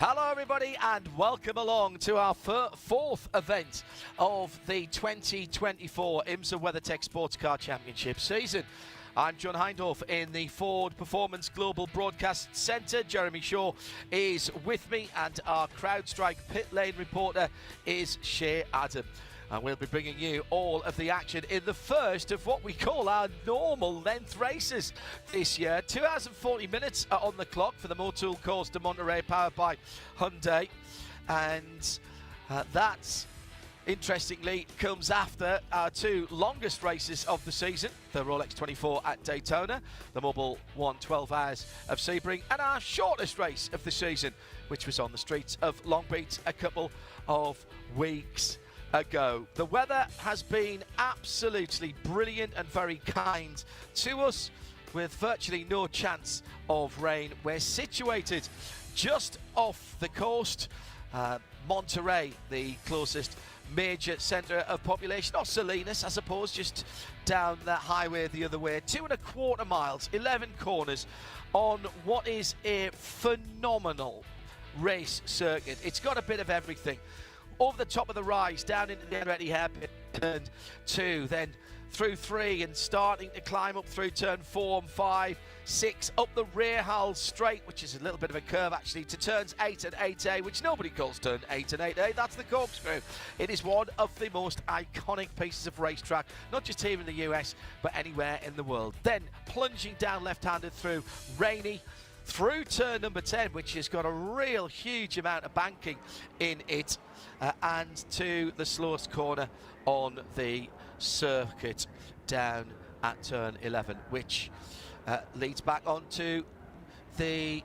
Hello everybody and welcome along to our fourth event of the 2024 IMSA WeatherTech SportsCar Championship season. I'm John Hindorf in the Ford Performance Global Broadcast Centre. Jeremy Shaw is with me and our CrowdStrike pit lane reporter is Shea Adam. And we'll be bringing you all of the action in the first of what we call our normal length races this year. 2 hours and 40 minutes are on the clock for the Motul course to Monterey, powered by Hyundai. And that, interestingly, comes after our two longest races of the season, the Rolex 24 at Daytona, the Mobil 12 hours of Sebring, and our shortest race of the season, which was on the streets of Long Beach a couple of weeks ago. The weather has been absolutely brilliant and very kind to us, with virtually no chance of rain. We're situated just off the coast, Monterey, the closest major centre of population, or Salinas, I suppose, just down the highway the other way. 2.25 miles, 11 corners on what is a phenomenal race circuit. It's got a bit of everything. Over the top of the rise, down into the ready hairpin, turn 2, then through 3 and starting to climb up through turn 4 and 5, 6, up the rear hull straight, which is a little bit of a curve actually, to turns 8 and 8A, which nobody calls turn 8 and 8A, that's the corkscrew. It is one of the most iconic pieces of racetrack, not just here in the US, but anywhere in the world. Then plunging down left-handed through rainy, through turn number 10, which has got a real huge amount of banking in it, and to the slowest corner on the circuit down at turn 11, which leads back onto the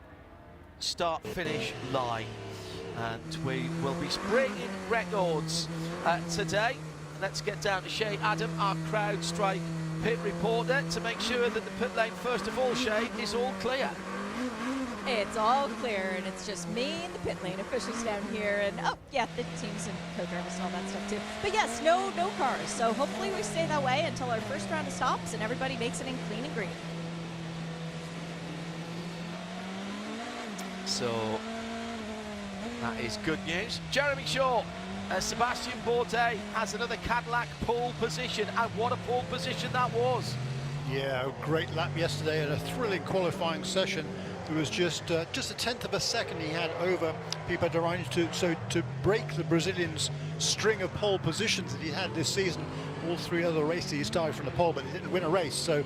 start-finish line. And we will be breaking records today. Let's get down to Shea Adam, our CrowdStrike pit reporter, to make sure that the pit lane, first of all, Shea, is all clear. It's all clear, and it's just me and the pit lane officials down here, and oh yeah, the teams and co-drivers and all that stuff too. But yes, no cars, so hopefully we stay that way until our first round of stops and everybody makes it in clean and green. So that is good news. Jeremy Shaw, Sebastian Bourdais has another Cadillac pole position, and what a pole position that was. Yeah, a great lap yesterday and a thrilling qualifying session. It was just a tenth of a second he had over Pipo Derani to break the Brazilian's string of pole positions that he had this season. All three other races he started from the pole, but he didn't win a race. So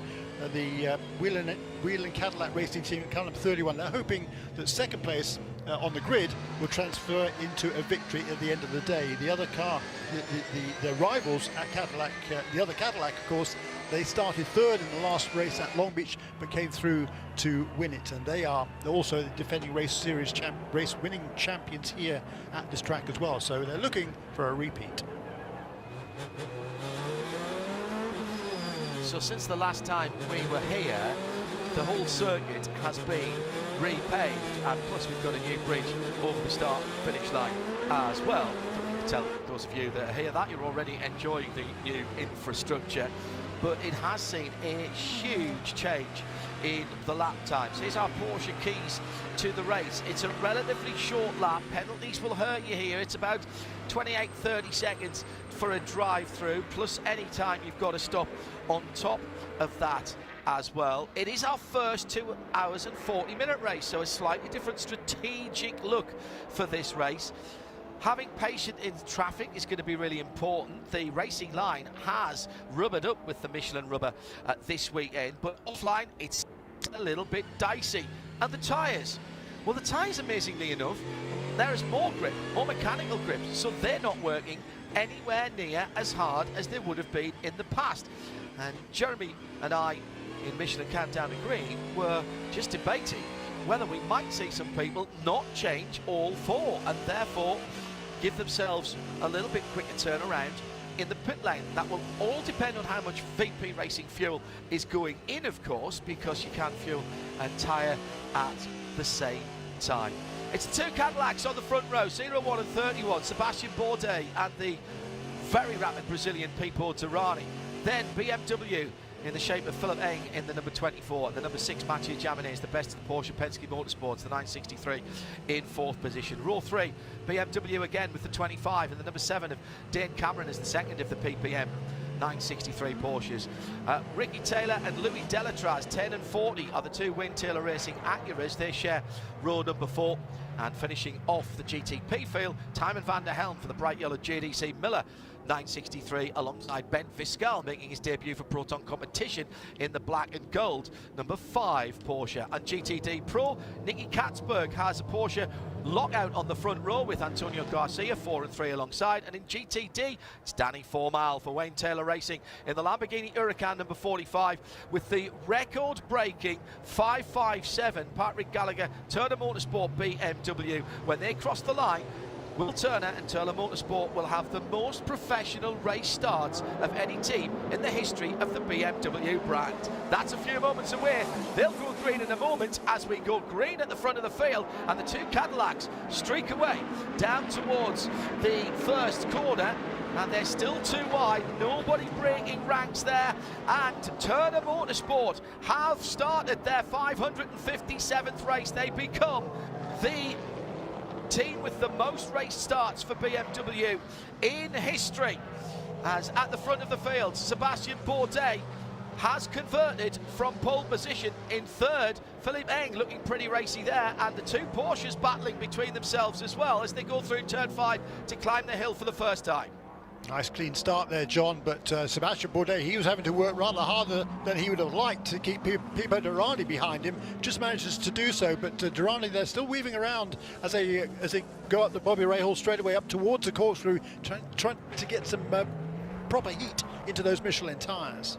the Whelen Cadillac racing team come up 31. They're hoping that second place on the grid will transfer into a victory at the end of the day. The other car, the rivals at Cadillac, the other Cadillac, of course, they started third in the last race at Long Beach, but came through to win it. And they are also the defending race winning champions here at this track as well. So they're looking for a repeat. So since the last time we were here, the whole circuit has been repaved, and plus we've got a new bridge over the start finish line as well. You can tell those of you that are here that you're already enjoying the new infrastructure, but it has seen a huge change in the lap times. Here's our Porsche keys to the race. It's a relatively short lap. Penalties will hurt you here. It's about 28-30 seconds for a drive-through, plus any time you've got to stop on top of that as well. It is our first 2 hours and 40-minute race, so a slightly different strategic look for this race. Having patience in traffic is going to be really important. The racing line has rubbered up with the Michelin rubber this weekend, but offline it's a little bit dicey. And the tyres, well, the tyres, amazingly enough, there is more grip, more mechanical grip, so they're not working anywhere near as hard as they would have been in the past. And Jeremy and I in Michelin Countdown to Green were just debating whether we might see some people not change all 4 and therefore give themselves a little bit quicker turnaround in the pit lane. That will all depend on how much VP Racing fuel is going in, of course, because you can't fuel and tyre at the same time. It's 2 Cadillacs on the front row, 01 and 31, Sebastian Bourdais and the very rapid Brazilian Pipo Derani. Then BMW in the shape of Philip Eng in the number 24. The number 6, Mathieu Jaminet, is the best of the Porsche Penske Motorsports, the 963 in 4th position. Row 3, BMW again with the 25, and the number 7 of Dane Cameron is the second of the PPM 963 Porsches. Ricky Taylor and Louis Delatraz, 10 and 40, are the 2 Wayne Taylor Racing Acuras. They share row number 4. And finishing off the GTP field, Tymon van der Helm for the bright yellow JDC Miller 963, alongside Ben Viscal, making his debut for Proton competition in the black and gold number 5 Porsche. And GTD Pro, Nicky Katzberg has a Porsche lockout on the front row with Antonio Garcia 4 and 3 alongside. And in GTD, it's Danny Formal for Wayne Taylor Racing in the Lamborghini Huracan number 45 with the record-breaking 557 Patrick Gallagher Turner Motorsport BMW. When they cross the line, Will Turner and Turner Motorsport will have the most professional race starts of any team in the history of the BMW brand. That's a few moments away. They'll go green in a moment as we go green at the front of the field, and the 2 Cadillacs streak away down towards the first corner, and they're still too wide. Nobody breaking ranks there, and Turner Motorsport have started their 557th race. They become the team with the most race starts for BMW in history, as at the front of the field, Sebastian Bourdais has converted from pole position in 3rd. Philippe Eng looking pretty racy there, and the 2 Porsches battling between themselves as well as they go through turn 5 to climb the hill for the first time. Nice clean start there, John, but Sebastian Bourdais, he was having to work rather harder than he would have liked to keep Pipo Derani behind him. Just manages to do so, but Derani, they're still weaving around as they go up the Bobby Rahal straightaway up towards the corkscrew, trying to get some proper heat into those Michelin tyres.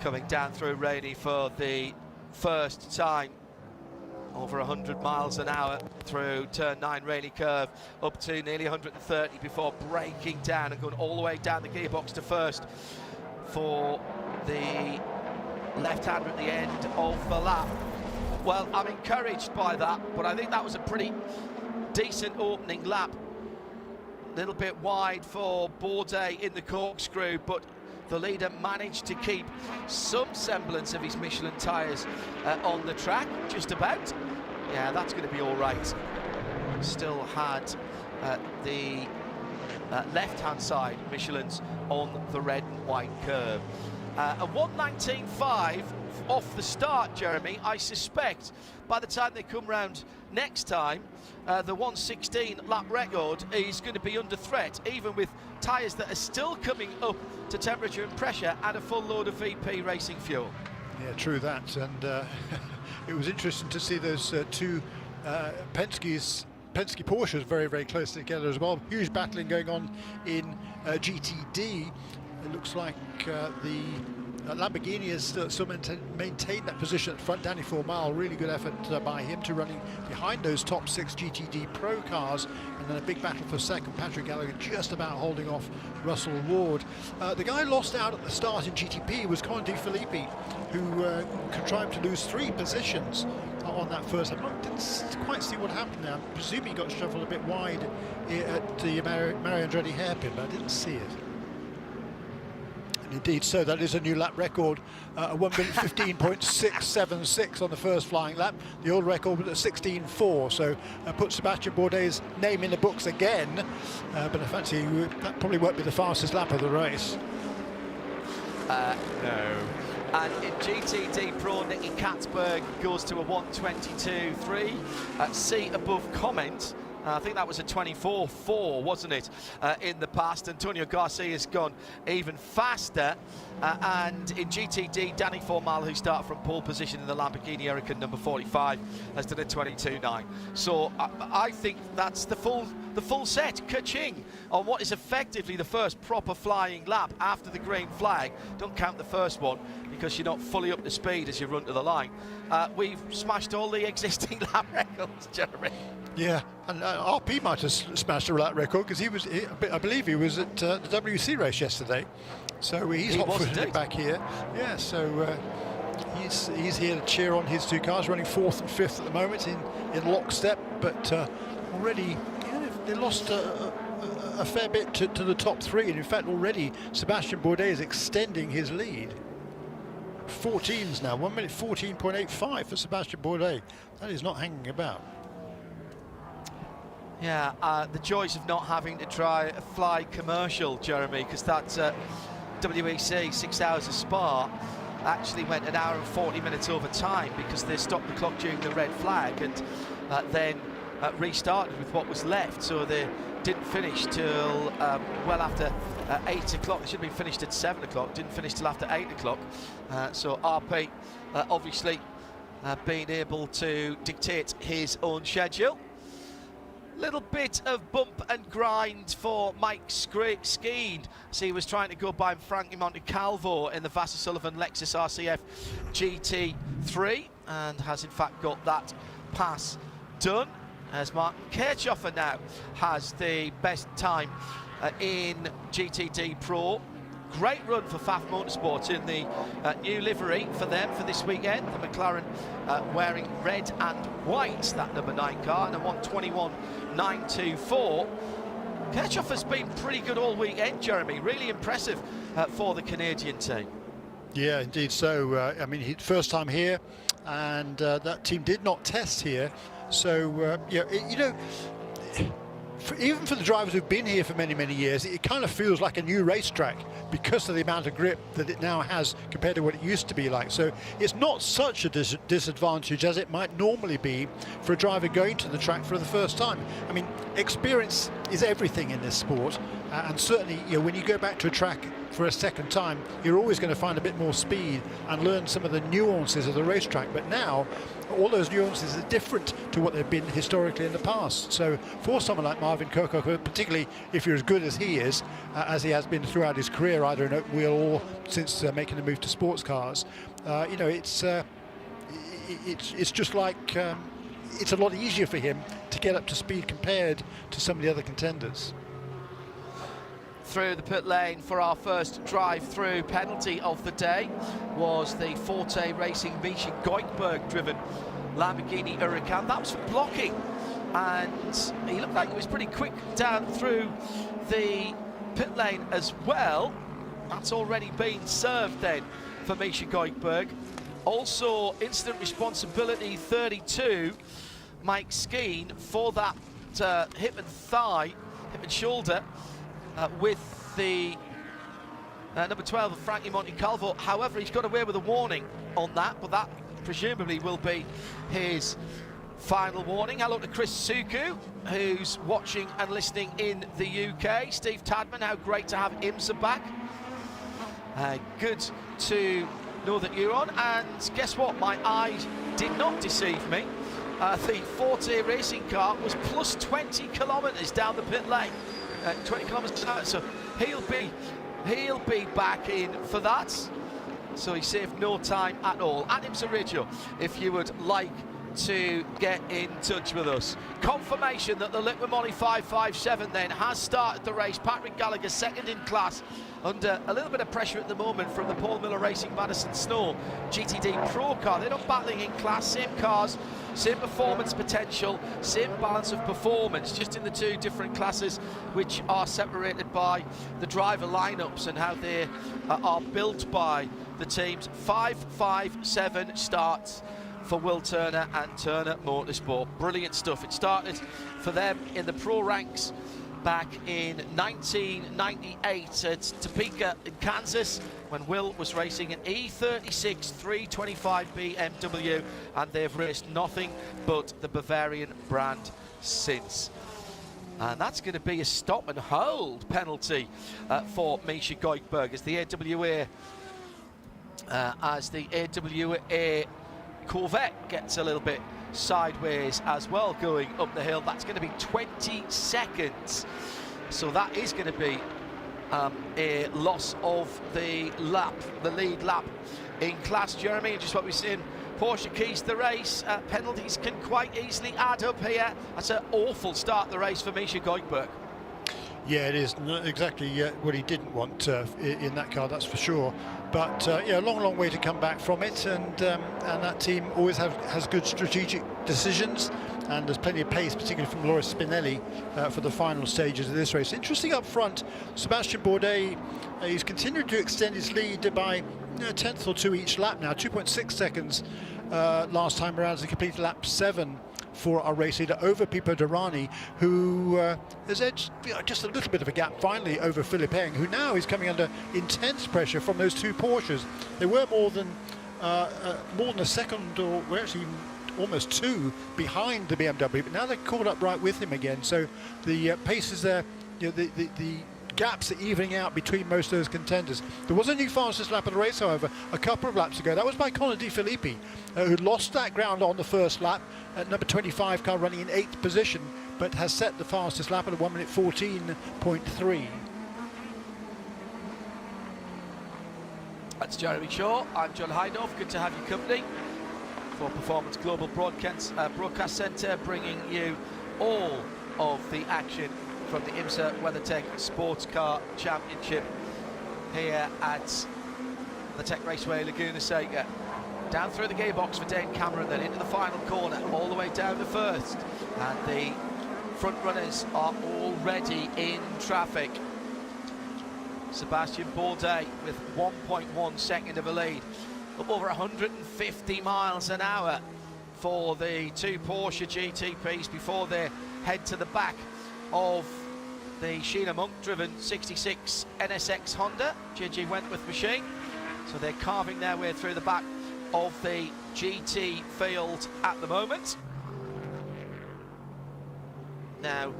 Coming down through Rainey for the first time, over 100 miles an hour through turn 9 Rainey curve, up to nearly 130 before breaking down and going all the way down the gearbox to first for the left-hander at the end of the lap. Well, I'm encouraged by that, but I think that was a pretty decent opening lap. A little bit wide for Bourdais in the corkscrew, but the leader managed to keep some semblance of his Michelin tyres on the track, just about. Yeah, that's going to be all right. Still had the left-hand side Michelin's on the red and white curve. A 1:19.5 off the start, Jeremy. I suspect by the time they come round next time, the 1:16 lap record is going to be under threat, even with tyres that are still coming up to temperature and pressure and a full load of VP racing fuel. Yeah, true that, and it was interesting to see those 2 Penske Porsches very, very close together as well. Huge battling going on in GTD. It looks like the Lamborghini has still maintained that position at front. Danny Formal, really good effort by him to running behind those top 6 GTD Pro cars, and then a big battle for second. Patrick Gallagher just about holding off Russell Ward. The guy lost out at the start in GTP was Colin De Filippi, who contrived to lose 3 positions on that first lap. I didn't quite see what happened there. I presume he got shuffled a bit wide at the Mario Andretti hairpin, but I didn't see it. Indeed, so that is a new lap record, 1:15.676 on the first flying lap. The old record was at 16.4, so put Sebastian Bourdais' name in the books again, but I fancy that probably won't be the fastest lap of the race. No. And in GTD Pro, Nicky Katzberg goes to a 1:22.3. See above comment. I think that was a 24.4, wasn't it, in the past. Antonio Garcia's gone even faster. And in GTD, Danny Formal, who started from pole position in the Lamborghini Huracan number 45, has done a 22.9. So I think that's the full set, ka-ching, on what is effectively the first proper flying lap after the green flag. Don't count the first one because you're not fully up to speed as you run to the line. We've smashed all the existing lap records, Jeremy. Yeah, and RP might have smashed a lap record because I believe he was at the WC race yesterday, so he's hot-footed back here. Yeah, so he's here to cheer on his 2 cars, running 4th and 5th at the moment in lockstep, but already they lost a fair bit to the top three, and in fact already Sebastian Bourdais is extending his lead. 14s now, 1 minute 14.85 for Sebastian Bourdais. That is not hanging about. Yeah, the joys of not having to try a fly commercial, Jeremy, because that WEC 6 hours of Spa actually went an hour and 40 minutes over time because they stopped the clock during the red flag and then restarted with what was left, so they didn't finish till well after 8 o'clock. They should have been finished at 7 o'clock, didn't finish till after 8 o'clock. So RP obviously being able to dictate his own schedule. Little bit of bump and grind for Mike Skeen. So he was trying to go by Frankie Montecalvo in the Vassar Sullivan Lexus RCF GT3 and has in fact got that pass done, as Martin Kirchhoffer now has the best time in GTD Pro. Great run for Pfaff Motorsports in the new livery for them for this weekend. The McLaren wearing red and white, that number 9 car, and a 1:21.924. Kirchhoffer's been pretty good all weekend, Jeremy. Really impressive for the Canadian team. Yeah, indeed so. I mean, first time here, and that team did not test here. So, yeah, you know, even for the drivers who've been here for many, many years, it kind of feels like a new racetrack because of the amount of grip that it now has compared to what it used to be like. So it's not such a disadvantage as it might normally be for a driver going to the track for the first time. I mean, experience is everything in this sport, and certainly, you know, when you go back to a track for a second time, you're always going to find a bit more speed and learn some of the nuances of the racetrack. But now, all those nuances are different to what they've been historically in the past. So for someone like Marvin Kirchhoffer, particularly if you're as good as he is, as he has been throughout his career, either in open wheel or since making the move to sports cars, you know, it's just like it's a lot easier for him to get up to speed compared to some of the other contenders. Through the pit lane for our first drive-through penalty of the day was the Forte Racing Misha Goikberg driven Lamborghini Huracan. That was for blocking, and he looked like he was pretty quick down through the pit lane as well. That's already been served then for Misha Goikberg. Also incident responsibility 32, Mike Skeen, for that hip and thigh, hip and shoulder, with the number 12 of Frankie Montecalvo. However, he's got away with a warning on that, but that presumably will be his final warning. Hello to Chris Suku, who's watching and listening in the UK. Steve Tadman, how great to have IMSA back. Good to know that you're on. And guess what? My eyes did not deceive me. The Forte racing car was plus 20 kilometres down the pit lane. 20 kilometres an hour, so he'll be back in for that. So he saved no time at all. At IMSA Radio, if you would like to get in touch with us. Confirmation that the Liquid Moly 557 then has started the race. Patrick Gallagher second in class, under a little bit of pressure at the moment from the Paul Miller Racing Madison Snow GTD Pro car. They're not battling in class, same cars, same performance potential, same balance of performance, just in the two different classes which are separated by the driver lineups and how they are built by the teams. 5-5-7 starts for Will Turner and Turner Motorsport. Brilliant stuff. It started for them in the pro ranks back in 1998 at Topeka in Kansas, when Will was racing an E36 325 BMW, and they've raced nothing but the Bavarian brand since. And that's going to be a stop and hold penalty for Misha Goikberg as the AWA Corvette gets a little bit sideways as well going up the hill. That's going to be 20 seconds, so that is going to be a loss of the lead lap in class, Jeremy. Just what we've seen, Porsche keys the race. Penalties can quite easily add up here. That's an awful start to the race for Misha Goikberg. Yeah, it is not exactly what he didn't want in that car, that's for sure. But yeah, a long way to come back from it, and that team always has good strategic decisions. and there's plenty of pace, particularly from Laura Spinelli for the final stages of this race. Interesting up front, Sebastian Bourdais, he's continued to extend his lead by a tenth or two each lap now, 2.6 seconds last time around as he completed lap 7 for our race leader over Pipo Derani, who has edged just a little bit of a gap finally over Philipp Eng, who now is coming under intense pressure from those two Porsches. They were more than a second, or we're actually almost 2 behind the BMW, but now they're caught up right with him again. So the pace is there, the gaps are evening out between most of those contenders. There was a new fastest lap of the race, however, a couple of laps ago. That was by Conor De Filippi, who lost that ground on the first lap at number 25 car running in 8th position, but has set the fastest lap at a 1:14.3. That's Jeremy Shaw. I'm John Heindorf. Good to have you company for Performance Global Broadcast Centre, bringing you all of the action from the IMSA WeatherTech SportsCar Championship here at the Tech Raceway, Laguna Seca. Down through the gearbox for Dane Cameron, then into the final corner, all the way down to first. And the front runners are already in traffic. Sebastian Bourdais with 1.1 second of a lead, up over 150 miles an hour for the two Porsche GTPs before they head to the back of the Sheena Monk-driven 66 NSX Honda GG Wentworth machine. So they're carving their way through the back of the GT field at the moment. Now,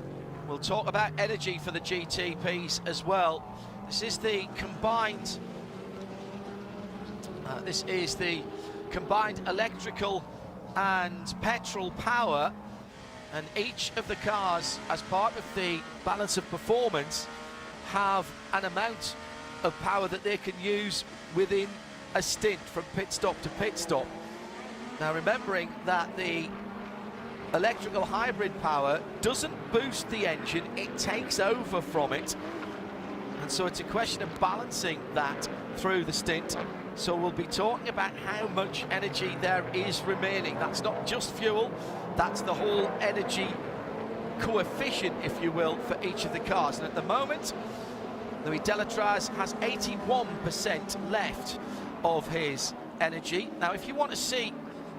we'll talk about energy for the GTPs as well. This is the combined electrical and petrol power, and each of the cars, as part of the balance of performance, have an amount of power that they can use within a stint from pit stop to pit stop. Now, remembering that the electrical hybrid power doesn't boost the engine, it takes over from it. And so it's a question of balancing that through the stint. So we'll be talking about how much energy there is remaining. That's not just fuel, that's the whole energy coefficient, if you will, for each of the cars. And at the moment, Louis Delatraz has 81% left of his energy. Now, if you want to see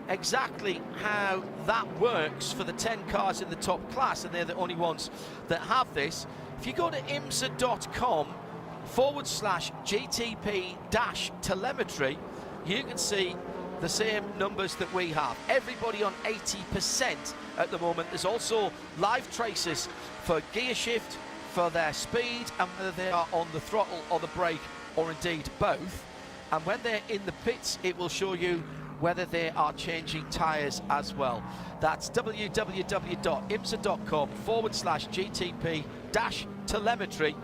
exactly how that works for the 10 cars in the top class, and they're the only ones that have this, if you go to IMSA.com/GTP-telemetry, you can see the same numbers that we have. Everybody on 80% at the moment. There's also live traces for gear shift, for their speed, and whether they are on the throttle or the brake, or indeed both. And when they're in the pits, it will show you whether they are changing tyres as well. That's www.imsa.com/GTP-telemetry,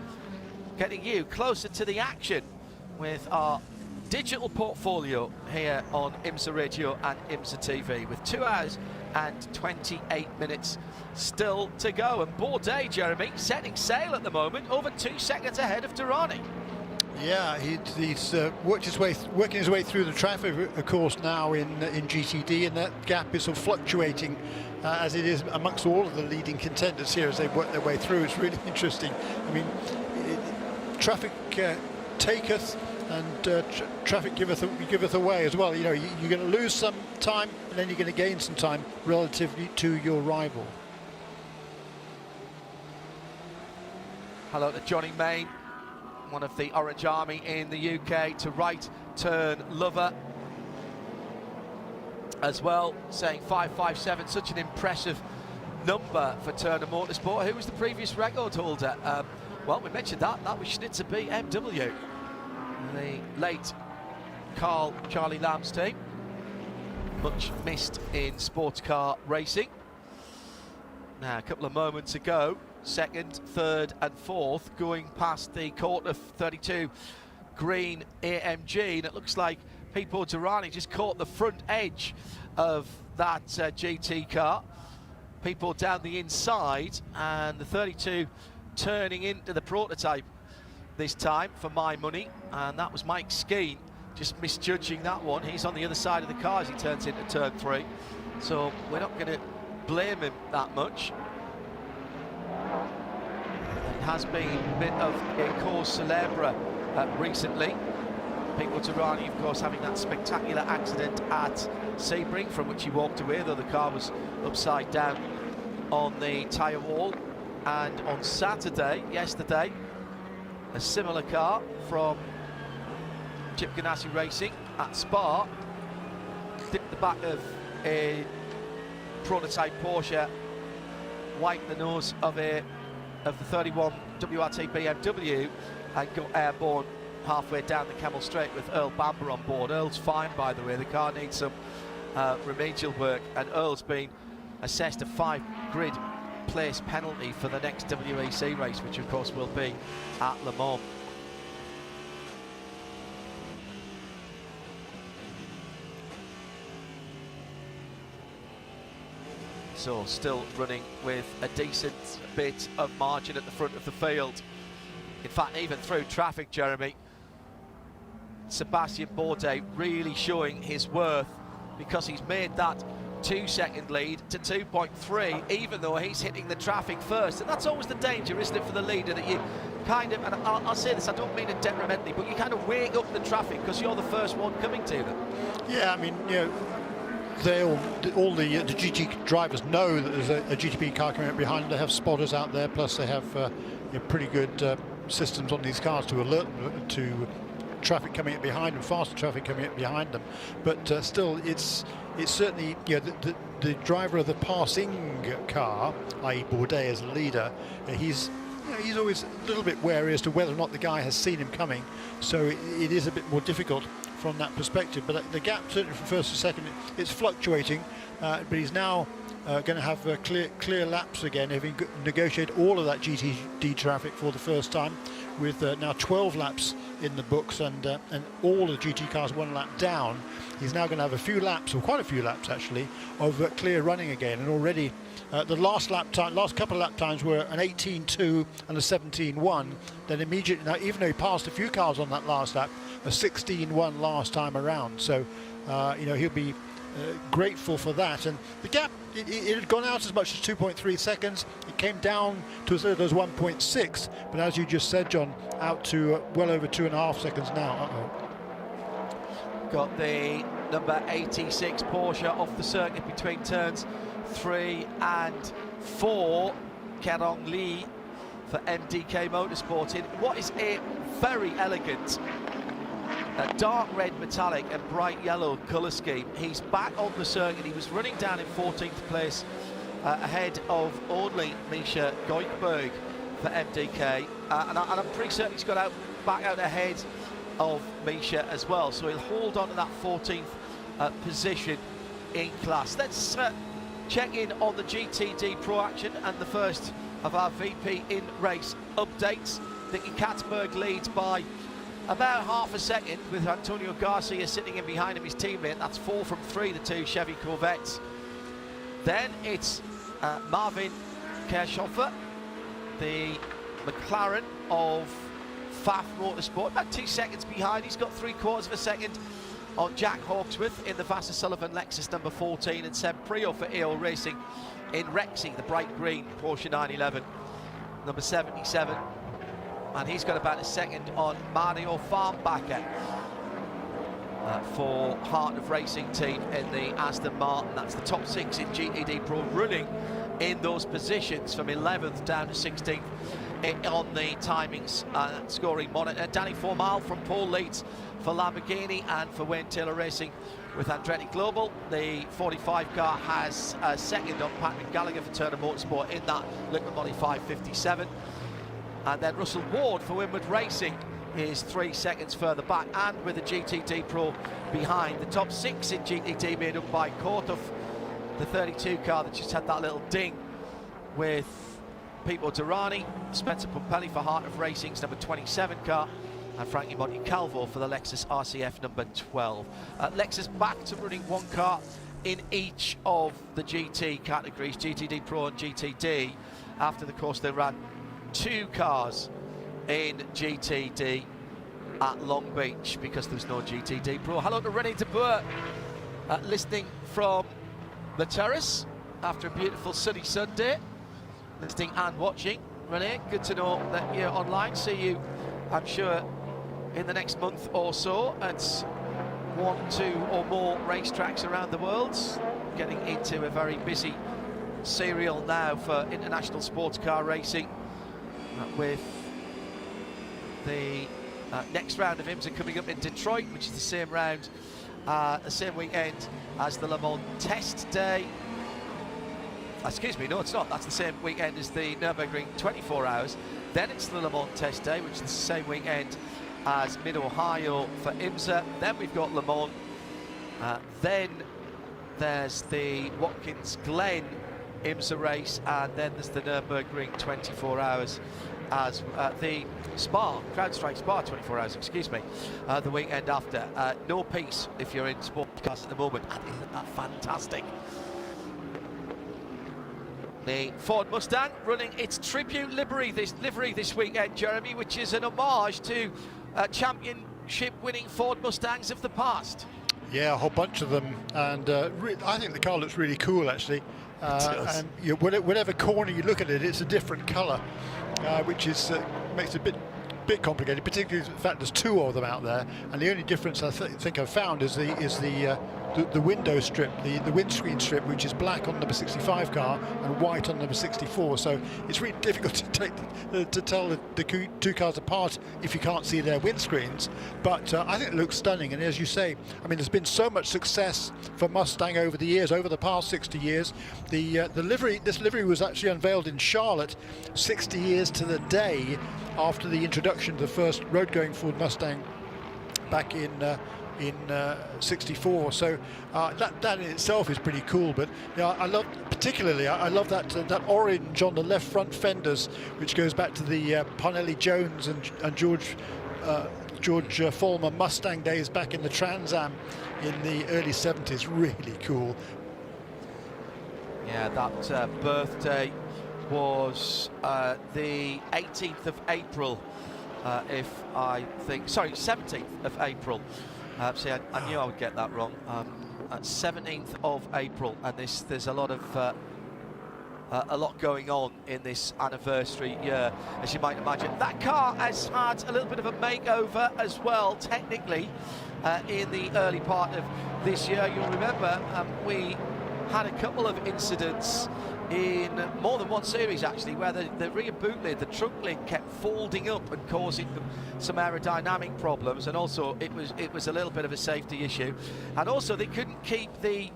getting you closer to the action with our digital portfolio here on IMSA Radio and IMSA TV, with 2 hours and 28 minutes still to go. And Bourdais, Jeremy, setting sail at the moment, over 2 seconds ahead of Derani. Yeah, he's working his way through the traffic, of course, now in GTD, and that gap is sort of fluctuating as it is amongst all of the leading contenders here as they work their way through. It's really interesting. I mean, traffic taketh, and traffic giveth away as well. You know, you're going to lose some time, and then you're going to gain some time relatively to your rival. Hello to Johnny Main, one of the Orange Army in the UK, to right turn lover as well, saying 5:57, such an impressive number for Turner Motorsport. Who was the previous record holder? Well, we mentioned that was Schnitzer BMW, the late Charlie Lamb's team, much missed in sports car racing. Now, a couple of moments ago, second, third and fourth going past the quarter 32 green AMG, and it looks like Pipo Derani just caught the front edge of that GT car. Pipo down the inside, and the 32 turning into the prototype this time for my money, and that was Mike Skeen just misjudging that one. He's on the other side of the car as he turns into turn 3, so we're not going to blame him that much. It has been a bit of a cause célèbre recently. Pico Derani, of course, having that spectacular accident at Sebring, from which he walked away, though the car was upside down on the tyre wall. And on Saturday, yesterday, a similar car from Chip Ganassi Racing at Spa dipped the back of a prototype Porsche, wiped the nose of the 31 WRT BMW, and got airborne halfway down the Camel Straight with Earl Bamber on board. Earl's fine, by the way. The car needs some remedial work, and Earl's been assessed a 5-grid place penalty for the next WEC race, which of course will be at Le Mans. So still running with a decent bit of margin at the front of the field. In fact, even through traffic, Jeremy, Sébastien Bourdais really showing his worth, because he's made that 2-second lead to 2.3, even though he's hitting the traffic first. And that's always the danger, isn't it, for the leader, that you kind of, and I'll say this, I don't mean it detrimentally, but you kind of wake up the traffic because you're the first one coming to them. Yeah, I mean, you know, all the GT drivers know that there's a GTP car coming up behind them. They have spotters out there, plus they have pretty good systems on these cars to alert them to traffic coming up behind them, faster traffic coming up behind them. But still, it's certainly, you know, the driver of the passing car, i.e. Bourdais as a leader, he's always a little bit wary as to whether or not the guy has seen him coming. So it is a bit more difficult from that perspective. But the gap, certainly from first to second, it's fluctuating. But he's now going to have clear laps again, having negotiated all of that GTD traffic for the first time, with now 12 laps in the books, and all the GT cars 1 lap down. He's now going to have a few laps, or quite a few laps actually, of clear running again. And already the last couple of lap times were an 18.2 and a 17.1. Then immediately, now, even though he passed a few cars on that last lap, a 16.1 last time around. So you know, he'll be grateful for that. And the gap, it had gone out as much as 2.3 seconds. It came down to as little as 1.6, but as you just said, John, out to well over 2.5 seconds now. Got the number 86 Porsche off the circuit between turns 3 and 4. Kerong Lee for MDK Motorsport in what is a very elegant dark red metallic and bright yellow colour scheme. He's back on the circuit. He was running down in 14th place ahead of only Misha Goikberg for MDK, and I'm pretty certain he's got back out ahead of Misha as well, so he'll hold on to that 14th position in class. Let's check in on the GTD Pro action and the first of our VP in race updates. Nicky Katzberg leads by about half a second, with Antonio Garcia sitting in behind him, his teammate. That's 4 from 3, the 2 Chevy Corvettes. Then it's Marvin Kirchhofer, the McLaren of Pfaff Motorsport, about 2 seconds behind. He's got 3/4 of a second on Jack Hawksworth in the Vassar Sullivan Lexus number 14, and Seb Prio for AO Racing in Rexy, the bright green Porsche 911 number 77. And he's got about a second on Mario Farnbacher for Heart of Racing team in the Aston Martin. That's the top 6 in GTD Pro, running in those positions from 11th down to 16th on the timings scoring monitor. Danny Formal from Paul leads for Lamborghini, and for Wayne Taylor Racing with Andretti Global. The 45 car has a second on Patrick Gallagher for Turner Motorsport in that Liquid Modified 57. And then Russell Ward for Winward Racing is 3 seconds further back, and with the GTD Pro behind. The top 6 in GTD made up by Korthoff, the 32 car that just had that little ding with Pipo Derani, Spencer Pumpelly for Heart of Racing's number 27 car, and Frankie Montecalvo for the Lexus RCF number 12. Lexus back to running 1 car in each of the GT categories, GTD Pro and GTD, after the course they ran 2 cars in GTD at Long Beach because there's no GTD Pro. Hello to René de Boer, listening from the terrace. after a beautiful sunny Sunday. Listening and watching. Renee, good to know that you're online. See you, I'm sure, in the next month or so at 1, 2 or more racetracks around the world. Getting into a very busy serial now for international sports car racing, with the next round of IMSA coming up in Detroit, which is the same round, the same weekend as the Le Mans test day. Excuse me, no it's not, that's the same weekend as the Nürburgring 24 hours. Then it's the Le Mans test day, which is the same weekend as Mid-Ohio for IMSA. Then we've got Le Mans. Then there's the Watkins Glen IMSA race, and then there's the Nürburgring 24 hours as the Spa, CrowdStrike Spa 24 hours, excuse me, the weekend after. No peace if you're in sports cars at the moment. Isn't that fantastic? The Ford Mustang running its tribute livery this weekend, Jeremy, which is an homage to championship winning Ford Mustangs of the past. Yeah, a whole bunch of them, and I think the car looks really cool actually. And whatever corner you look at it, it's a different colour, which is makes it a bit complicated, particularly the fact there's 2 of them out there, and the only difference I think I've found is the window strip, the windscreen strip, which is black on number 65 car and white on number 64. So it's really difficult to tell the 2 cars apart if you can't see their windscreens. But I think it looks stunning. And as you say, I mean, there's been so much success for Mustang over the years, over the past 60 years. This livery was actually unveiled in Charlotte 60 years to the day after the introduction of the first road-going Ford Mustang back in 64. So that in itself is pretty cool. But I love that orange on the left front fenders, which goes back to the Parnelli Jones and George Follmer Mustang days back in the Trans Am in the early 70s. Really cool. Yeah, that birthday was the 18th of April, 17th of April. See, I knew I would get that wrong. 17th of April, and there's a lot going on in this anniversary year, as you might imagine. That car has had a little bit of a makeover as well, technically, in the early part of this year. You'll remember we had a couple of incidents in more than one series actually, where the rear boot lid, the trunk lid, kept folding up and causing them some aerodynamic problems, and also it was a little bit of a safety issue, and also they couldn't keep the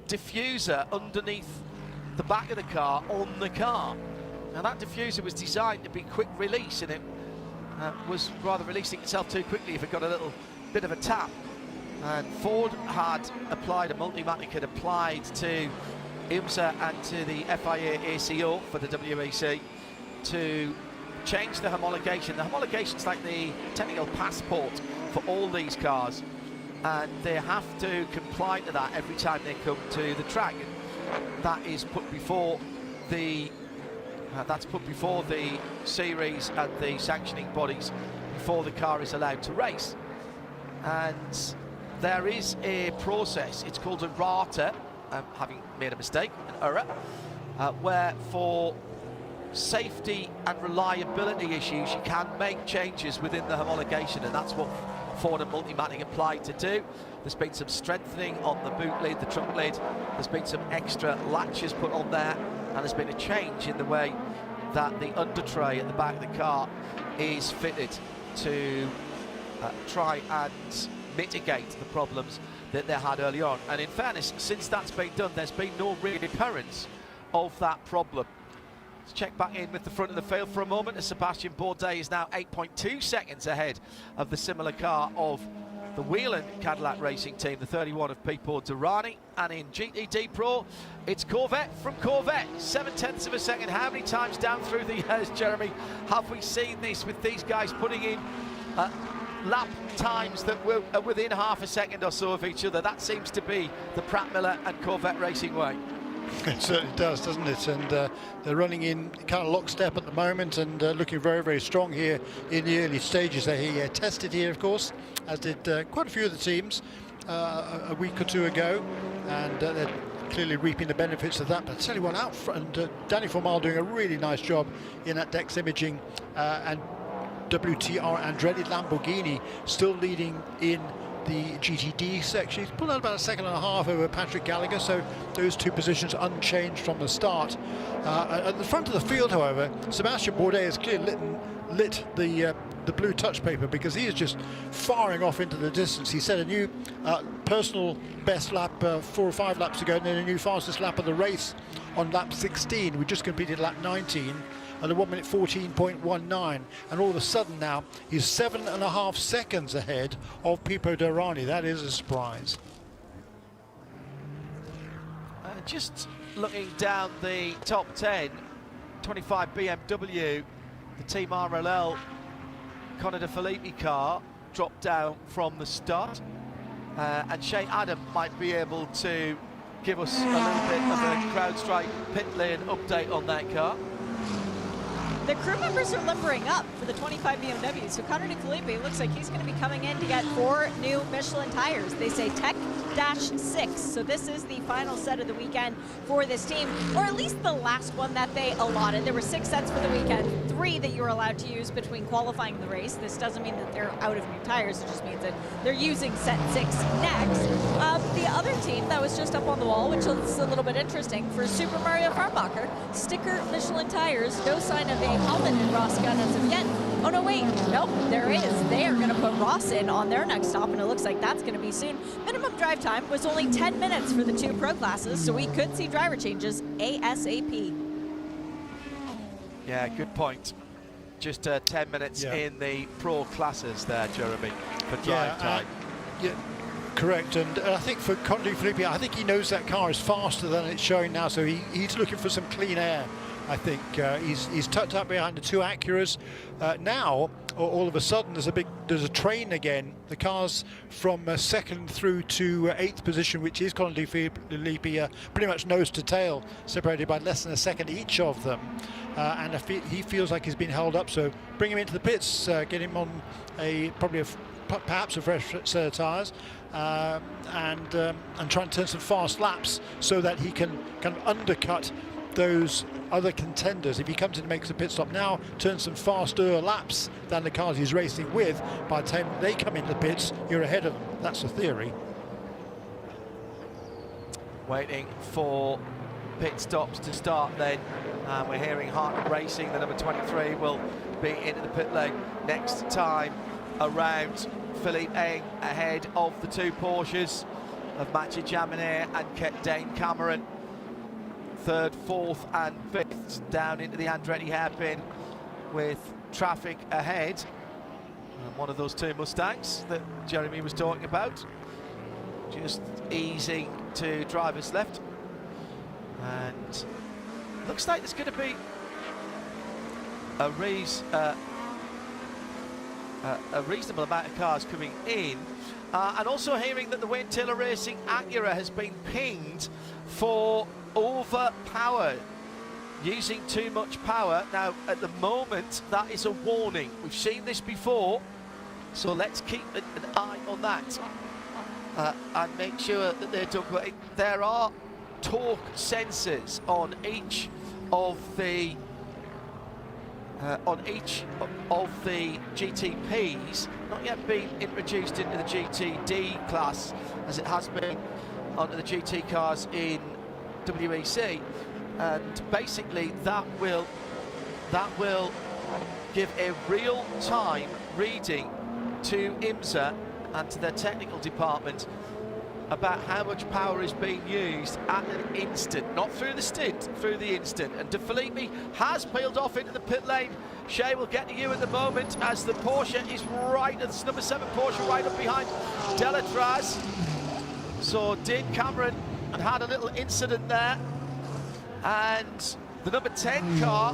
diffuser underneath the back of the car on the car. Now that diffuser was designed to be quick release, and it was rather releasing itself too quickly if it got a little bit of a tap, and Ford had applied a Multimatic, had applied to IMSA and to the FIA ACO for the WEC to change the homologation. The homologation's like the technical passport for all these cars, and they have to comply to that every time they come to the track. That is put before the series and the sanctioning bodies before the car is allowed to race. And there is a process, it's called a RATA, having made a mistake, an error, where for safety and reliability issues you can make changes within the homologation, and that's what Ford and Multimatic applied to do. There's been some strengthening on the boot lid, the trunk lid, there's been some extra latches put on there, and there's been a change in the way that the under tray at the back of the car is fitted to try and mitigate the problems that they had early on. And in fairness, since that's been done, there's been no real occurrence of that problem. Let's check back in with the front of the field for a moment, as Sebastian Bourdais is now 8.2 seconds ahead of the similar car of the Whelen Cadillac Racing Team, the 31 of Pipo Derani. And in GTD Pro, it's Corvette from Corvette, 0.7 of a second. How many times down through the years, Jeremy, have we seen this with these guys putting in lap times that were within half a second or so of each other? That seems to be the Pratt Miller and Corvette racing way. It certainly does, doesn't it? And they're running in kind of lockstep at the moment, and looking very, very strong here in the early stages. They tested here, of course, as did quite a few of the teams a week or two ago, and they're clearly reaping the benefits of that. But I tell you what, out front, Danny Formal doing a really nice job in that Dex imaging, and WTR Andretti Lamborghini still leading in the GTD section. He's pulled out about a second and a half over Patrick Gallagher, so those two positions unchanged from the start. At the front of the field, however, Sebastian Bourdais has clearly lit the blue touch paper, because he is just firing off into the distance. He set a new personal best lap 4 or 5 laps ago, and then a new fastest lap of the race on lap 16. We just completed lap 19 at a 1 minute 14.19, and all of a sudden now he's 7.5 seconds ahead of Pipo Derani. That is a surprise. Just looking down the top 10, 25 BMW, the Team RLL Conor De Filippi car dropped down from the start, and Shea Adam might be able to give us a little bit of a CrowdStrike pit lane update on that car. The crew members are limbering up for the 25 BMW. So Conor De Filippi looks like he's going to be coming in to get 4 new Michelin tires. They say Tech-6. So this is the final set of the weekend for this team, or at least the last one that they allotted. There were 6 sets for the weekend, 3 that you were allowed to use between qualifying the race. This doesn't mean that they're out of new tires. It just means that they're using set 6 next. The other team that was just up on the wall, which is a little bit interesting, for Super Mario Farnbacher, sticker Michelin tires. No sign of a helmet in Ross gun as of yet. Oh no, wait, nope, there is. They are going to put Ross in on their next stop, and it looks like that's going to be soon. Minimum drive time was only 10 minutes for the 2 pro classes, so we could see driver changes ASAP. Yeah, good point. Just 10 minutes in the pro classes there, Jeremy, for drive time. Yeah, correct. And I think for Conor De Filippi, I think he knows that car is faster than it's showing now, so he's looking for some clean air. I think he's tucked up behind the 2 Acuras. Now, all of a sudden, there's a train again. The cars from 2nd through to 8th position, which is Conor De Filippi, pretty much nose to tail, separated by less than a second each of them. And he feels like he's been held up, so bring him into the pits, get him on perhaps a fresh set of tyres, and try and turn some fast laps so that he can kind of undercut those other contenders. If he comes in and makes a pit stop now, turns some faster laps than the cars he's racing with, by the time they come into the pits, you're ahead of them. That's the theory. Waiting for pit stops to start then. We're hearing Hartnett Racing, the number 23, will be into the pit lane next time around. Philippe Eng ahead of the 2 Porsches of Mathieu Jaminet and Dane Cameron. 3rd, 4th and 5th down into the Andretti hairpin with traffic ahead. And one of those 2 Mustangs that Jeremy was talking about, just easing to driver's left. And looks like there's going to be a reasonable amount of cars coming in. And also hearing that the Wayne Taylor Racing Acura has been pinged for overpower, using too much power. Now, at the moment, that is a warning. We've seen this before, so let's keep an eye on that and make sure that they're done. But there are torque sensors on each of the GTPs, not yet been introduced into the GTD class as it has been onto the GT cars in WEC, and basically that will give a real-time reading to IMSA and to their technical department about how much power is being used at an instant, not through the stint, through the instant. And De Filippi has peeled off into the pit lane. Shay will get to you in the moment as the Porsche is right, it's number 7 Porsche right up behind Delatraz. So Dane Cameron had a little incident there, and the number 10 car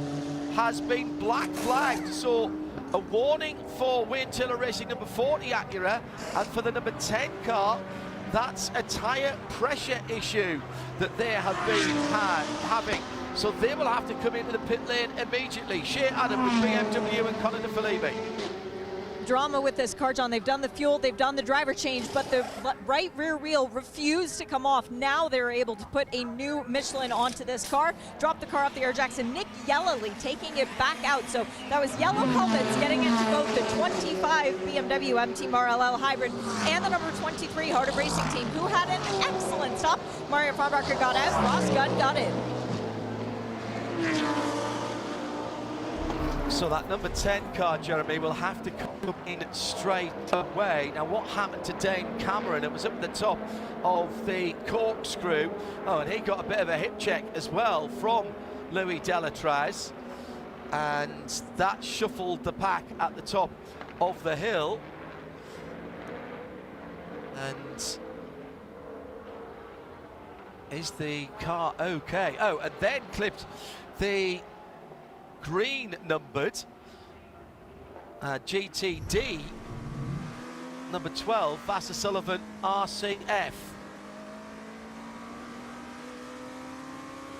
has been black flagged, so a warning for Wayne Taylor Racing number 40 Acura, and for the number 10 car, that's a tyre pressure issue that they have been having, so they will have to come into the pit lane immediately. Shea Adam with BMW and Conor De Filippi. drama with this car, John. They've done the fuel, they've done the driver change, but the right rear wheel refused to come off. Now they're able to put a new Michelin onto this car, drop the car off the air jacks, and Nick Yellowly taking it back out. So that was yellow helmets getting into both the 25 BMW MT RLL hybrid and the number 23 Heart of Racing team, who had an excellent stop. Mario Farbacher got out, Ross Gunn got in. So that number 10 car, Jeremy, will have to come in straight away. Now, what happened to Dane Cameron? It was up at the top of the corkscrew. Oh, and he got a bit of a hip check as well from Louis Delatraz. And that shuffled the pack at the top of the hill. And is the car okay? Oh, and then clipped the green numbered GTD number 12 Vassar Sullivan RCF.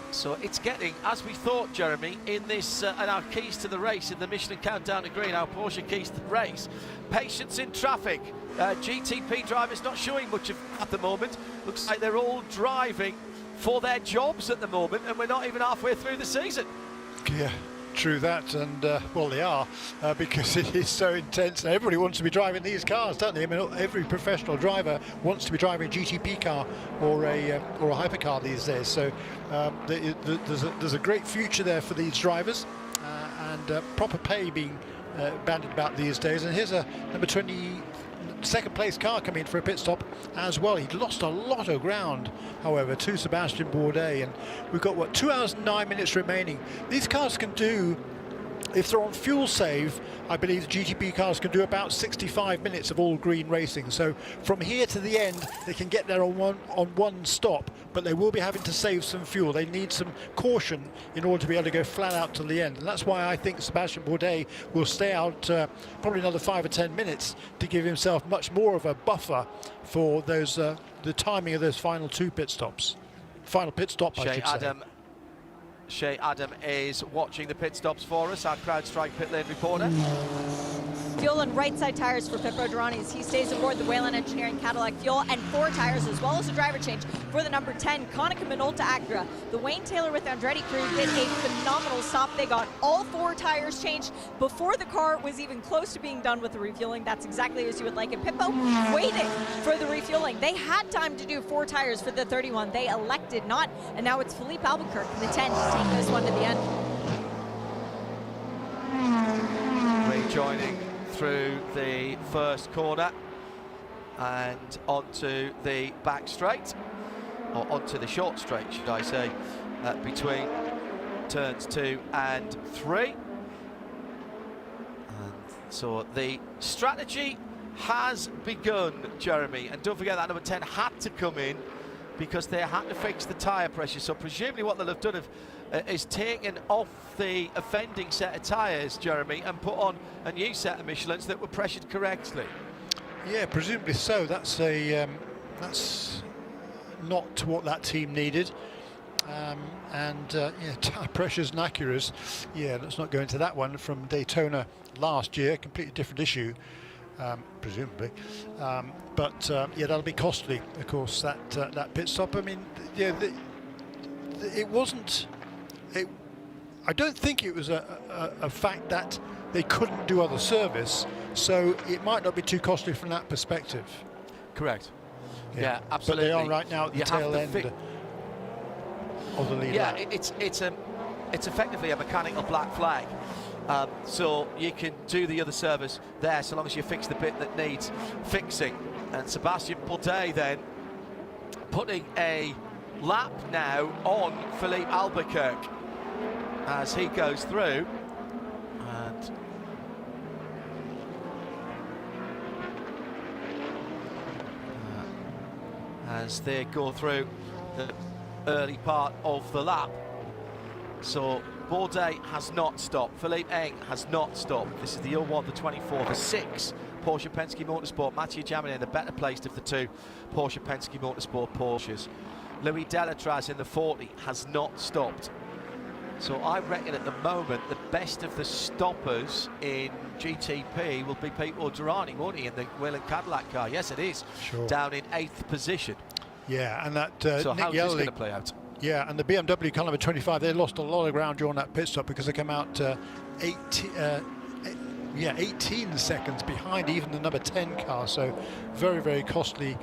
So it's getting, as we thought, Jeremy, in this and our keys to the race in the Michelin Countdown to Green, our Porsche keys to the race. Patience in traffic. GTP drivers not showing much of at the moment. Looks like they're all driving for their jobs at the moment, and we're not even halfway through the season. Yeah. True that, and well, they are, because it is so intense. Everybody wants to be driving these cars, don't they? I mean, every professional driver wants to be driving a GTP car or a hypercar these days. So there's a great future there for these drivers, and proper pay being bandied about these days. And here's a number 20. Second place car coming in for a pit stop as well. He'd lost a lot of ground, however, to Sebastian Bourdais, and we've got, what, 2 hours and 9 minutes remaining. These cars can do, if they're on fuel save, I believe the GTP cars can do about 65 minutes of all green racing. So from here to the end, they can get there on one stop, but they will be having to save some fuel. They need some caution in order to be able to go flat out to the end. And that's why I think Sebastian Bourdais will stay out probably another 5 or 10 minutes to give himself much more of a buffer for those the timing of those final two pit stops. Final pit stop, I should say. Shay Adam is watching the pit stops for us, our CrowdStrike pit lane reporter. Fuel and right side tires for Pippo Durrani as he stays aboard the Whalen Engineering Cadillac fuel, and 4 tires as well as a driver change for the number 10 Konica Minolta Acura. The Wayne Taylor with Andretti crew did a phenomenal stop. They got all 4 tires changed before the car was even close to being done with the refueling. That's exactly as you would like it. Pippo waiting for the refueling. They had time to do 4 tires for the 31. They elected not, and now it's Philippe Albuquerque, the 10, to take this one to the end. Rejoining through the first corner and onto the back straight, or onto the short straight, should I say, between turns 2 and 3. And so the strategy has begun, Jeremy, and don't forget that number 10 had to come in because they had to fix the tyre pressure. So presumably what they'll have done is taken off the offending set of tyres, Jeremy, and put on a new set of Michelins that were pressured correctly. Yeah, presumably so. That's not what that team needed. Yeah, tyre pressures and Acuras. Yeah, let's not go into that one from Daytona last year. Completely different issue. Presumably, but yeah, that'll be costly, of course. That pit stop. I mean, yeah, it wasn't. I don't think it was a fact that they couldn't do other service, so it might not be too costly from that perspective. Correct. Yeah, absolutely. But they are right now at the tail end of the lead. Yeah, it's effectively a mechanical black flag. So you can do the other service there so long as you fix the bit that needs fixing. And Sebastian Bourdais then putting a lap now on Philippe Albuquerque as he goes through. And as they go through the early part of the lap. So Bourdais has not stopped. Philippe Eng has not stopped. This is the 01, the 24, the 6 Porsche Penske Motorsport. Mathieu Jaminet, the better placed of the 2 Porsche Penske Motorsport Porsches. Louis Delatraz in the 40 has not stopped. So I reckon at the moment the best of the stoppers in GTP will be Pete Durrani, won't he, in the Whelen Cadillac car? Yes, it is. Sure. Down in 8th position. Yeah, and that So Nick how's this Yelly, going to play out? yeah, and the BMW car number 25, they lost a lot of ground during that pit stop because they came out 18 seconds behind even the number 10 car. So very, very costly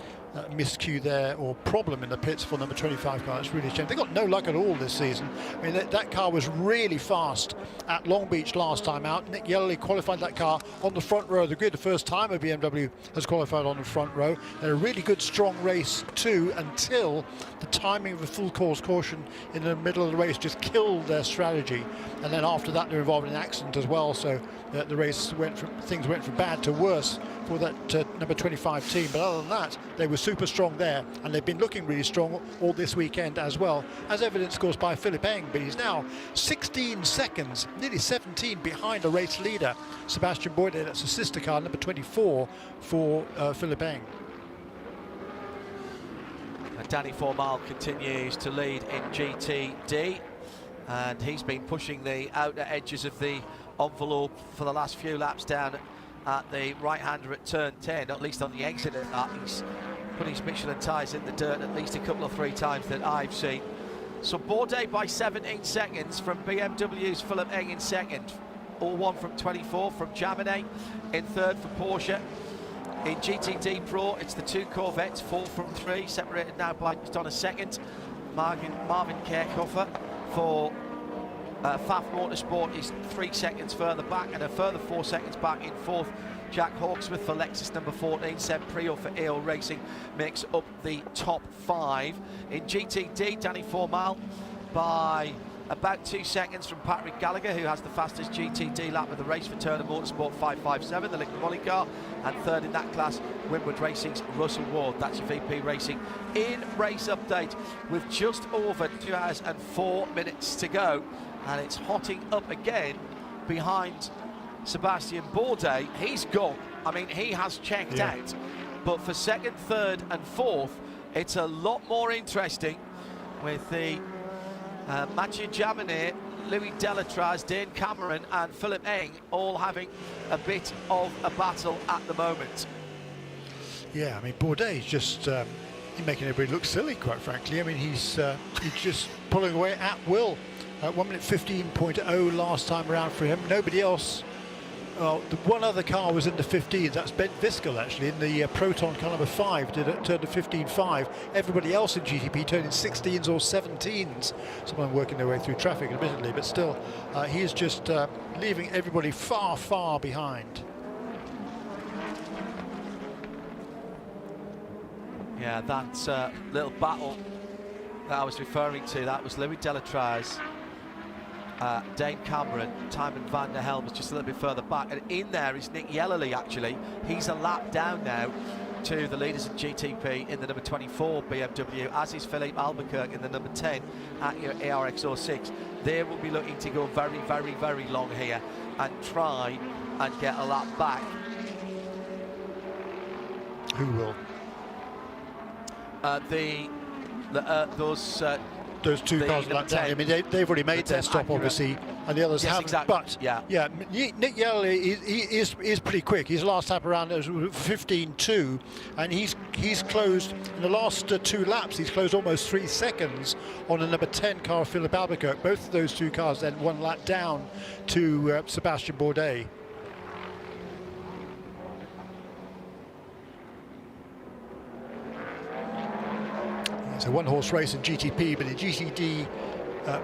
miscue there, or problem in the pits for number 25 car. It's really a shame. They got no luck at all this season. I mean, that car was really fast at Long Beach last time out. Nick Yelly qualified that car on the front row of the grid. The first time a BMW has qualified on the front row. And a really good, strong race too, until the timing of the full course caution in the middle of the race just killed their strategy. And then after that, they're involved in an accident as well. So the race things went from bad to worse for that number 25 team. But other than that, they were super strong there, and they've been looking really strong all this weekend as well, as evidenced, of course, by Philippe Eng. But he's now 16 seconds, nearly 17 behind the race leader, Sebastian Bourdais. That's a sister car, number 24 for Philippe Eng. And Danny Formal continues to lead in GTD, and he's been pushing the outer edges of the envelope for the last few laps down at the right-hander at turn 10, at least on the exit of that. He's put his Michelin tyres in the dirt at least a couple of 3 times that I've seen. So Bourdais by 17 seconds from BMW's Philippe Eng in second. All one from 24 from Jaminet in third for Porsche. In GTD Pro, it's the 2 Corvettes, 4 from 3, separated now by just on a second. Marvin Kerkhofer for Pfaff Motorsport is 3 seconds further back, and a further 4 seconds back in fourth. Jack Hawksworth for Lexus number 14, Seb Prio for AO Racing makes up the top 5. In GTD, Danny Formal by about 2 seconds from Patrick Gallagher, who has the fastest GTD lap of the race for Turner Motorsport, 5.57, the Liquid Molly car, and third in that class, Winwood Racing's Russell Ward. That's your VP Racing in race update with just over 2 hours and 4 minutes to go, and it's hotting up again behind Sebastian Bourdais. He's gone. I mean, he has checked out, but for second, third and fourth, it's a lot more interesting with the Mathieu Jaminet, Louis Delatraz, Dane Cameron and Philippe Eng all having a bit of a battle at the moment. Yeah, I mean, Bourdais is just he's making everybody look silly, quite frankly. I mean, he's just pulling away at will. 1 minute 15.0 last time around for him. Nobody else. The one other car was in the 15s. That's Ben Viskel, actually, in the Proton car number 5, turned to 15.5. Everybody else in GTP turned in 16s or 17s. Some of them working their way through traffic, admittedly, but still, he is just leaving everybody far, far behind. Yeah, that little battle that I was referring to, that was Louis Delatraz, Dane Cameron, Timon van der Helm was just a little bit further back, and in there is Nick Yellerly. Actually, he's a lap down now to the leaders in GTP in the number 24 BMW, as is Philippe Albuquerque in the number 10 at your ARX06. They will be looking to go very, very, very long here and try and get a lap back. Who will? Those 2 cars like that. I mean, they've already made their stop, obviously, and the others haven't. Exactly. But yeah, Nick Yellerly is pretty quick. His last lap around was 15.2, and he's closed in the last 2 laps. He's closed almost 3 seconds on the number 10 car, Philippe Albuquerque. Both of those 2 cars then 1 lap down to Sebastian Bourdais. It's a 1-horse race in GTP, but in GTD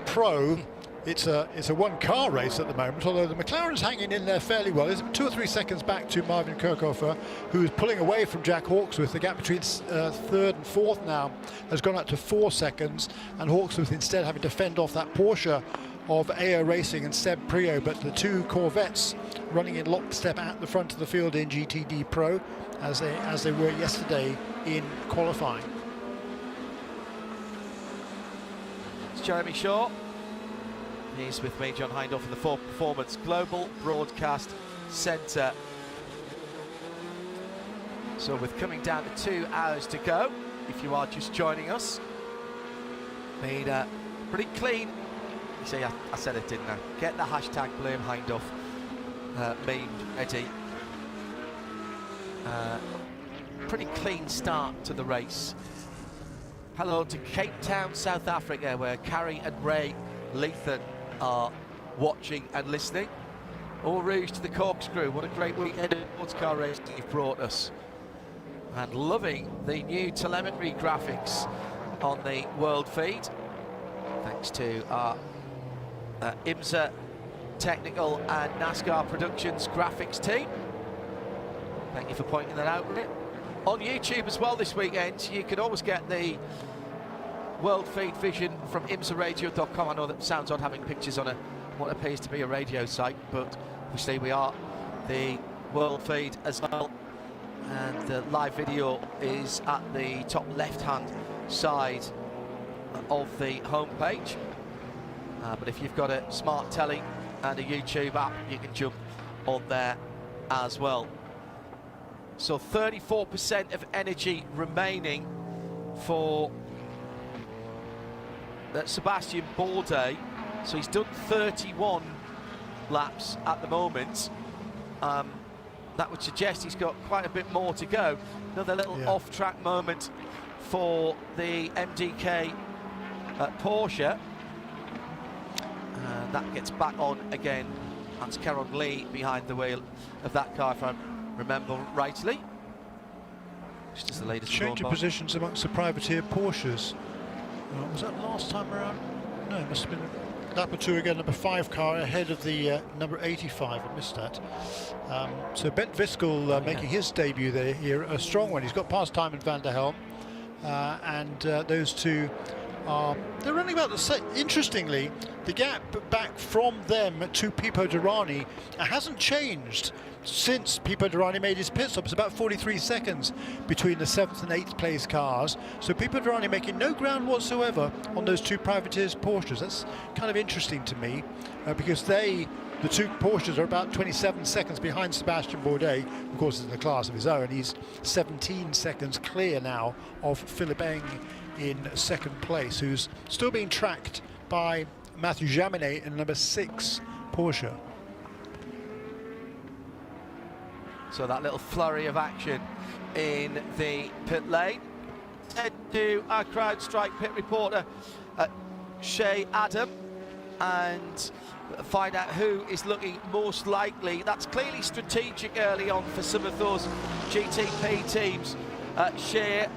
Pro, it's a 1-car race at the moment, although the McLaren's hanging in there fairly well. It's 2 or 3 seconds back to Marvin Kerkhofer, who is pulling away from Jack Hawksworth. The gap between third and fourth now has gone up to 4 seconds, and Hawksworth instead having to fend off that Porsche of AO Racing and Seb Prio, but the 2 Corvettes running in lockstep at the front of the field in GTD Pro, as they were yesterday in qualifying. Jeremy Shaw. He's with me, John Hindhaugh, from the Ford Performance Global Broadcast Centre. So with coming down to 2 hours to go, if you are just joining us, been pretty clean You see, I said it, didn't I? Get the hashtag blame Hindhoff memed ready. Pretty clean start to the race. Hello to Cape Town, South Africa, where Carrie and Ray Lethan are watching and listening. All rouge to the corkscrew. What a great weekend of sports car racing you've brought us. And loving the new telemetry graphics on the world feed. Thanks to our IMSA technical and NASCAR Productions graphics team. Thank you for pointing that out, Rick. On YouTube as well this weekend, you can always get the world feed vision from IMSARadio.com. I know that sounds odd having pictures on what appears to be a radio site, but obviously we are the world feed as well. And the live video is at the top left-hand side of the homepage. But if you've got a smart telly and a YouTube app, you can jump on there as well. So 34% of energy remaining for Sebastian Bourdais. So he's done 31 laps at the moment. That would suggest he's got quite a bit more to go. Another little off-track moment for the MDK Porsche. That gets back on again. That's Keron Lee behind the wheel of that car, if I remember rightly. Just as the latest change of positions amongst the privateer Porsches. Was that last time around? No, it must have been a lap or two again. Number 5 car ahead of the number 85. I missed that. So Ben Viskel making his debut there here, a strong one. He's got past Tymon van der Helm, and those two they're running about the same. Interestingly, the gap back from them to Pipo Derani hasn't changed since Pipo Derani made his pit stop. It's about 43 seconds between the 7th and 8th place cars. So Pipo Derani making no ground whatsoever on those two privateers Porsches. That's kind of interesting to me, because the two Porsches are about 27 seconds behind Sebastian Bourdais. Of course, in the class of his own, he's 17 seconds clear now of Philippe Eng in 2nd place, who's still being tracked by Mathieu Jaminet in number 6 Porsche. So that little flurry of action in the pit lane. Head to our CrowdStrike pit reporter, Shay Adam, and find out who is looking most likely. That's clearly strategic early on for some of those GTP teams. Shay,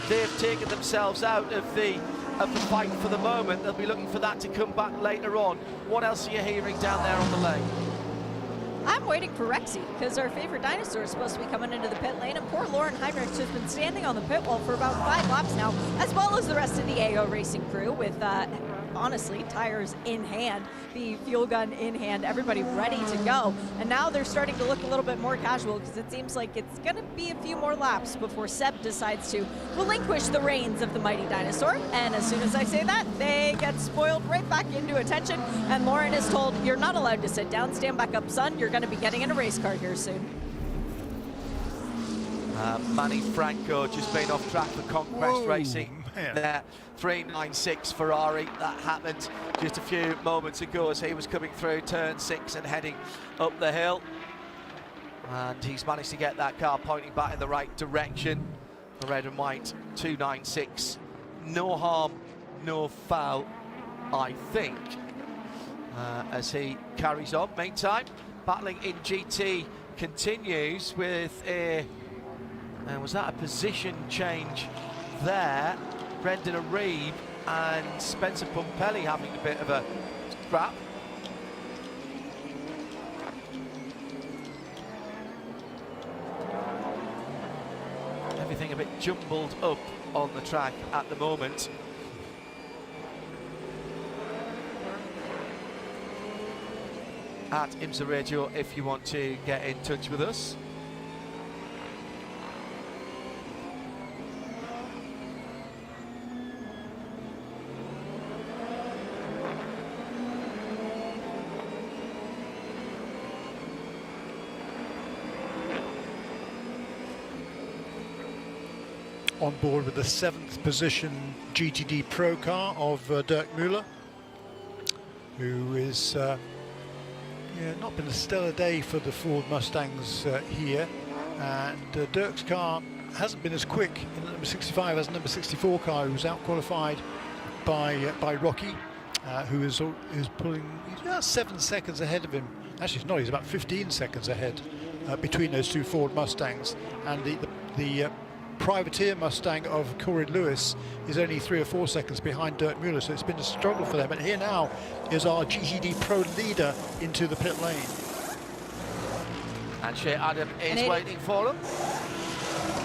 they've taken themselves out of the fight for the moment. They'll be looking for that to come back later on. What else are you hearing down there on the lane? I'm waiting for Rexy, because our favorite dinosaur is supposed to be coming into the pit lane, and poor Lauren Heinrichs has been standing on the pit wall for about 5 laps now, as well as the rest of the AO Racing crew, with honestly tires in hand, the fuel gun in hand, everybody ready to go. And now they're starting to look a little bit more casual, because it seems like it's going to be a few more laps before Seb decides to relinquish the reins of the mighty dinosaur. And as soon as I say that, they get spoiled right back into attention, and Lauren is told, you're not allowed to sit down, stand back up, son, you're going to be getting in a race car here soon. Manny Franco just been off track for Conquest Racing. There, 396 Ferrari. That happened just a few moments ago as he was coming through turn 6 and heading up the hill. And he's managed to get that car pointing back in the right direction. The red and white 296. No harm, no foul, I think, as he carries on. Meantime, battling in GT continues with a, was that a position change there? Brendan Arebe and Spencer Pumpelly having a bit of a scrap. Everything a bit jumbled up on the track at the moment. At IMSA Radio if you want to get in touch with us. On board with the 7th position GTD Pro car of Dirk Müller. who is not been a stellar day for the Ford Mustangs here, and Dirk's car hasn't been as quick in the number 65 as the number 64 car, who was out qualified by Rocky, who is pulling, he's about 7 seconds ahead of him. Actually, it's not, he's about 15 seconds ahead between those two Ford Mustangs, and the privateer Mustang of Corey Lewis is only 3 or 4 seconds behind Dirk Mueller, so it's been a struggle for them. And here now is our GTD Pro leader into the pit lane. And Shea Adam is waiting for him.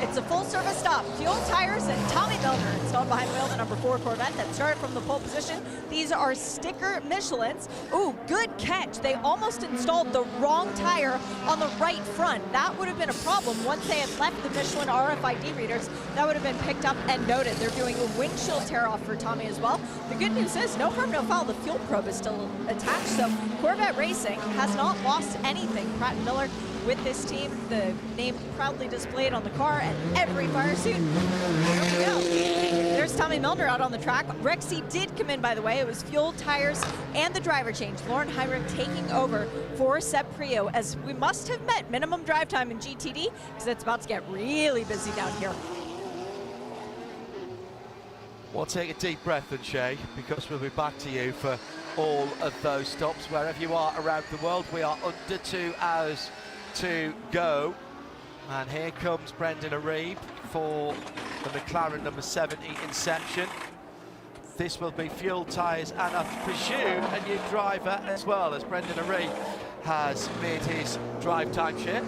It's a full-service stop. Fuel, tires, and Tommy Milner installed behind the wheel of the number 4 Corvette that started from the pole position. These are sticker Michelins. Ooh, good catch. They almost installed the wrong tire on the right front. That would have been a problem once they had left the Michelin RFID readers. That would have been picked up and noted. They're doing a windshield tear-off for Tommy as well. The good news is, no harm, no foul. The fuel probe is still attached, so Corvette Racing has not lost anything. Pratt & Miller with this team, the name proudly displayed on the car and every fire suit. There we go. There's Tommy Milner out on the track. Rexy did come in, by the way. It was fuel, tires, and the driver change. Lauren Hiram taking over for Seb Prio, as we must have met minimum drive time in GTD, because it's about to get really busy down here. We'll take a deep breath, and Shay, because we'll be back to you for all of those stops wherever you are around the world. We are under 2 hours to go, and here comes Brendan Arieb for the McLaren number 70 Inception. This will be fuel, tyres, and I presume a new driver as well, as Brendan Arieb has made his drive time shift.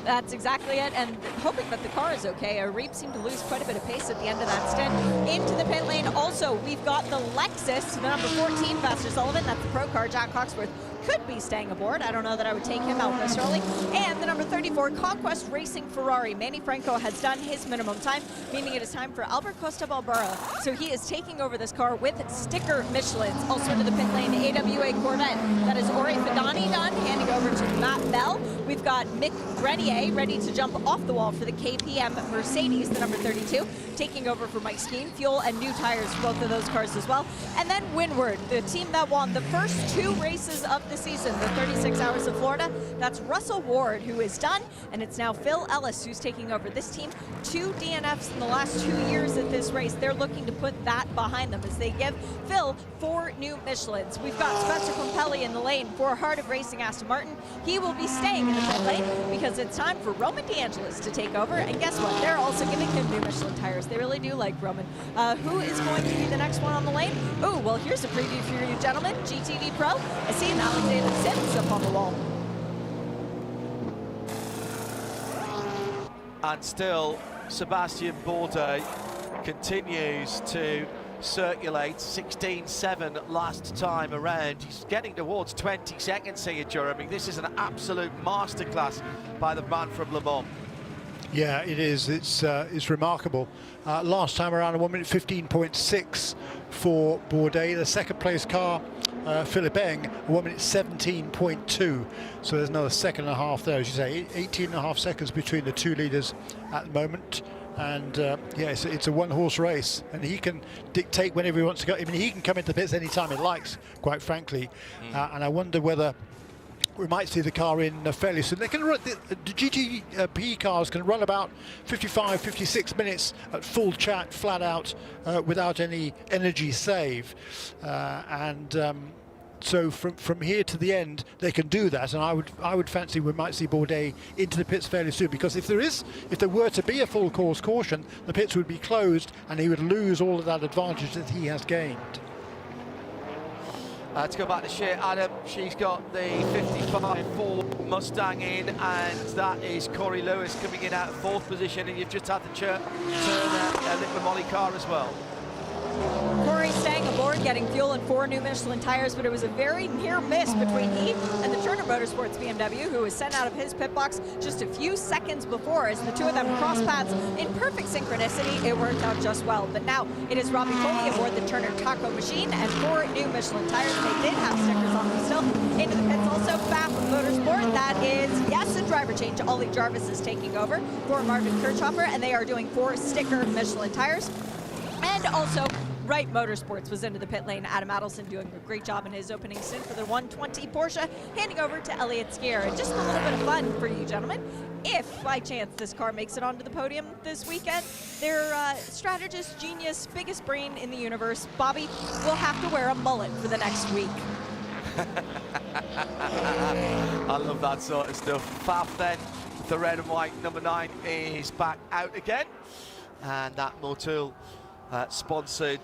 That's exactly it, and hoping that the car is okay. Arieb seemed to lose quite a bit of pace at the end of that stint. Into the pit lane also, we've got the Lexus, the number 14, Vaster Sullivan. That's the pro car. Jack Hawksworth could be staying aboard. I don't know that I would take him out this early. And the number 34, Conquest Racing Ferrari. Manny Franco has done his minimum time, meaning it is time for Albert Costa Balbara. So he is taking over this car with sticker Michelins. Also into the pit lane, the AWA Corvette. That is Ori Fidani done, handing over to Matt Bell. We've got Mick Grenier ready to jump off the wall for the KPM Mercedes, the number 32, taking over for Mike Skeen. Fuel and new tires for both of those cars as well. And then Windward, the team that won the first 2 races of the season, the 36 Hours of Florida. That's Russell Ward, who is done, and it's now Phil Ellis who's taking over this team. 2 DNFs in the last 2 years at this race. They're looking to put that behind them as they give Phil 4 new Michelins. We've got Spencer Pompelli in the lane for Heart of Racing Aston Martin. He will be staying in the pit lane because it's time for Roman DeAngelis to take over, and guess what? They're also giving him new Michelin tires. They really do like Roman. Who is going to be the next one on the lane? Oh, well, here's a preview for you gentlemen. GTD Pro. I see an Alexander Sims up on the wall. And still, Sebastian Bourdais continues to circulate. 16.7 last time around. He's getting towards 20 seconds here, Jeremy. This is an absolute masterclass by the man from Le Mans. Yeah, it is. It's remarkable. Last time around, a 1 minute 15.6 for Bourdais. The second place car, Philip Eng, a 1 minute 17.2. So there's another second and a half there, as you say. 18 and a half seconds between the 2 leaders at the moment. And yeah, it's a one-horse race, and he can dictate whenever he wants to go. I mean, he can come into the pits anytime he likes, quite frankly. And I wonder whether we might see the car in fairly soon. They can run, the GTP cars can run about 55, 56 minutes at full chat, flat out, without any energy save. So from here to the end, they can do that, and I would fancy we might see Bourdais into the pits fairly soon, because if there were to be a full course caution, the pits would be closed, and he would lose all of that advantage that he has gained. To go back to Shea Adam, she's got the 55 Ford Mustang in, and that is Corey Lewis coming in out of 4th position, and you've just had the turn a little Molly car as well. Corey staying aboard, getting fuel and 4 new Michelin tires, but it was a very near miss between he and the Turner Motorsports BMW, who was sent out of his pit box just a few seconds before. As the 2 of them cross paths in perfect synchronicity, it worked out just well. But now it is Robbie Foley aboard the Turner Taco machine, and 4 new Michelin tires. They did have stickers on them still. Into the pits also, Bath Motorsport. That is, yes, a driver change. Ollie Jarvis is taking over for Marvin Kirchhoffer, and they are doing 4 sticker Michelin tires. And also Wright Motorsports was into the pit lane. Adam Adelson doing a great job in his opening stint for the 120 Porsche, handing over to Elliott Skier. And just a little bit of fun for you gentlemen. If by chance this car makes it onto the podium this weekend, their strategist, genius, biggest brain in the universe, Bobby, will have to wear a mullet for the next week. I love that sort of stuff. Faf then, the red and white number 9 is back out again. And that Motul sponsored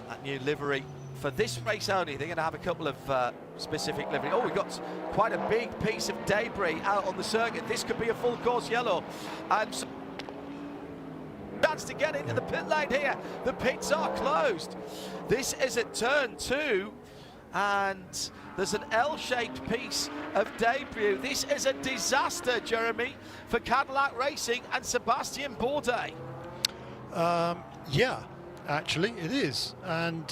that new livery for this race only. They're going to have a couple of specific livery. Oh, we've got quite a big piece of debris out on the circuit. This could be a full course yellow. And so chance to get into the pit lane here. The pits are closed. This is at turn 2. And there's an L-shaped piece of debris. This is a disaster, Jeremy, for Cadillac Racing and Sebastian Bourdais. Yeah, actually it is. And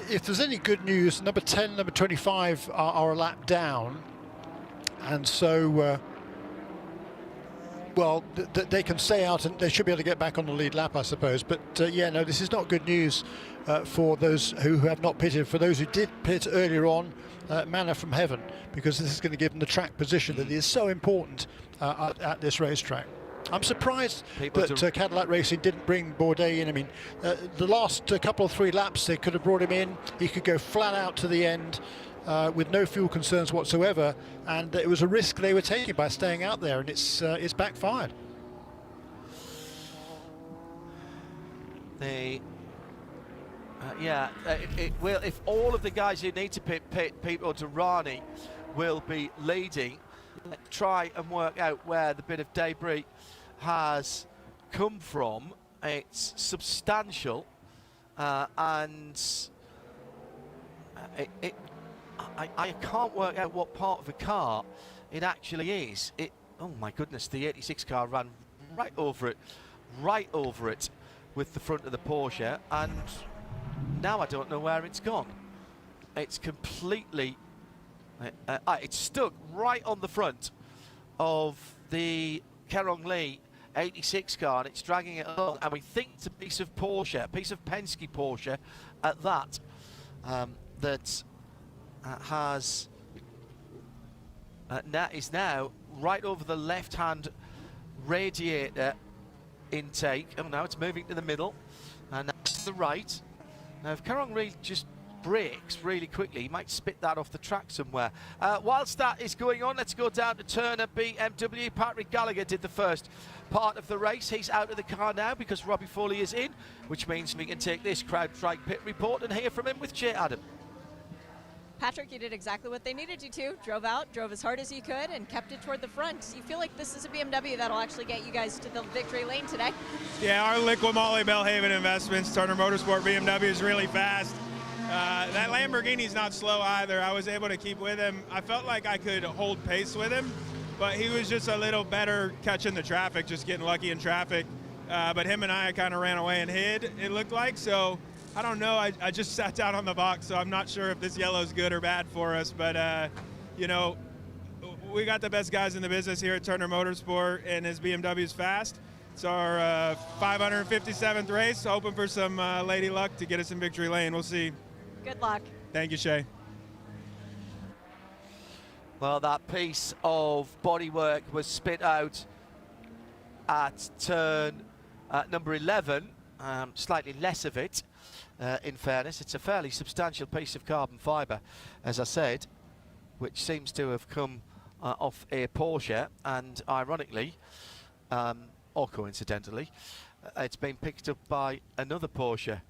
if there's any good news, number 10, number 25 are a lap down. And so, well, they can stay out and they should be able to get back on the lead lap, I suppose. But yeah, no, this is not good news for those who have not pitted. For those who did pit earlier on, manna from heaven, because this is going to give them the track position that is so important at this racetrack. I'm surprised that Cadillac Racing didn't bring Bourdais in. I mean, the last couple of 3 laps, they could have brought him in. He could go flat out to the end with no fuel concerns whatsoever, and it was a risk they were taking by staying out there, and it's backfired. Yeah, it will. If all of the guys who need to pit, Pete or Durrani, will be leading. Try and work out where the bit of debris has come from. It's substantial, and I can't work out what part of the car it actually is. Oh my goodness, the 86 car ran right over it with the front of the Porsche, and now I don't know where it's gone. It's completely it's stuck right on the front of the Kerong Lee 86 car, and it's dragging it along, and we think it's a piece of Porsche, a piece of Penske Porsche at that, that is now right over the left-hand radiator intake. Oh, now it's moving to the middle, and now to the right. Now, if Kerong Lee just brakes really quickly, he might spit that off the track somewhere. Whilst that is going on, let's go down to Turner BMW. Patrick Gallagher did the first part of the race. He's out of the car now because Robbie Foley is in, which means we can take this CrowdStrike pit report and hear from him with Jay Adam. Patrick, you did exactly what they needed you to. Drove out, drove as hard as you could, and kept it toward the front. You feel like this is a BMW that'll actually get you guys to the victory lane today? Yeah, our Liqui Moly Belhaven Investments, Turner Motorsport BMW is really fast. That Lamborghini's not slow either. I was able to keep with him. I felt like I could hold pace with him, but he was just a little better catching the traffic, just getting lucky in traffic. But him and I kind of ran away and hid, it looked like. So I don't know. I just sat down on the box, so I'm not sure if this yellow's good or bad for us. But, you know, we got the best guys in the business here at Turner Motorsport, and his BMW's fast. It's our 557th race, hoping for some lady luck to get us in victory lane. We'll see. Good luck. Thank you, Shay. Well, that piece of bodywork was spit out at turn number 11. Slightly less of it, in fairness. It's a fairly substantial piece of carbon fibre, as I said, which seems to have come off a Porsche, and ironically, or coincidentally, it's been picked up by another Porsche.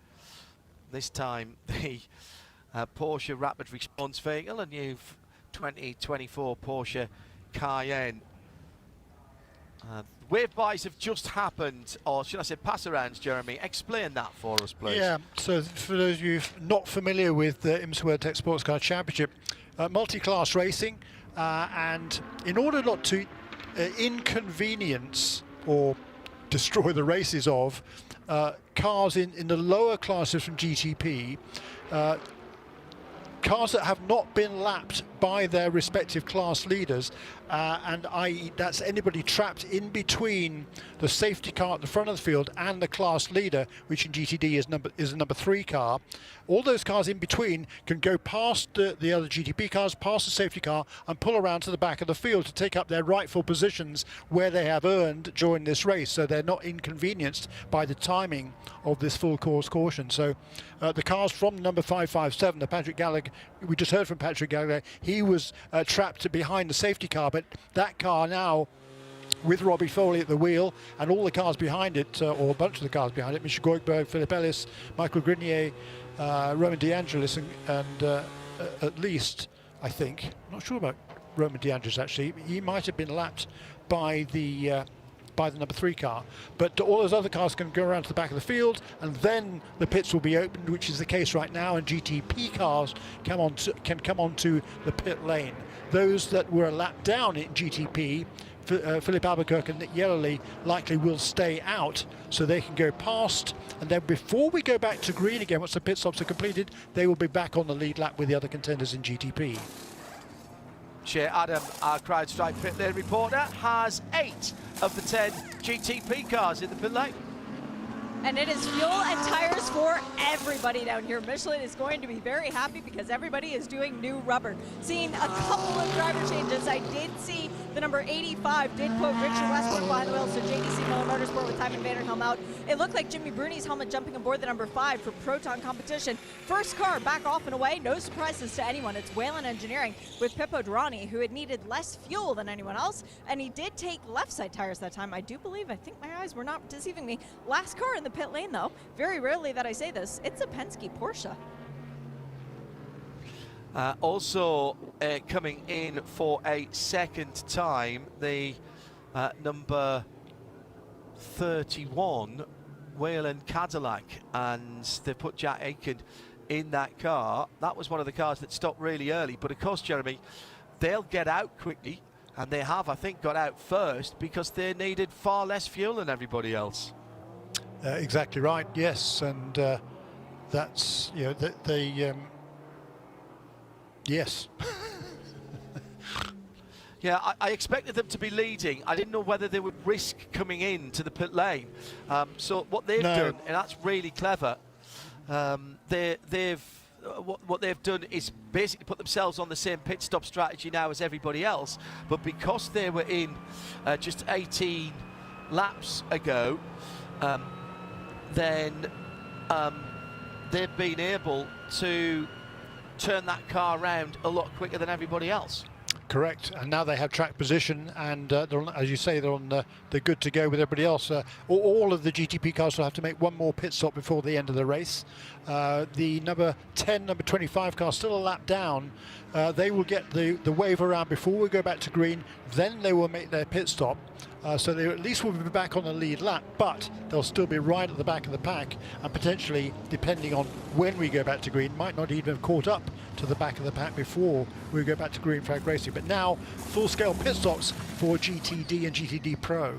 This time the Porsche Rapid Response vehicle, a new 2024 Porsche Cayenne. Wave buys have just happened, or should I say pass-arounds, Jeremy? Explain that for us, please. Yeah, so for those of you not familiar with the IMSA-WeatherTech SportsCar Championship, multi-class racing, and in order not to inconvenience or destroy the races of cars in the lower classes from GTP, cars that have not been lapped by their respective class leaders, and i.e. that's anybody trapped in between the safety car at the front of the field and the class leader, which in GTD is a number 3 car. All those cars in between can go past the other GTP cars, past the safety car, and pull around to the back of the field to take up their rightful positions where they have earned during this race, so they're not inconvenienced by the timing of this full course caution. So the cars from number 557, the Patrick Gallagher, we just heard from Patrick Gallagher, he was trapped behind the safety car, but that car now, with Robbie Foley at the wheel and all the cars behind it, or a bunch of the cars behind it, Michel Goikberg, Philippe Ellis, Michael Grenier, Roman DeAngelis, and at least, I think, I'm not sure about Roman DeAngelis actually, he might have been lapped by the number 3 car, but all those other cars can go around to the back of the field, and then the pits will be opened, which is the case right now, and GTP cars can come onto the pit lane. Those that were a lap down in GTP, Philip Albuquerque and Nick Yellowly, likely will stay out, so they can go past, and then before we go back to green again, once the pit stops are completed, they will be back on the lead lap with the other contenders in GTP. Shea Adam, our CrowdStrike pit lane reporter, has 8 of the 10 GTP cars in the pit lane. And it is fuel and tires for everybody down here. Michelin is going to be very happy because everybody is doing new rubber. Seeing a couple of driver changes. I did see the number 85 did put Richard Westbrook behind the wheel, so JDC Miller Motorsport with Timon Vanderhelm out. It looked like Jimmy Bruni's helmet jumping aboard the number 5 for Proton competition. First car back off and away. No surprises to anyone. It's Whalen Engineering with Pippo Durrani, who had needed less fuel than anyone else, and he did take left side tires that time. I think my eyes were not deceiving me. Last car in the pit lane though, very rarely that I say this, it's a Penske Porsche. Also coming in for a second time, the number 31 Whalen Cadillac, and they put Jack Aiken in that car. That was one of the cars that stopped really early, but of course, Jeremy, they'll get out quickly, and they have, I think, got out first because they needed far less fuel than everybody else. Exactly right, yes, and that's, you know, yes. Yeah, I expected them to be leading. I didn't know whether they would risk coming in to the pit lane. So what they've done, and that's really clever, what they've done is basically put themselves on the same pit stop strategy now as everybody else, but because they were in just 18 laps ago, then they've been able to turn that car around a lot quicker than everybody else. Correct, and now they have track position, and they're on, as you say, they're good to go with everybody else. All of the GTP cars will have to make one more pit stop before the end of the race. The number 10, number 25 car still a lap down. They will get the wave around before we go back to green, then they will make their pit stop. So they at least will be back on the lead lap, but they'll still be right at the back of the pack, and potentially, depending on when we go back to green, might not even have caught up to the back of the pack before we go back to green flag racing. But now, full-scale pit stops for GTD and GTD Pro.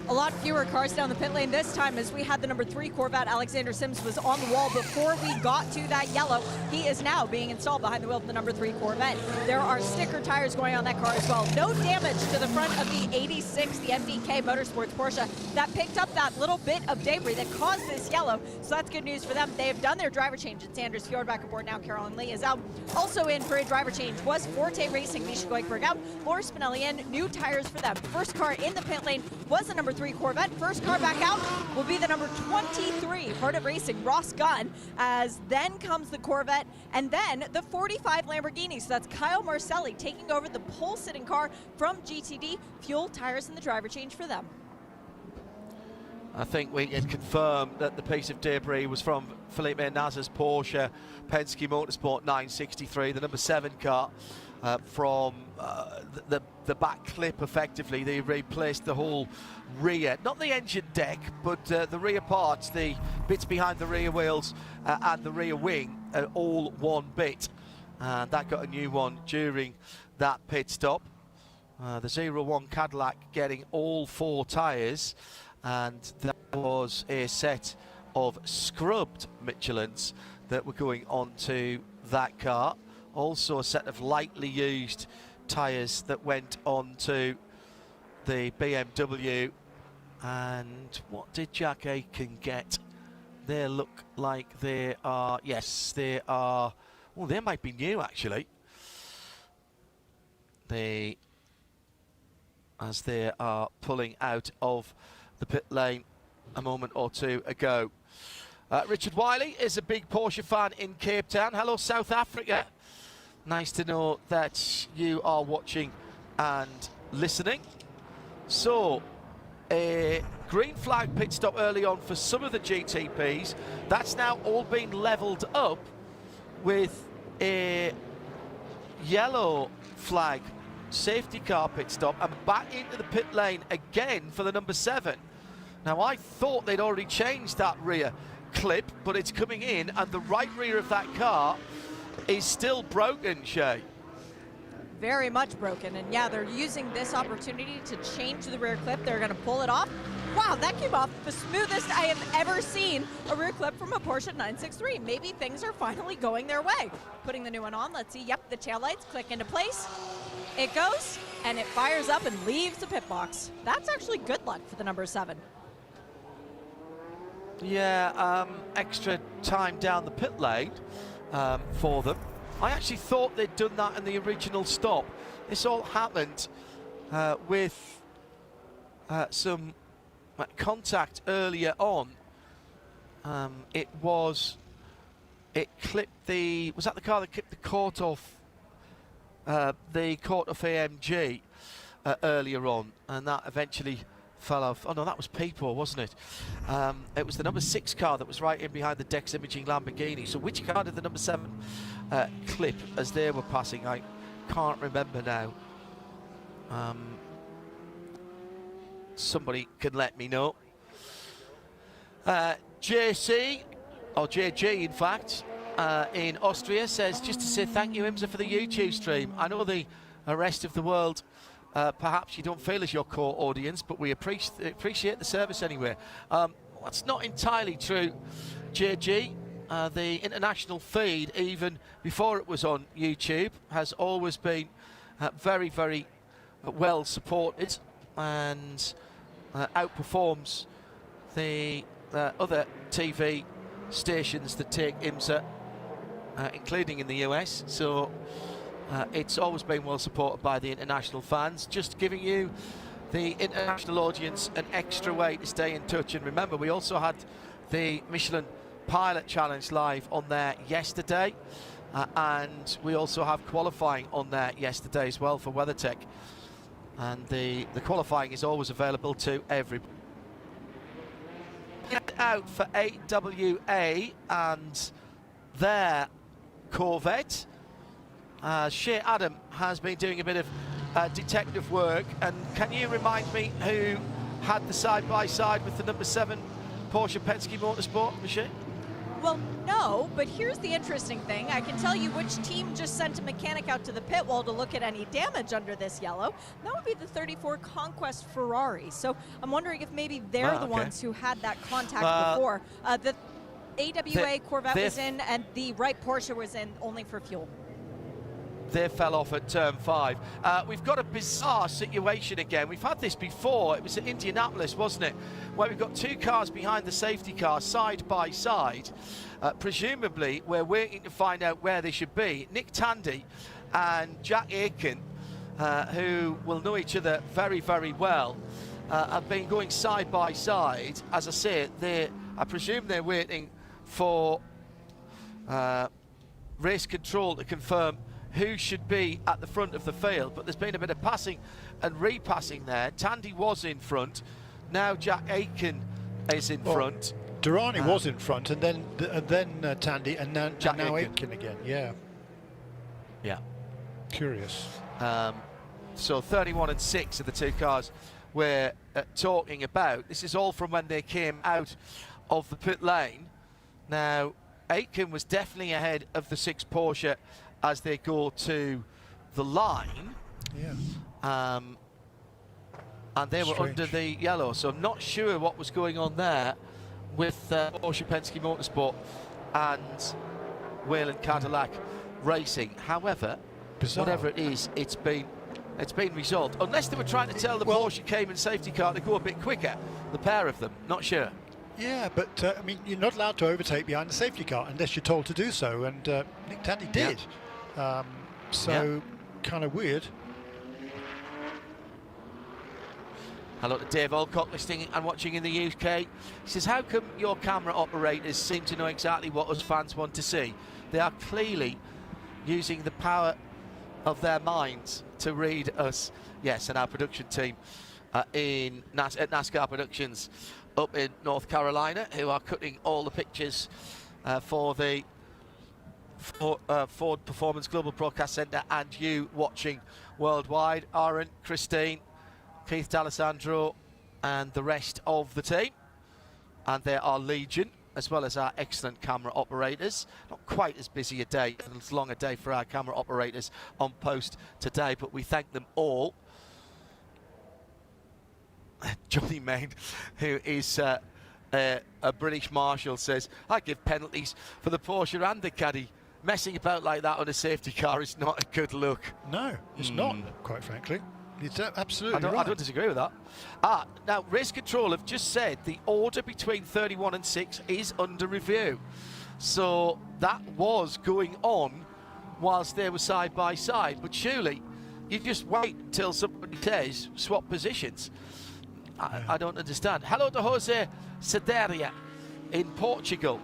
A lot fewer cars down the pit lane this time, as we had the number 3 Corvette. Alexander Sims was on the wall before we got to that yellow. He is now being installed behind the wheel of the number 3 Corvette. There are sticker tires going on that car as well. No damage to the front of the 86, the MDK Motorsports Porsche, that picked up that little bit of debris that caused this yellow. So that's good news for them. They have done their driver change. It's Anders Fjord back aboard now. Carolyn Lee is out. Also in for a driver change was Forte Racing. Misha Goikberg out. Laura Spinelli in. New tires for them. First car in the pit lane was the number 3 Corvette. First car back out will be the number 23, Heart of Racing, Ross Gunn, as then comes the Corvette, and then the 45 Lamborghini. So that's Kyle Marcelli taking over the pole-sitting car from GTD. Fuel, tires, and the driver change for them. I think we can confirm that the piece of debris was from Felipe Nasr's Porsche Penske Motorsport 963, the number 7 car. From the back clip, effectively. They replaced the whole rear, not the engine deck, but the rear parts, the bits behind the rear wheels and the rear wing, all one bit. And that got a new one during that pit stop. The 01 Cadillac getting all 4 tyres, and that was a set of scrubbed Michelins that were going onto that car. Also a set of lightly used tyres that went on to the BMW. And what did Jack Aiken get? They look like they are, yes, they are, well, they might be new actually. As they are pulling out of the pit lane a moment or two ago. Richard Wiley is a big Porsche fan in Cape Town. Hello, South Africa. Nice to know that you are watching and listening. So, a green flag pit stop early on for some of the GTPs. That's now all been levelled up with a yellow flag safety car pit stop and back into the pit lane again for the number 7. Now, I thought they'd already changed that rear clip, but it's coming in, and the right rear of that car is still broken, Shay. Very much broken, and yeah, they're using this opportunity to change the rear clip. They're going to pull it off. Wow, that came off the smoothest I have ever seen a rear clip from a Porsche 963. Maybe things are finally going their way. Putting the new one on, let's see. Yep, the taillights click into place. It goes, and it fires up and leaves the pit box. That's actually good luck for the number 7. Yeah, extra time down the pit lane for them. I actually thought they'd done that in the original stop. This all happened with some contact earlier on. It clipped the, was that the car that clipped the court off AMG earlier on, and that eventually fell off. Oh no, that was Peepo, wasn't it? It was the number 6 car that was right in behind the Dex Imaging Lamborghini. So which car did the number 7 clip as they were passing? I can't remember now. Somebody can let me know. JC, or JG in fact, in Austria says, just to say thank you, IMSA, for the YouTube stream. I know the rest of the world perhaps you don't feel as your core audience, but we appreciate the service anyway. That's not entirely true, JG. The international feed, even before it was on YouTube, has always been very, very well supported and outperforms the other TV stations that take IMSA, including in the US. So it's always been well supported by the international fans, just giving you, the international audience, an extra way to stay in touch. And remember, we also had the Michelin Pilot Challenge live on there yesterday, and we also have qualifying on there yesterday as well for WeatherTech. And the qualifying is always available to everybody. Out for AWA and their Corvette. Shea Adam has been doing a bit of detective work, and can you remind me who had the side-by-side with the number 7 Porsche Penske Motorsport machine? Well, no, but here's the interesting thing. I can tell you which team just sent a mechanic out to the pit wall to look at any damage under this yellow. That would be the 34 Conquest Ferrari. So I'm wondering if maybe they're the ones who had that contact before. The AWA Corvette was in, and the right Porsche was in only for fuel. They fell off at turn 5. We've got a bizarre situation again. We've had this before. It was at Indianapolis, wasn't it? Where we've got 2 cars behind the safety car side by side. Presumably, we're waiting to find out where they should be. Nick Tandy and Jack Aiken, who will know each other very, very well, have been going side by side. As I say, I presume they're waiting for race control to confirm who should be at the front of the field, but there's been a bit of passing and repassing there. Tandy was in front, now Jack Aiken is in front. Durrani was in front, and then Tandy, and now Aiken again. Yeah. Curious. So 31 and 6 are the 2 cars we're talking about. This is all from when they came out of the pit lane. Now, Aiken was definitely ahead of the 6 Porsche as they go to the line. Yeah. And they were under the yellow, so I'm not sure what was going on there with Porsche Penske Motorsport and Whelen Cadillac racing. However, Bizarre. whatever it is, it's been resolved. Unless they were trying to tell the Porsche Cayman safety car to go a bit quicker, the pair of them, not sure. Yeah, but I mean, you're not allowed to overtake behind the safety car unless you're told to do so, and Nick Tandy did. Kind of weird. Hello to Dave Alcock, listening and watching in the UK. He says, how come your camera operators seem to know exactly what us fans want to see? They are clearly using the power of their minds to read us. Yes, and our production team at NASCAR Productions up in North Carolina, who are cutting all the pictures for the Ford Performance Global Broadcast Centre and you watching worldwide. Aaron, Christine, Keith D'Alessandro and the rest of the team. And there are legion, as well as our excellent camera operators. Not quite as busy a day, as long a day for our camera operators on post today, but we thank them all. Johnny Main, who is a British Marshal, says, I give penalties for the Porsche and the Caddy. Messing about like that on a safety car is not a good look. No, it's not, quite frankly. It's absolutely right. I don't disagree with that. Now, Race Control have just said the order between 31 and 6 is under review. So that was going on whilst they were side by side. But surely you just wait until somebody says swap positions. I don't understand. Hello to Jose Sederia in Portugal.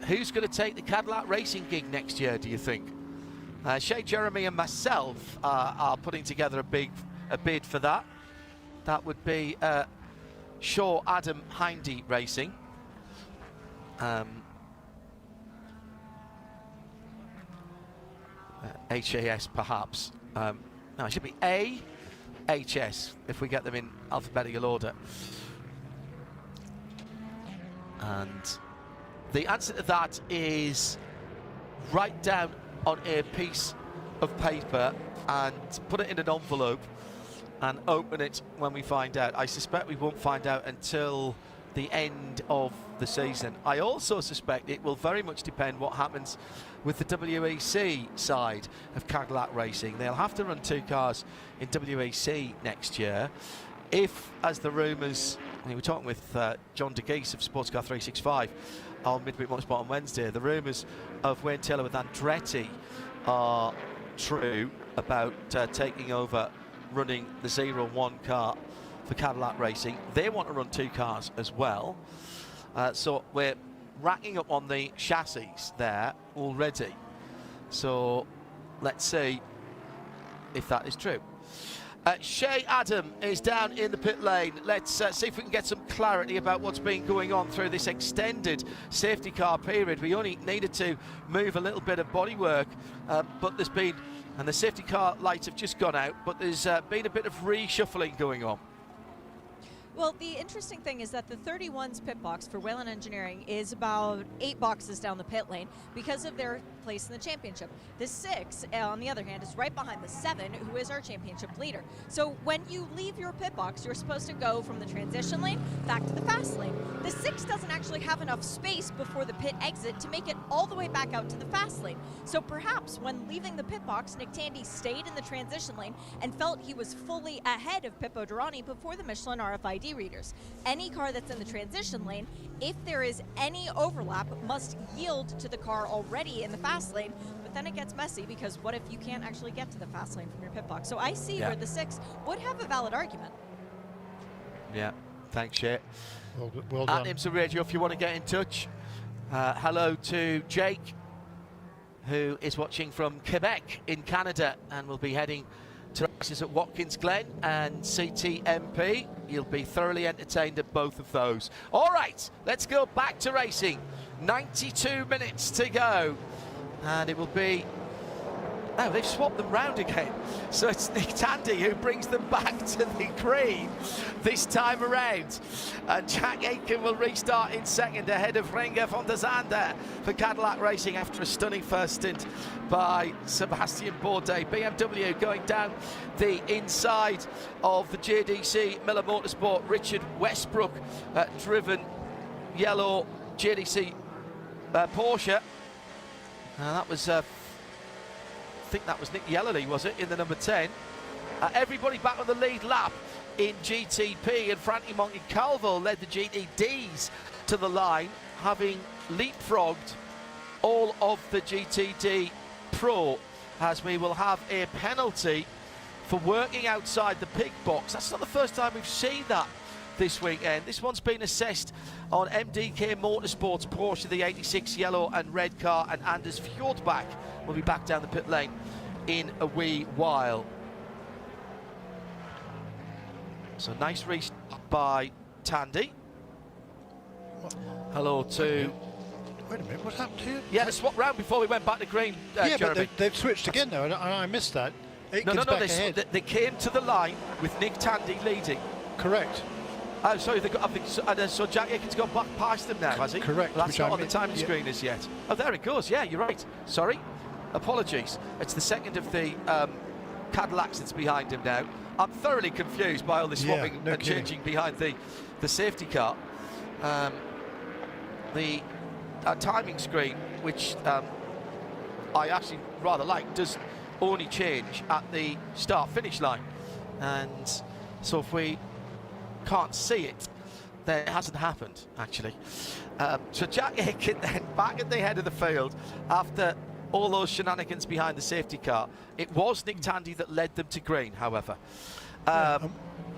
Who's going to take the Cadillac racing gig next year, do you think? Shay, Jeremy and myself are putting together a bid for that. That would be Shaw Adam Hyundai Racing. HAS perhaps. No, it should be AHS if we get them in alphabetical order. And the answer to that is write down on a piece of paper and put it in an envelope and open it when we find out. I suspect we won't find out until the end of the season. I also suspect it will very much depend what happens with the WEC side of Cadillac Racing. They'll have to run 2 cars in WEC next year. If, as the rumours, we were talking with John DeGeese of SportsCar 365 on Midweek Motorsport on Wednesday, the rumours of Wayne Taylor with Andretti are true about taking over running the 0-1 car for Cadillac Racing. They want to run 2 cars as well. So we're racking up on the chassis there already. So let's see if that is true. Shay Adam is down in the pit lane. Let's see if we can get some clarity about what's been going on through this extended safety car period. We only needed to move a little bit of bodywork, but there's been, and the safety car lights have just gone out, but there's been a bit of reshuffling going on. Well, the interesting thing is that the 31's pit box for Whelen Engineering is about 8 boxes down the pit lane because of their place in the championship. The 6, on the other hand, is right behind the 7, who is our championship leader. So when you leave your pit box, you're supposed to go from the transition lane back to the fast lane. The 6 doesn't actually have enough space before the pit exit to make it all the way back out to the fast lane. So perhaps when leaving the pit box, Nick Tandy stayed in the transition lane and felt he was fully ahead of Pippo Durrani before the Michelin RFID readers. Any car that's in the transition lane, if there is any overlap, must yield to the car already in the fast lane, but then it gets messy because what if you can't actually get to the fast lane from your pit box? So I see where the 6 would have a valid argument. Yeah, thanks, Shay. Well done. At IMSA Radio, if you want to get in touch. Hello to Jake, who is watching from Quebec in Canada and will be heading to races at Watkins Glen and CTMP. You'll be thoroughly entertained at both of those. All right, let's go back to racing. 92 minutes to go. And it will be... Oh, they've swapped them round again. So it's Nick Tandy who brings them back to the green this time around. And Jack Aitken will restart in second ahead of Renger van der Zande for Cadillac Racing after a stunning first stint by Sebastian Bourdais. BMW going down the inside of the JDC Miller Motorsport. Richard Westbrook driven yellow JDC Porsche. That was, I think that was Nick Yellerly, was it, in the number 10. Everybody back on the lead lap in GTP, and Frankie Montecalvo led the GTDs to the line, having leapfrogged all of the GTD Pro, as we will have a penalty for working outside the pig box. That's not the first time we've seen that this weekend. This one's been assessed on MDK Motorsports Porsche, the 86 yellow and red car, and Anders Fjordbach will be back down the pit lane in a wee while. So nice race by Tandy. Hello to... Wait a minute, what happened here? Yeah, they swapped round before we went back to green, yeah, Jeremy. but they've switched again now, and I missed that. No, they came to the line with Nick Tandy leading. Correct. Oh, sorry, they got, I think, so Jack Aitken's gone back past them now, has he? Correct. Well, that's not on the timing screen as yet. Oh, there it goes. Yeah, you're right. Sorry. Apologies. It's the second of the Cadillacs that's behind him now. I'm thoroughly confused by all the swapping and changing behind the safety car. The timing screen, which I actually rather like, does only change at the start-finish line. And so if we can't see it, then it hasn't happened, actually. So Jack Aitken then back at the head of the field after all those shenanigans behind the safety car. It was Nick Tandy that led them to green, however.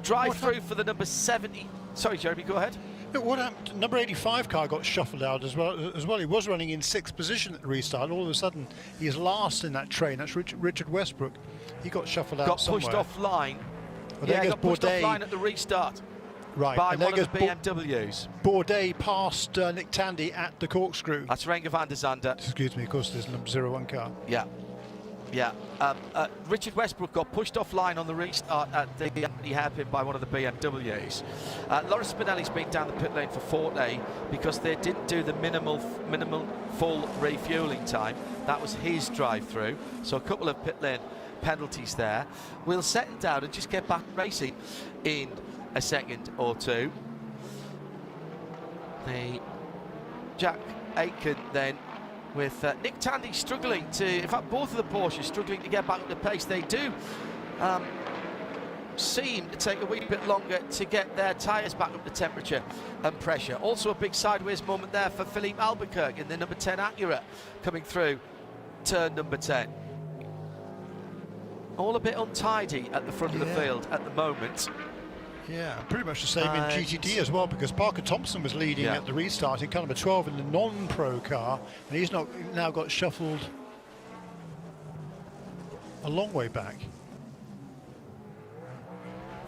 Drive through for the number 70. Sorry, Jeremy, go ahead. What happened? Number 85 car got shuffled out as well. He was running in 6th position at the restart. All of a sudden, he's last in that train. That's Richard Westbrook. He got shuffled out somewhere. Got pushed off line. Well, yeah, got pushed off line at the restart. Right. By and one of the BMWs. Bourdais passed Nick Tandy at the corkscrew. That's Renger van der Zande. Excuse me, of course, there's number 01 car. Yeah. Yeah. Richard Westbrook got pushed offline on the restart at the hairpin by one of the BMWs. Loris Spinelli's been down the pit lane for Forte because they didn't do the minimal full refueling time. That was his drive-through. So a couple of pit lane penalties there. We'll settle down and just get back racing in a second or two. The Jack Aitken then, with Nick Tandy struggling to, in fact both of the Porsches struggling to get back up to pace. They do seem to take a wee bit longer to get their tyres back up to temperature and pressure. Also a big sideways moment there for Philippe Albuquerque in the number 10 Acura coming through turn number 10. All a bit untidy at the front of the field at the moment. Yeah, pretty much the same in GTD as well, because Parker Thompson was leading at the restart in car number 12 in the non-pro car, and he's now got shuffled a long way back.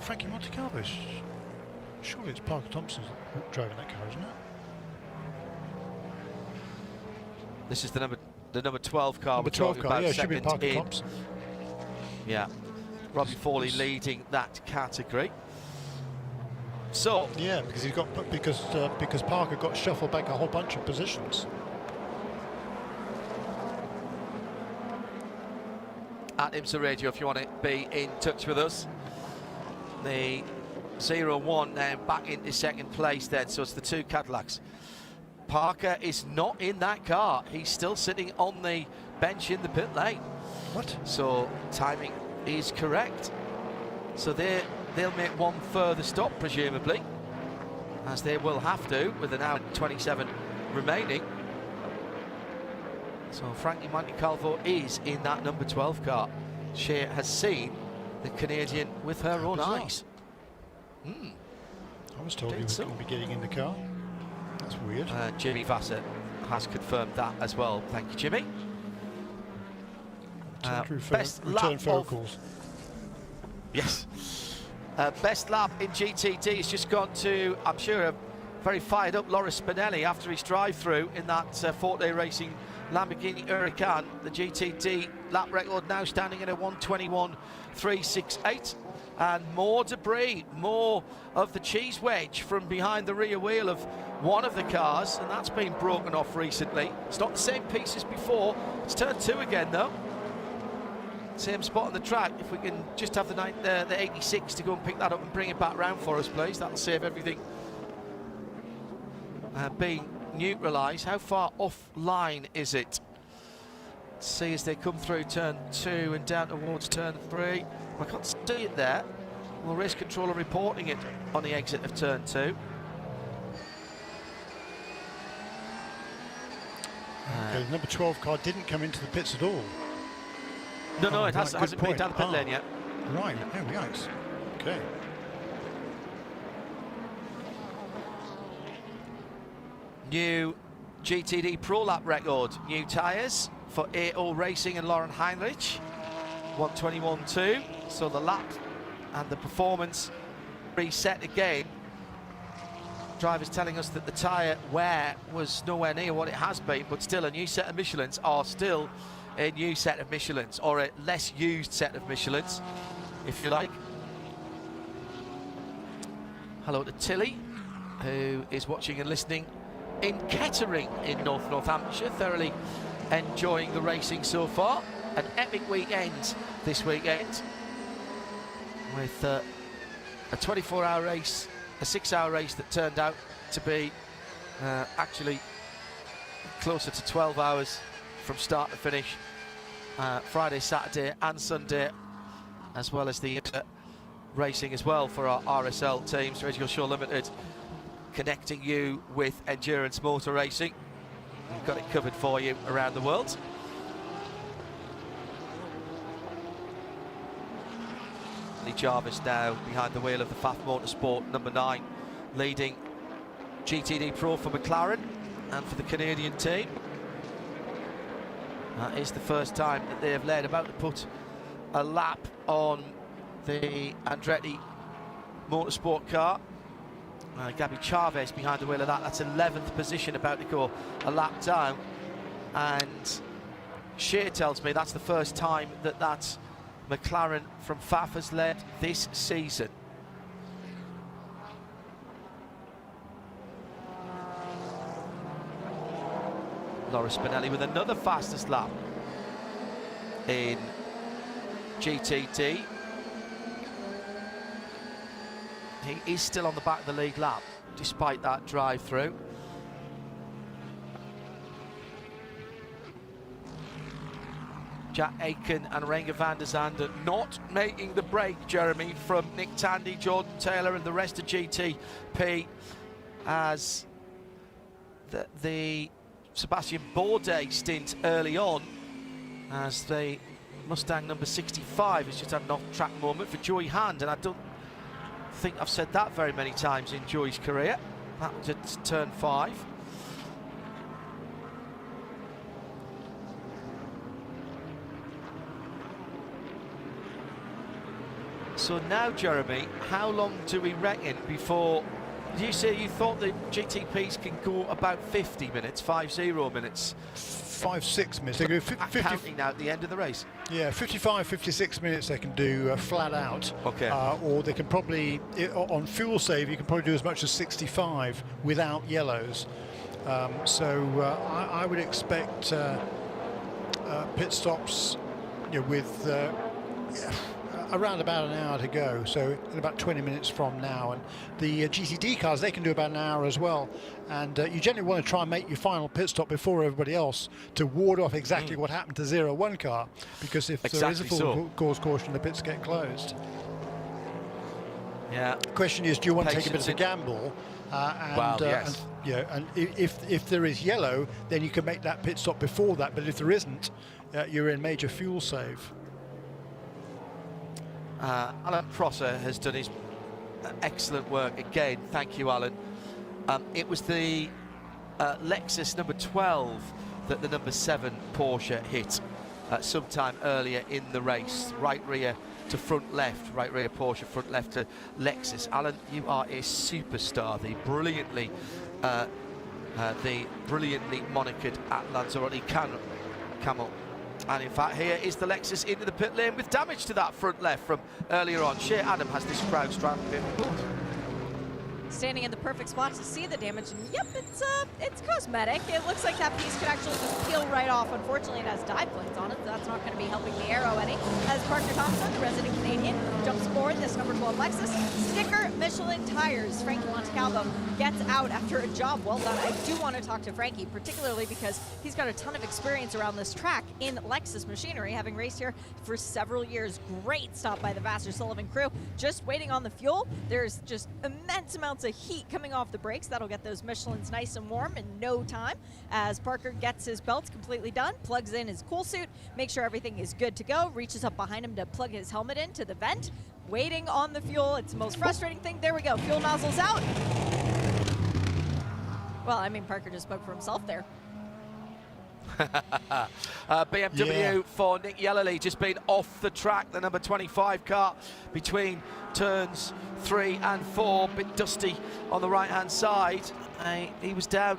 Frankie Montecalvo, surely it's Parker Thompson driving that car, isn't it? This is the number 12 car number 12 car, yeah, it should be Parker Thompson. Yeah, Robbie Foley leading that category. So yeah, because Parker got shuffled back a whole bunch of positions. At IMSA Radio, if you want to be in touch with us. The 01 now back into second place then, so it's the two Cadillacs. Parker is not in that car. He's still sitting on the bench in the pit lane. What? So timing is correct. So they'll make one further stop, presumably, as they will have to, with an hour 27 remaining. So Frankie Montecalvo is in that number 12 car. She has seen the Canadian with her own eyes. I was told he was going to be getting in the car. That's weird. Jimmy Vassar has confirmed that as well. Thank you, Jimmy. Return phone calls. Yes. Best lap in GTD has just gone to, I'm sure, a very fired up Loris Spinelli after his drive-through in that Forte Racing Lamborghini Huracan. The GTD lap record now standing at a 1:21.368. And more debris, more of the cheese wedge from behind the rear wheel of one of the cars, and that's been broken off recently. It's not the same piece as before. It's turn 2 again, though. Same spot on the track. If we can just have the 86 to go and pick that up and bring it back round for us, please. That'll save everything being neutralised. How far offline is it? Let's see as they come through turn 2 and down towards turn 3. I can't see it there. Well, race controller reporting it on the exit of turn 2. Okay, the number 12 car didn't come into the pits at all. No, it hasn't made down the pit lane yet. Right, oh, yikes. Okay. New GTD Pro lap record. New tyres for A.O. Racing and Lauren Heinrich. 1:21.2. So the lap and the performance reset again. Drivers telling us that the tyre wear was nowhere near what it has been, but still a new set of Michelins are still a new set of Michelins, or a less used set of Michelins, if you like. Hello to Tilly, who is watching and listening in Kettering in North Northamptonshire, thoroughly enjoying the racing so far. An epic weekend this weekend with a 24-hour race, a 6-hour race that turned out to be actually closer to 12 hours from start to finish. Friday, Saturday and Sunday, as well as the racing as well for our RSL teams, Radio Show Limited, connecting you with endurance motor racing. We've got it covered for you around the world. Lee Jarvis now behind the wheel of the FAF Motorsport number 9, leading GTD Pro for McLaren and for the Canadian team. That is the first time that they have led, about to put a lap on the Andretti Motorsport car. Gabby Chavez behind the wheel of that. That's 11th position, about to go a lap down. And Shea tells me that's the first time that that McLaren from FAF has led this season. Laura Spinelli with another fastest lap in GTD. He is still on the back of the lead lap, despite that drive-through. Jack Aiken and Renger van der Zande not making the break, Jeremy, from Nick Tandy, Jordan Taylor and the rest of GTP, as the Sebastian Bourdais stint early on, as the Mustang number 65 has just had an off-track moment for Joey Hand, and I don't think I've said that very many times in Joey's career. That was at turn 5. So now, Jeremy, how long do we reckon before... You say you thought the GTPs can go about 50 minutes, 50 minutes? 5-6 minutes. They go 50, counting now at the end of the race. Yeah, 55, 56 minutes they can do flat out. Okay. Or they can probably, on fuel save, you can probably do as much as 65 without yellows. I would expect pit stops, with around about an hour to go, so in about 20 minutes from now. And the GTD cars, they can do about an hour as well. And you generally want to try and make your final pit stop before everybody else to ward off exactly what happened to 0-1 car, because if there is a full cause caution, the pits get closed. Yeah. The question is, do you want to take a bit of a gamble? Yes. And if there is yellow, then you can make that pit stop before that. But if there isn't, you're in major fuel save. Alan Prosser has done his excellent work again. Thank you, Alan. It was the Lexus number 12 that the number 7 Porsche hit sometime earlier in the race. Right rear to front left, right rear Porsche, front left to Lexus. Alan, you are a superstar. The brilliantly monikered at Lanzarote Camel. And in fact, here is the Lexus into the pit lane with damage to that front left from earlier on. Shea Adam has this crowd strapped in. standing in the perfect spot to see the damage. And yep, it's cosmetic. It looks like that piece could actually just peel right off. Unfortunately, it has dive plates on it, so that's not going to be helping the aero any. As Parker Thompson, the resident Canadian, jumps aboard this number 12 Lexus. Sticker Michelin tires. Frankie Montecalvo gets out after a job well done. I do want to talk to Frankie, particularly because he's got a ton of experience around this track in Lexus machinery, having raced here for several years. Great stop by the Vassar Sullivan crew. Just waiting on the fuel. There's just immense amounts of heat coming off the brakes. That'll get those Michelins nice and warm in no time. As Parker gets his belts completely done, plugs in his cool suit, makes sure everything is good to go, reaches up behind him to plug his helmet into the vent, waiting on the fuel. It's the most frustrating thing. There we go. Fuel nozzle's out. Well, I mean, Parker just spoke for himself there. BMW for Nick Yellerly just been off the track, the number 25 car between turns 3 and 4, bit dusty on the right hand side. He was down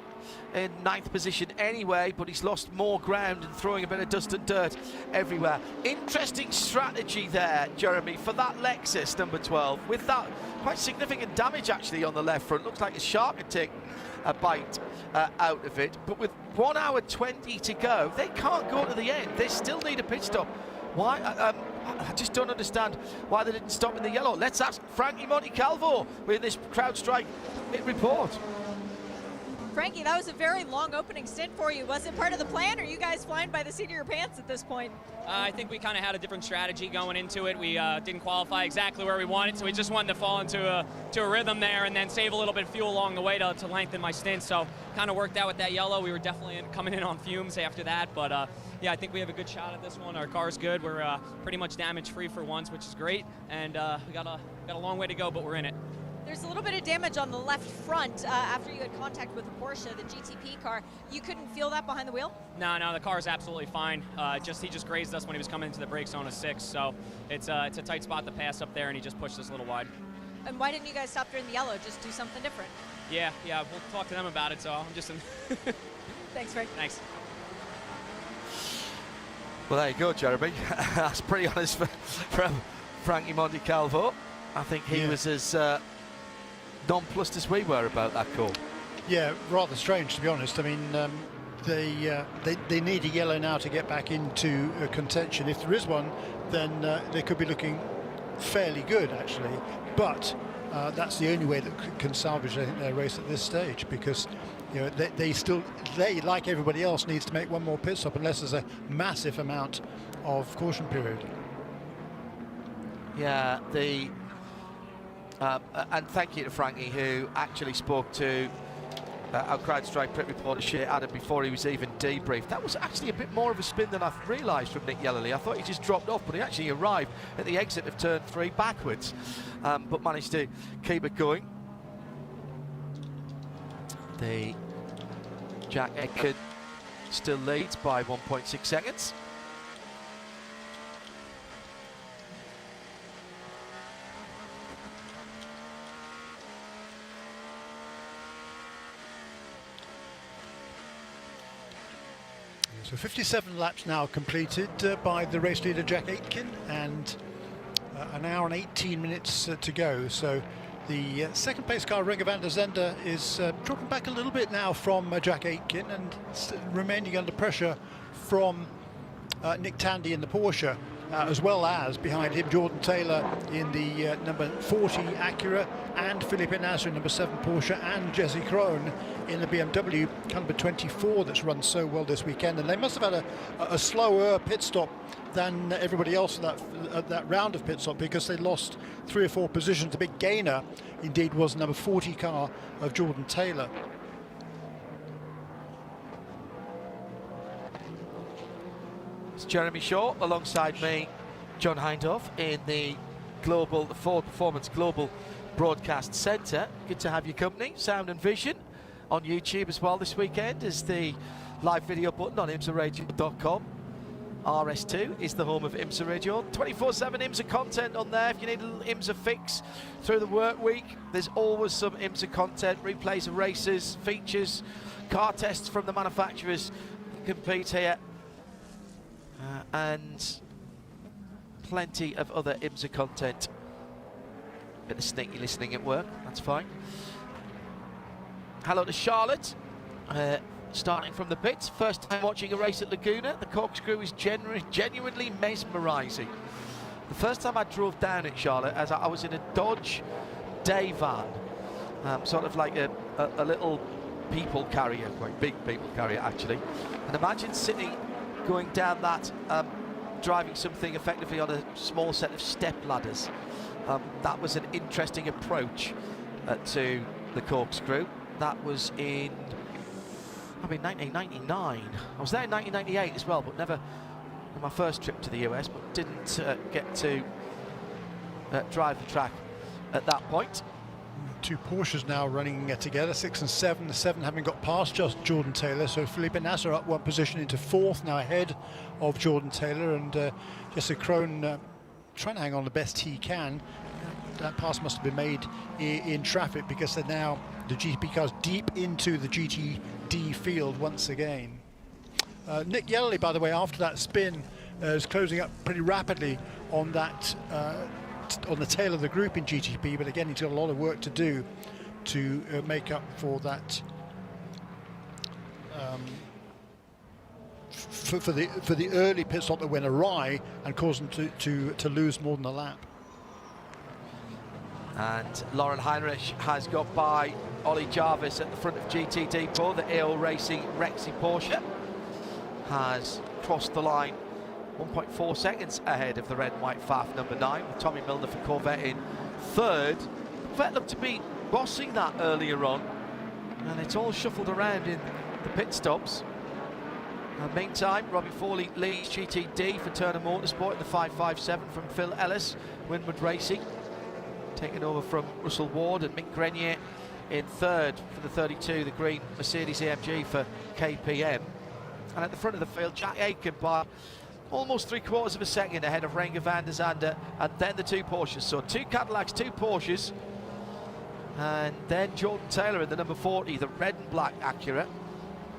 in 9th position anyway, but he's lost more ground and throwing a bit of dust and dirt everywhere. Interesting strategy there, Jeremy, for that Lexus number 12, with that quite significant damage actually on the left front. Looks like a shark had taken a bite out of it, but with 1 hour 20 to go, they can't go to the end. They still need a pit stop. Why? I just don't understand why they didn't stop in the yellow. Let's ask Frankie Montecalvo with this CrowdStrike pit report. Frankie, that was a very long opening stint for you. Was it part of the plan, or are you guys flying by the seat of your pants at this point? I think we kind of had a different strategy going into it. We didn't qualify exactly where we wanted, so we just wanted to fall into a rhythm there and then save a little bit of fuel along the way to lengthen my stint. So kind of worked out with that yellow. We were definitely coming in on fumes after that, but yeah, I think we have a good shot at this one. Our car's good. We're pretty much damage-free for once, which is great, and we got a long way to go, but we're in it. There's a little bit of damage on the left front after you had contact with the Porsche, the GTP car. You couldn't feel that behind the wheel? No, the car's absolutely fine. He just grazed us when he was coming into the brake zone of 6, so it's a tight spot to pass up there, and he just pushed us a little wide. And why didn't you guys stop during the yellow? Just do something different? Yeah, we'll talk to them about it, so I'm just in. Thanks, Frank. Thanks. Well, there you go, Jeremy. That's pretty honest from Frankie Montecalvo. I think he was as nonplussed as we were about that call. Yeah, rather strange, to be honest. I mean, they need a yellow now to get back into contention. If there is one, then they could be looking fairly good, actually. But that's the only way that can salvage, I think, their race at this stage, because you know they like everybody else needs to make one more pit stop unless there's a massive amount of caution period. Yeah, and thank you to Frankie, who actually spoke to our CrowdStrike pit reporter Shea Adam before he was even debriefed. That was actually a bit more of a spin than I realised from Nick Yellerly. I thought he just dropped off, but he actually arrived at the exit of turn 3 backwards, but managed to keep it going. The Jack Checkered still leads by 1.6 seconds. So 57 laps now completed by the race leader Jack Aitken, and an hour and 18 minutes to go. So the second place car Renger van der Zende is dropping back a little bit now from Jack Aitken, and remaining under pressure from Nick Tandy in the Porsche, as well as behind him Jordan Taylor in the number 40 Acura, and Philippe Nasr in number 7 Porsche, and Jesse Krohn in the BMW number 24 that's run so well this weekend. And they must have had a slower pit stop than everybody else at that round of pit stop, because they lost 3 or 4 positions. The big gainer indeed was number 40 car of Jordan Taylor. It's Jeremy Shaw alongside me, John Hindhoff, in the Ford Performance Global Broadcast Centre. Good to have your company. Sound and Vision on YouTube as well this weekend is the live video button on IMSA-radio.com. RS2 is the home of IMSA Radio. 24/7 IMSA content on there. If you need a little IMSA fix through the work week, there's always some IMSA content, replays of races, features, car tests from the manufacturers compete here, and plenty of other IMSA content. Bit of sneaky listening at work, that's fine. hello to Charlotte. Starting from the pits, first time watching a race at Laguna. The corkscrew is genuinely mesmerising. The first time I drove down it, Charlotte, as I was in a Dodge day van, sort of like a little people carrier, quite big people carrier actually. And imagine sitting, going down that, driving something effectively on a small set of step ladders. That was an interesting approach to the corkscrew. That was in, 1999. I was there in 1998 as well, but never on my first trip to the US, but didn't get to drive the track at that point. Two Porsches now running together, 6 and 7. The 7 having got past just Jordan Taylor, so Felipe Nasser up one position into 4th, now ahead of Jordan Taylor, and Jesse Krohn trying to hang on the best he can. That pass must have been made in traffic, because they're now, the GTP cars deep into the GTD field once again. Nick Yellerly, by the way, after that spin, is closing up pretty rapidly on that, on the tail of the group in GTP, but again, he's got a lot of work to do to make up for that, for the early pit stop that went awry and caused them to lose more than a lap. And Lauren Heinrich has got by Ollie Jarvis at the front of GTD Pro. The AO Racing Rexy Porsche has crossed the line 1.4 seconds ahead of the red and white Faf number 9, with Tommy Milner for Corvette in 3rd. Corvette looked to be bossing that earlier on, and it's all shuffled around in the pit stops. Meantime, Robbie Foley leads GTD for Turner Motorsport in the 557 from Phil Ellis, Winwood Racing, taking over from Russell Ward, and Mick Grenier in 3rd for the 32, the green Mercedes AMG for KPM. And at the front of the field, Jack Aitken by almost 3/4 of a second ahead of Renger van der Zande, and then the 2 Porsches. So 2 Cadillacs, 2 Porsches, and then Jordan Taylor in the number 40, the red and black Acura.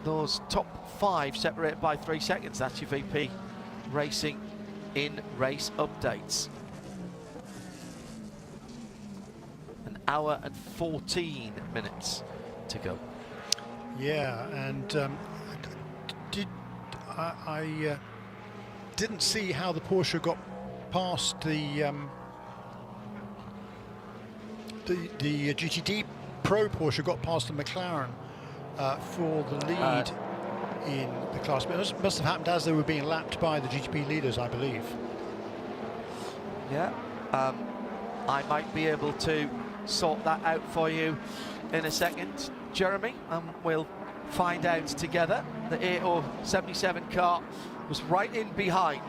Those top 5 separated by 3 seconds. That's your VP Racing in race updates. An hour and 14 minutes to go. Yeah, and I didn't see how the Porsche got past the GTD Pro Porsche got past the McLaren for the lead in the class. But it must have happened as they were being lapped by the GTP leaders, I believe. Yeah, I might be able to sort that out for you in a second, Jeremy, and we'll find out together. The 8077 car was right in behind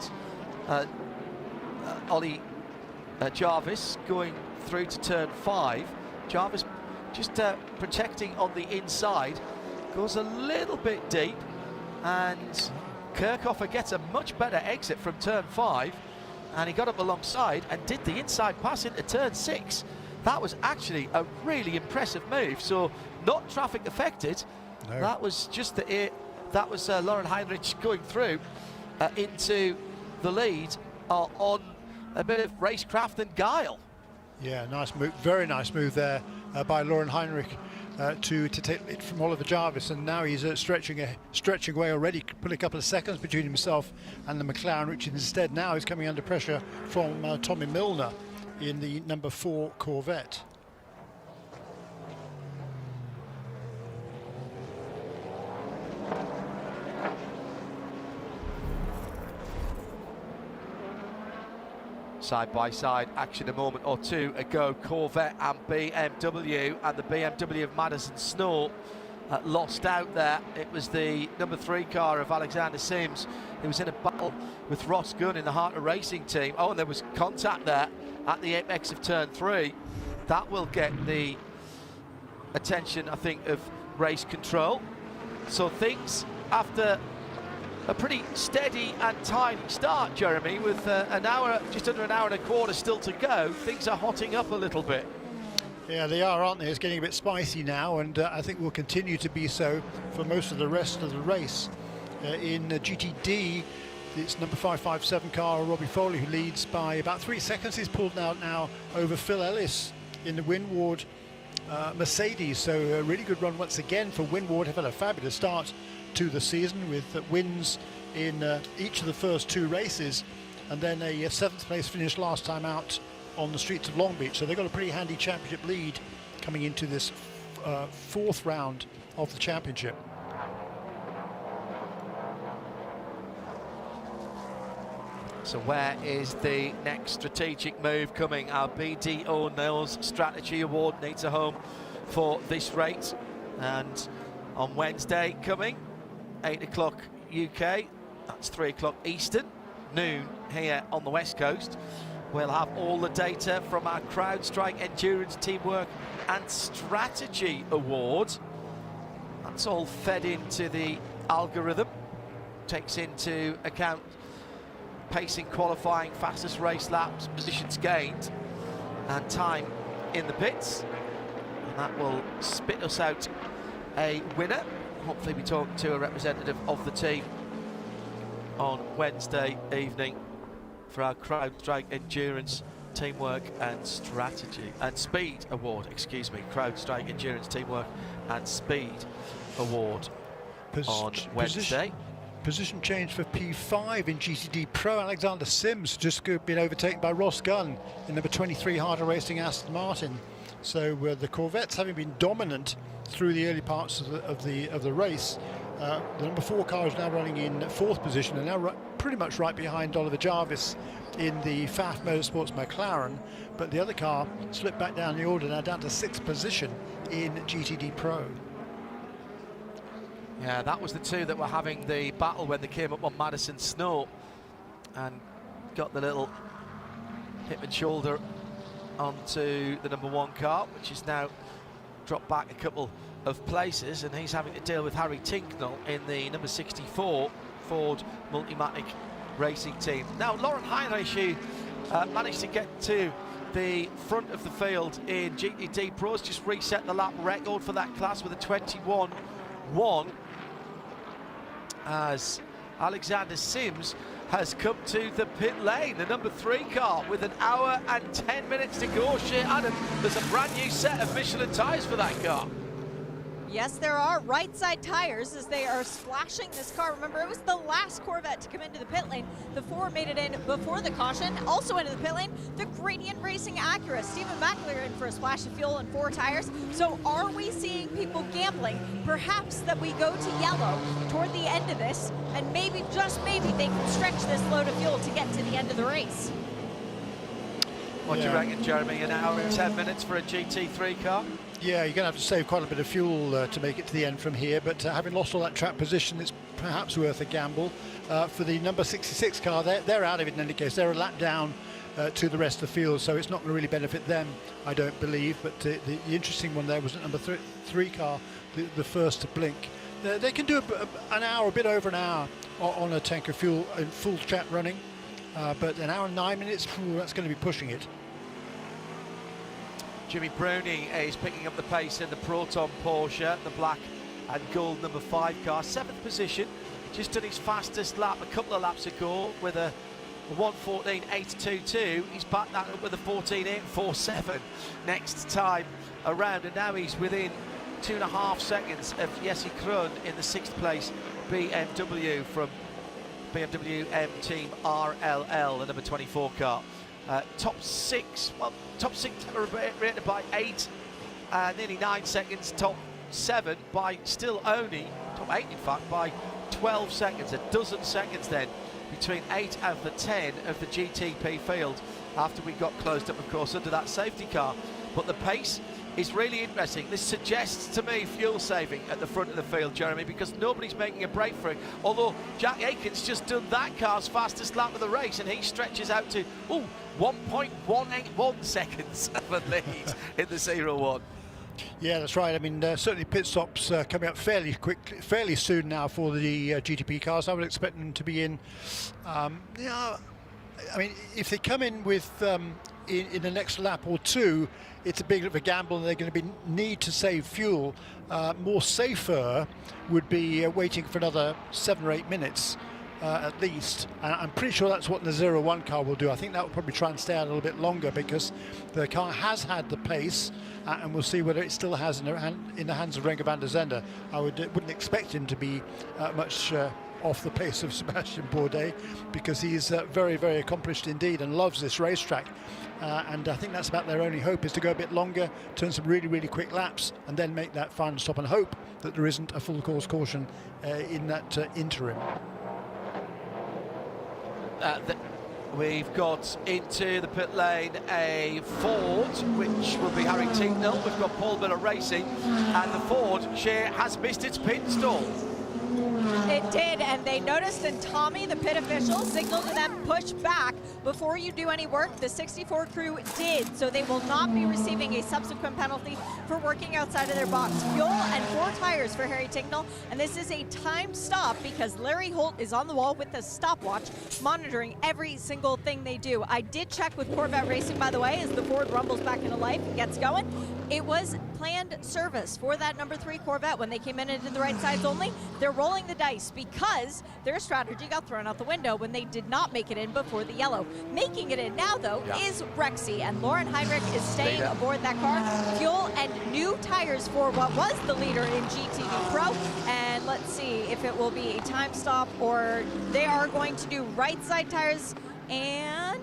Ollie Jarvis going through to turn 5. Jarvis just protecting on the inside, goes a little bit deep, and Kirchhofer gets a much better exit from turn 5, and he got up alongside and did the inside pass into turn 6. That was actually a really impressive move. So not traffic affected. No. That was just that was Lauren Heinrich going through into the lead on a bit of racecraft and guile. Yeah, nice move, very nice move there by Lauren Heinrich to take it from Oliver Jarvis, and now he's stretching away already, put a couple of seconds between himself and the McLaren, which instead now is coming under pressure from Tommy Milner in the number 4 Corvette. Side-by-side action a moment or two ago, Corvette and BMW, and the BMW of Madison Snow lost out there. It was the number 3 car of Alexander Sims who was in a battle with Ross Gunn in the Harter Racing team. Oh, and there was contact there at the apex of turn 3. That will get the attention, I think, of race control. So things, after a pretty steady and tidy start, Jeremy, with just under an hour and a quarter still to go, things are hotting up a little bit. Yeah, they are, aren't they? It's getting a bit spicy now, and I think will continue to be so for most of the rest of the race. In GTD, it's number 557 car, Robbie Foley, who leads by about 3 seconds. He's pulled out now over Phil Ellis in the Winward Mercedes. So a really good run once again for Winward. Have had a fabulous start to the season with wins in each of the first 2 races, and then a 7th place finish last time out on the streets of Long Beach. So they've got a pretty handy championship lead coming into this 4th round of the championship. So where is the next strategic move coming? Our BDO Nails Strategy Award needs a home for this race. And on Wednesday coming, 8 o'clock UK, that's 3 o'clock Eastern, noon here on the West Coast. We'll have all the data from our CrowdStrike Endurance Teamwork and Strategy Award. That's all fed into the algorithm, takes into account pacing, qualifying, fastest race laps, positions gained, and time in the pits. And that will spit us out a winner. Hopefully we talk to a representative of the team on Wednesday evening for our CrowdStrike Endurance Teamwork and Strategy and Speed Award, excuse me, CrowdStrike Endurance Teamwork and Speed Award on Wednesday. Position change for P5 in GTD Pro. Alexander Sims just been overtaken by Ross Gunn in number 23 Harder Racing Aston Martin. So the Corvettes, having been dominant through the early parts of the race, the number 4 car is now running in 4th position and now pretty much right behind Oliver Jarvis in the Pfaff Motorsports McLaren. But the other car slipped back down the order, now down to 6th position in GTD Pro. Yeah, that was the 2 that were having the battle when they came up on Madison Snow and got the little hip and shoulder onto the number 1 car, which is now dropped back a couple of places, and he's having to deal with Harry Tinknell in the number 64 Ford Multimatic Racing Team. Now, Lauren Heinrich, who managed to get to the front of the field in GTD Pro, has just reset the lap record for that class with a 21.1. As Alexander Sims has come to the pit lane, the number 3 car, with 1 hour and 10 minutes to go. Shea Adam, there's a brand new set of Michelin tyres for that car. Yes, there are right side tires as they are splashing this car. Remember, it was the last Corvette to come into the pit lane. The 4 made it in before the caution. Also into the pit lane, the Gradient Racing Acura. Stephen Mackler in for a splash of fuel and 4 tires. So are we seeing people gambling? Perhaps that we go to yellow toward the end of this, and maybe, just maybe, they can stretch this load of fuel to get to the end of the race. What do you reckon, Jeremy? 1 hour and 10 minutes for a GT3 car? Yeah, you're going to have to save quite a bit of fuel to make it to the end from here, but having lost all that track position, it's perhaps worth a gamble. For the number 66 car, they're out of it in any case. They're a lap down to the rest of the field, so it's not going to really benefit them, I don't believe. But the interesting one there was at number 3 car, the first to blink. They can do an hour, a bit over an hour on a tank of fuel in full track running, but 1 hour and 9 minutes, that's going to be pushing it. Jimmy Browning is picking up the pace in the Proton Porsche, the black and gold number 5 car, 7th position. Just done his fastest lap a couple of laps ago with a 1:14.822. He's backed that up with a 14.847 next time around, and now he's within 2.5 seconds of Jesse Krohn in the 6th place BMW from BMW M Team RLL, the number 24 car. Top 6 rated by 8, nearly 9 seconds. Top 7 by still only, top 8 in fact, by 12 seconds. A dozen seconds then between 8 out of the 10 of the GTP field after we got closed up, of course, under that safety car. But the pace is really interesting. This suggests to me fuel saving at the front of the field, Jeremy, because nobody's making a break for it. Although Jack Aiken's just done that car's fastest lap of the race, and he stretches out to 1.181 seconds of a lead in the 0-1. Yeah, that's right. I mean, certainly pit stops coming up fairly quickly, fairly soon now for the GTP cars. I would expect them to be in. Yeah, I mean, if they come in with in the next lap or two, it's a bit of a gamble, and they're going to need to save fuel. More safer would be waiting for another 7 or 8 minutes at least. And I'm pretty sure that's what the 01 car will do. I think that will probably try and stay out a little bit longer because the car has had the pace, and we'll see whether it still has in the hands of Renger van der Zende. I wouldn't expect him to be much off the pace of Sebastian Bourdais, because he's very, very accomplished indeed and loves this racetrack. And I think that's about their only hope, is to go a bit longer, turn some really, really quick laps, and then make that final stop and hope that there isn't a full course caution in that interim. We've got into the pit lane a Ford, which will be Harry Tincknell. We've got Paul Miller Racing, and the Ford has missed its pit stall. It did, and they noticed, and Tommy, the pit official, signaled to them, push back before you do any work. The 64 crew did, so they will not be receiving a subsequent penalty for working outside of their box. Fuel and 4 tires for Harry Tincknell, and this is a timed stop because Larry Holt is on the wall with a stopwatch monitoring every single thing they do. I did check with Corvette Racing, by the way, as the Ford rumbles back into life and gets going. It was planned service for that number 3 Corvette when they came in and did the right sides only. They're rolling the dice because their strategy got thrown out the window when they did not make it in before the yellow. Making it in now, though, is Rexy, and Lauren Heinrich is staying aboard that car. Fuel and new tires for what was the leader in GTD Pro. And let's see if it will be a time stop, or they are going to do right side tires, and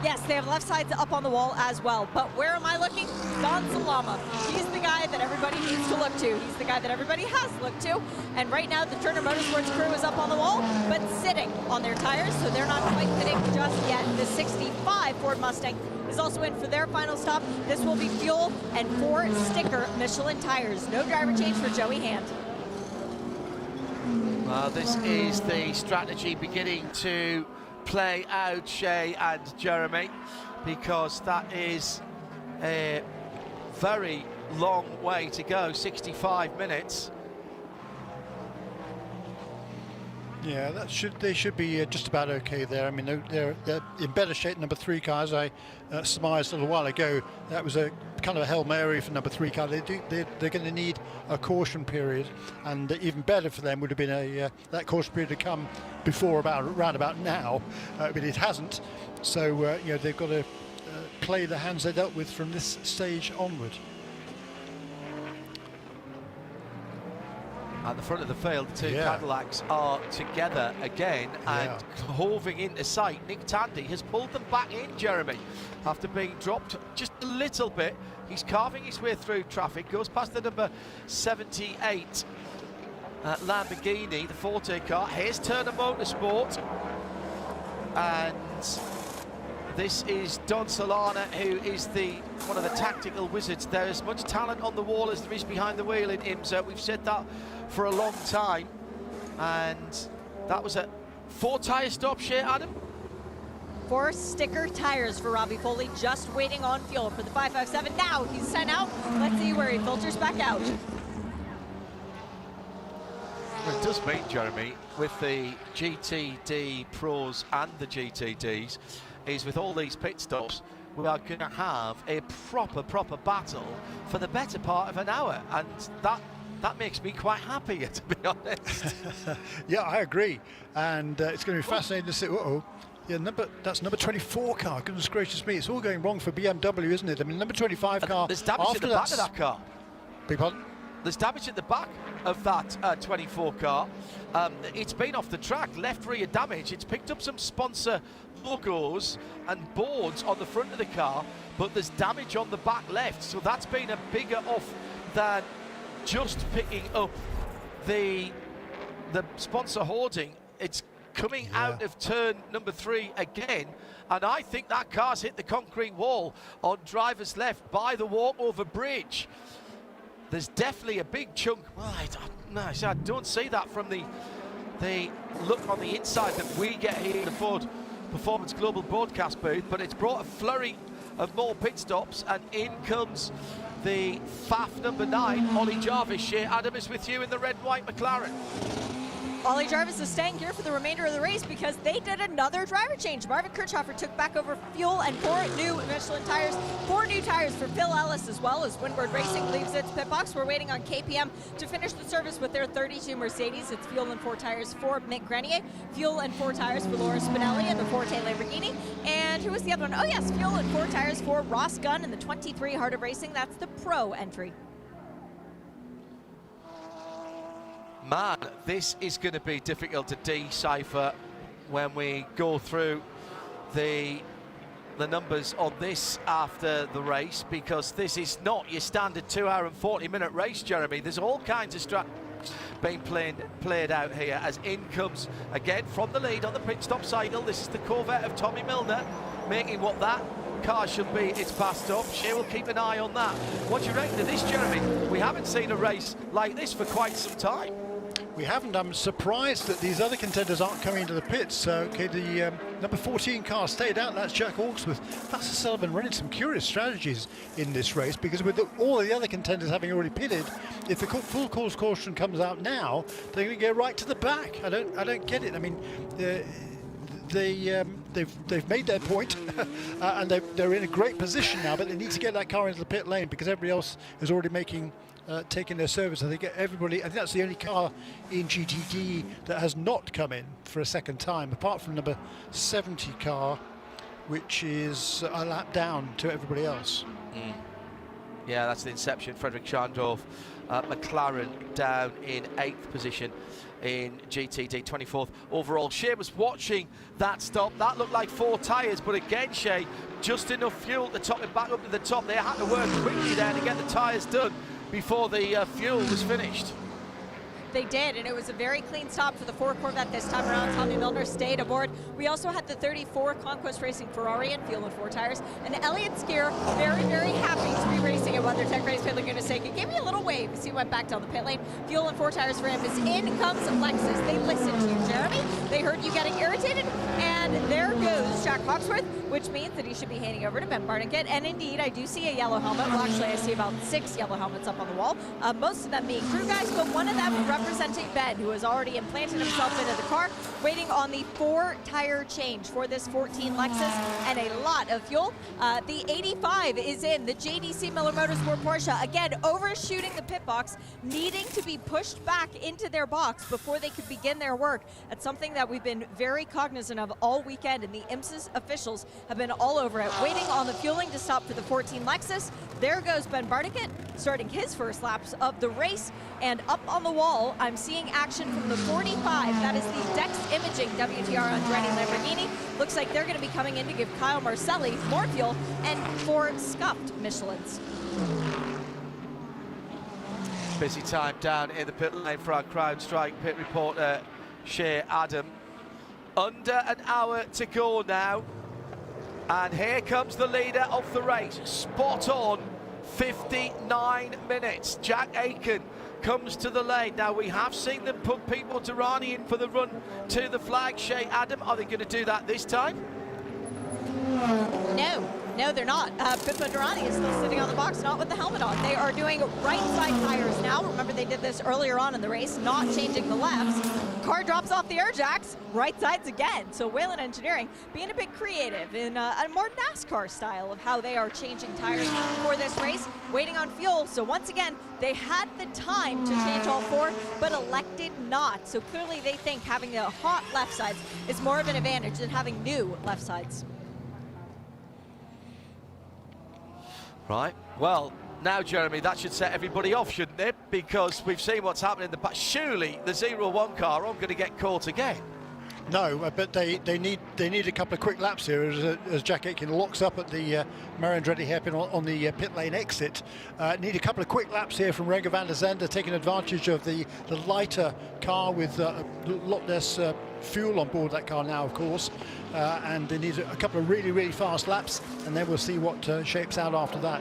yes, they have left sides up on the wall as well. But where am I looking? Don Salama. He's the guy that everybody needs to look to. He's the guy that everybody has looked to. And right now, the Turner Motorsports crew is up on the wall, but sitting on their tires, so they're not quite pitting just yet. The 65 Ford Mustang is also in for their final stop. This will be fuel and 4 sticker Michelin tires. No driver change for Joey Hand. Well, this is the strategy beginning to play out, Shay and Jeremy, because that is a very long way to go, 65 minutes. Yeah, they should be just about okay there. I mean, they're in better shape. Number 3 cars, I surmised a little while ago, that was a kind of a Hail Mary for number 3 car. They're going to need a caution period, and even better for them would have been that caution period to come before around about now, but it hasn't. So you know, they've got to play the hands they dealt with from this stage onward. At the front of the field, the 2 Cadillacs are together again and hoving into sight. Nick Tandy has pulled them back in, Jeremy, after being dropped just a little bit. He's carving his way through traffic, goes past the number 78 Lamborghini, the Forte car. Here's Turner Motorsport, and this is Don Solana, who is one of the tactical wizards. There is much talent on the wall as there is behind the wheel in IMSA. We've said that for a long time, and that was a 4 tyre stop, Shea, Adam. 4 sticker tires for Robbie Foley, just waiting on fuel for the 557. Now he's sent out. Let's see where he filters back out. Well, it does mean, Jeremy, with the GTD Pros and the GTDs, is with all these pit stops, we are going to have a proper battle for the better part of an hour, and that makes me quite happy, to be honest. Yeah, I agree, and it's going to be fascinating to see. Yeah, that's number 24 car. Goodness gracious me, it's all going wrong for BMW, isn't it? I mean, number 25 car. There's damage at the back of that car. Beg pardon? There's damage at the back of that 24 car. It's been off the track, left rear damage. It's picked up some sponsor logos and boards on the front of the car, but there's damage on the back left. So that's been a bigger off than just picking up the sponsor hoarding. It's coming out of turn number 3 again, and I think that car's hit the concrete wall on driver's left by the walkover bridge. There's definitely a big chunk. Well, I don't see that from the look on the inside that we get here in the Ford Performance Global broadcast booth, but it's brought a flurry of more pit stops, and in comes the FAF number 9, Ollie Jarvis. Shea Adam is with you in the red-white McLaren. Ollie Jarvis is staying here for the remainder of the race because they did another driver change. Marvin Kirchhoffer took back over fuel and 4 new Michelin tires, 4 new tires for Phil Ellis, as well as Windward Racing leaves its pit box. We're waiting on KPM to finish the service with their 32 Mercedes. It's fuel and 4 tires for Mick Grenier, fuel and 4 tires for Laura Spinelli and the Forte Lamborghini. And who was the other one? Oh yes, fuel and 4 tires for Ross Gunn in the 23 Heart of Racing. That's the Pro entry. Man, this is going to be difficult to decipher when we go through the numbers on this after the race, because this is not your standard 2-hour and 40-minute race, Jeremy. There's all kinds of strategies being played out here as in comes again from the lead on the pit stop cycle. This is the Corvette of Tommy Milner, making what that car should be its past stop. Shea will keep an eye on that. What do you reckon of this, Jeremy? We haven't seen a race like this for quite some time. We haven't. I'm surprised that these other contenders aren't coming into the pits. Okay, the number 14 car stayed out. That's Jack Hawksworth. Vassar Sullivan running some curious strategies in this race, because with all of the other contenders having already pitted, if the full course caution comes out now, they're going to go right to the back. I don't get it. I mean, they've made their point and they're in a great position now, but they need to get that car into the pit lane because everybody else is already taking their service. I think everybody, I think that's the only car in GTD that has not come in for a second time, apart from number 70 car, which is a lap down to everybody else. Yeah, that's the Inception. Frederick Schandorf, McLaren down in 8th position in GTD, 24th overall. Shea was watching that stop. That looked like 4 tyres, but again, Shea, just enough fuel to top it back up to the top. They had to work quickly there to get the tyres done before the fuel was finished. They did, and it was a very clean stop for the 4 Corvette this time around. Tommy Milner stayed aboard. We also had the 34 Conquest Racing Ferrari and fuel and 4 tires. And Elliott Skier, very, very happy to be racing at WeatherTech Race Pit Laguna Seca. Gave me a little wave as he went back down the pit lane. Fuel and 4 tires for him. As in comes Lexus. They listened to you, Jeremy. They heard you getting irritated, and there goes Jack Hawksworth, which means that he should be handing over to Ben Barniket. And indeed, I do see a yellow helmet. Well, actually, I see about 6 yellow helmets up on the wall. Most of them being crew guys, but one of them representing Ben, who has already implanted himself into the car, waiting on the 4 tire change for this 14 Lexus and a lot of fuel. The 85 is in, the JDC Miller Motorsport Porsche, again overshooting the pit box, needing to be pushed back into their box before they could begin their work. That's something that we've been very cognizant of all weekend, and the IMSA officials have been all over it, waiting on the fueling to stop for the 14 Lexus. There goes Ben Barniket, starting his first laps of the race, and up on the wall, I'm seeing action from the 45. That is the Dex Imaging WTR Andretti Lamborghini. Looks like they're going to be coming in to give Kyle Marcelli more fuel and 4 scuffed Michelins. Busy time down in the pit lane for our CrowdStrike pit reporter, Shea Adam. Under an hour to go now. And here comes the leader of the race. Spot on, 59 minutes. Jack Aiken comes to the lane. Now, we have seen them put Pete Motorani in for the run to the flag. Shea Adam, are they going to do that this time? No, they're not. Pit Motorani is still sitting on the box, not with the helmet on. They are doing right side tires now. Remember, they did this earlier on in the race, not changing the lefts. Car drops off the air jacks, right sides again. So Whalen Engineering being a bit creative in a more NASCAR style of how they are changing tires for this race, waiting on fuel. So once again, they had the time to change all 4, but elected not. So clearly they think having the hot left sides is more of an advantage than having new left sides. Right, well, now, Jeremy, that should set everybody off, shouldn't it? Because we've seen what's happened in the past. Surely the 0-1 car aren't going to get caught again. No, but they need a couple of quick laps here as Jack Aitken locks up at the Mario Andretti hairpin on the pit lane exit. Need a couple of quick laps here from Renger van der Zande, taking advantage of the lighter car with a lot less fuel on board that car now, of course. And they need a couple of really, really fast laps, and then we'll see what shapes out after that.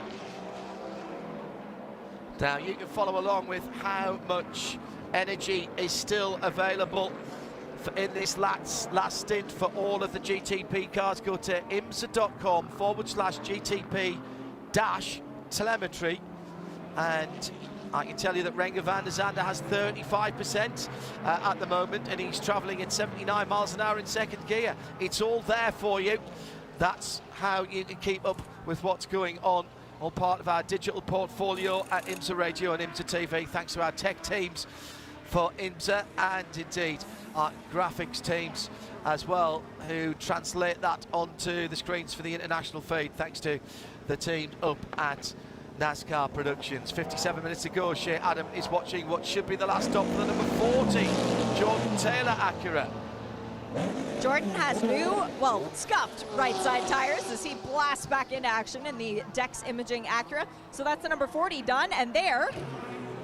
Now, you can follow along with how much energy is still available in this last stint for all of the GTP cars. Go to imsa.com/GTP-telemetry, and I can tell you that Renger van der Zande has 35% at the moment, and he's travelling at 79 miles an hour in second gear. It's all there for you. That's how you can keep up with what's going on, all part of our digital portfolio at IMSA Radio and IMSA TV, thanks to our tech teams for IMSA, and indeed our graphics teams as well, who translate that onto the screens for the international feed, thanks to the team up at NASCAR Productions. 57 minutes to go. Shea Adam is watching what should be the last stop for the number 40, Jordan Taylor Acura. Jordan has new, well, scuffed right side tires as he blasts back into action in the Dex Imaging Acura. So that's the number 40 done, and there,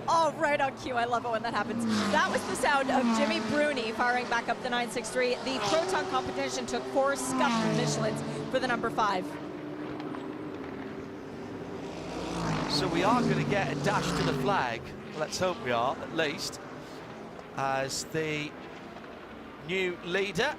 oh, right on cue. I love it when that happens. That was the sound of Jimmy Bruni firing back up the 963. The Proton competition took 4 scuffed Michelins for the number 5. So we are going to get a dash to the flag. Let's hope we are, at least, as the new leader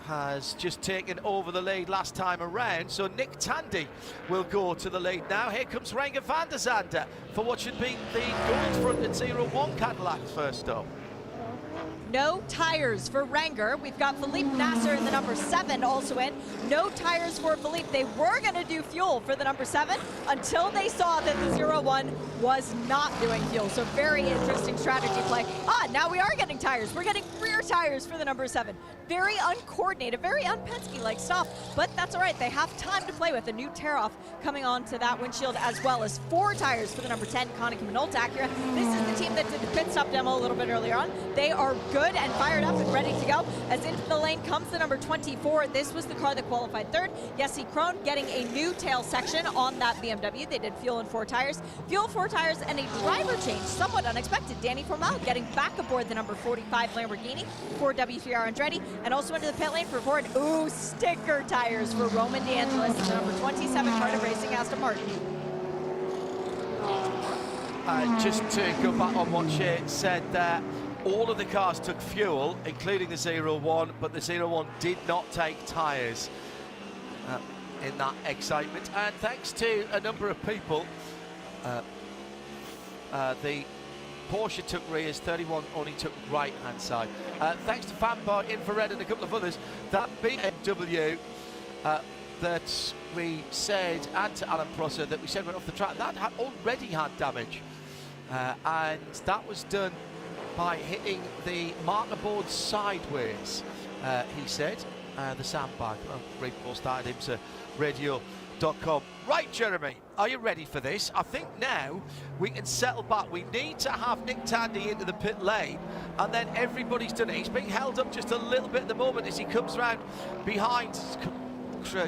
has just taken over the lead last time around. So Nick Tandy will go to the lead now. Here comes Renger van der Zande for what should be the gold-fronted 01 Cadillac first up. No tires for Renger. We've got Philippe Nasser in the number 7 also in. No tires for Philippe. They were going to do fuel for the number 7 until they saw that the 01 was not doing fuel. So very interesting strategy play. Now we are getting tires. We're getting rear tires for the number 7. Very uncoordinated, very un-Penske-like stuff, but that's all right. They have time to play with. A new tear-off coming onto that windshield, as well as 4 tires for the number 10 Konica Minolta Acura. This is the team that did the pit stop demo a little bit earlier on. They are good and fired up and ready to go. As into the lane comes the number 24. This was the car that qualified 3rd. Jesse Krohn getting a new tail section on that BMW. They did fuel and 4 tires. Fuel, 4 tires, and a driver change, somewhat unexpected. Danny Formal getting back aboard the number 45 Lamborghini for W3R Andretti, and also into the pit lane for Ford. Ooh, sticker tires for Roman DeAngelis, the number 27 Cardiff Racing Aston Martin. Just to go back on what Shea said there, all of the cars took fuel, including the 01, but the 01 did not take tyres in that excitement. And thanks to a number of people, the Porsche took rears, 31 only took right-hand side. Thanks to Fanboy, Infrared, and a couple of others, that BMW that we said, and to Alan Prosser, that we said went off the track, that had already had damage. And that was done by hitting the marker board sideways, he said. The sandbag. Great post at IMSA-radio.com. Right, Jeremy, are you ready for this? I think now we can settle back. We need to have Nick Tandy into the pit lane, and then everybody's done it. He's being held up just a little bit at the moment as he comes round behind,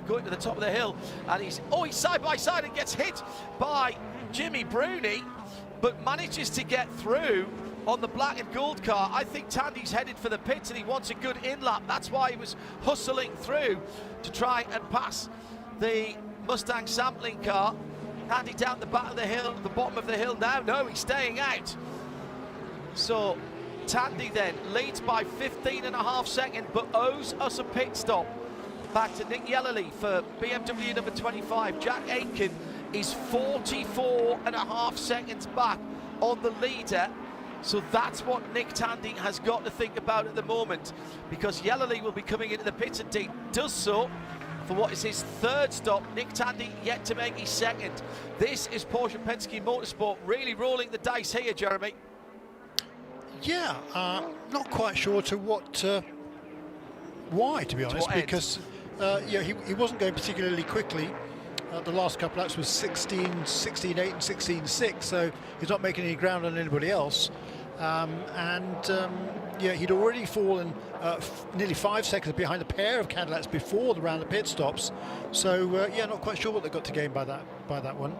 going to the top of the hill, and he's side by side and gets hit by Jimmy Bruni, but manages to get through on the black and gold car. I think Tandy's headed for the pits and he wants a good in-lap. That's why he was hustling through to try and pass the Mustang sampling car. Tandy down the back of the hill, the bottom of the hill now. No, he's staying out. So Tandy then leads by 15.5 seconds, but owes us a pit stop. Back to Nick Yellerly for BMW number 25. Jack Aitken is 44.5 seconds back on the leader. So that's what Nick Tandy has got to think about at the moment, because Yellerly will be coming into the pits and does so for what is his 3rd stop. Nick Tandy yet to make his 2nd. This is Porsche Penske Motorsport really rolling the dice here, Jeremy. Yeah, not quite sure to what, why, to be honest, because yeah, he wasn't going particularly quickly. The last couple laps was 16.8 and 16.6, so he's not making any ground on anybody else. Yeah, he'd already fallen nearly 5 seconds behind a pair of Cadillacs before the round of pit stops. So yeah, not quite sure what they got to gain by that one.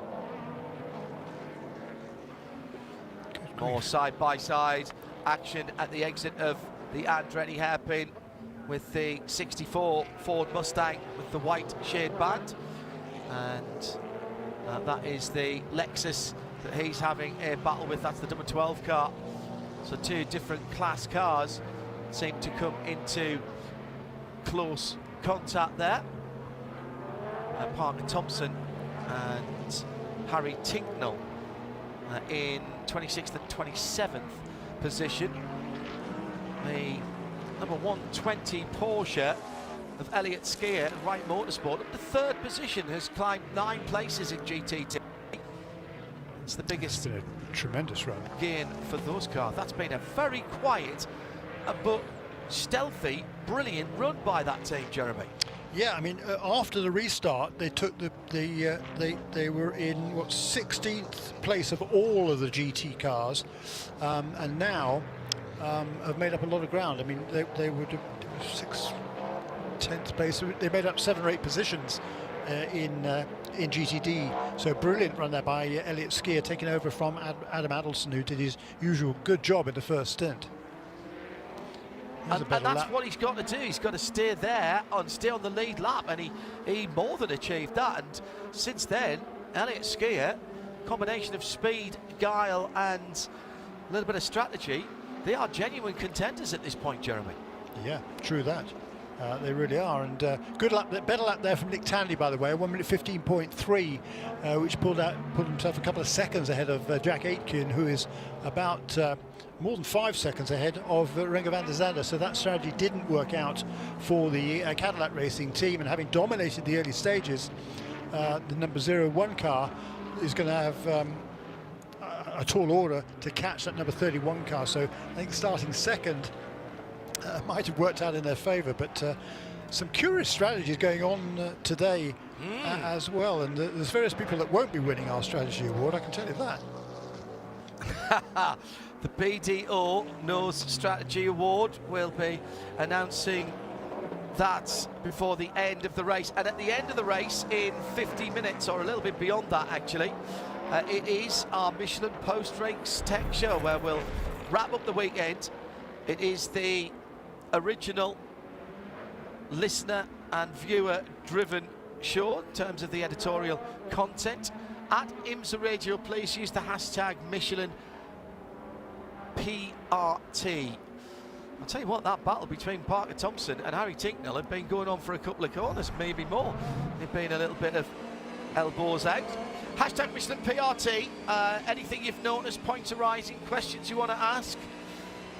More side-by-side action at the exit of the Andretti hairpin with the 64 Ford Mustang with the white shade band. And that is the Lexus that he's having a battle with. That's the number 12 car. So 2 different class cars seem to come into close contact there. Parker Thompson and Harry Tinknell in 26th and 27th position. The number 120 Porsche of Elliott Skier and Wright Motorsport, up to 3rd position, has climbed 9 places in GTD. It's the biggest tremendous run gain for those cars. That's been a very quiet but stealthy, brilliant run by that team, Jeremy. Yeah, I mean, after the restart, they took they were in what 16th place of all of the GT cars, and now have made up a lot of ground. I mean, they would have 10th place. They made up 7 or 8 positions in GTD. So brilliant run there by Elliott Skier, taking over from Adam Adelson, who did his usual good job in the first stint. And that's what he's got to do. He's got to stay there and stay on the lead lap, and he more than achieved that. And since then, Elliott Skier, combination of speed, guile, and a little bit of strategy, they are genuine contenders at this point, Jeremy. Yeah, true that. They really are, and good lap, better lap there from Nick Tandy, by the way, 1 minute 15.3, which pulled himself a couple of seconds ahead of Jack Aitken, who is about more than 5 seconds ahead of Renger van der Zande. So that strategy didn't work out for the Cadillac Racing team, and having dominated the early stages, the number 01 car is going to have a tall order to catch that number 31 car. So I think starting second might have worked out in their favour, but some curious strategies going on today as well, and there's various people that won't be winning our strategy award, I can tell you that. The BDO Knows Strategy Award will be announcing that before the end of the race, and at the end of the race in 50 minutes, or a little bit beyond that actually, it is our Michelin post-race tech show where we'll wrap up the weekend. It is the original listener and viewer driven show in terms of the editorial content. At IMSA Radio, please use the hashtag Michelin PRT. I'll tell you what, that battle between Parker Thompson and Harry Tinknell had been going on for a couple of corners, maybe more. There'd been a little bit of elbows out. Hashtag Michelin PRT. Anything you've noticed, points arising, questions you want to ask,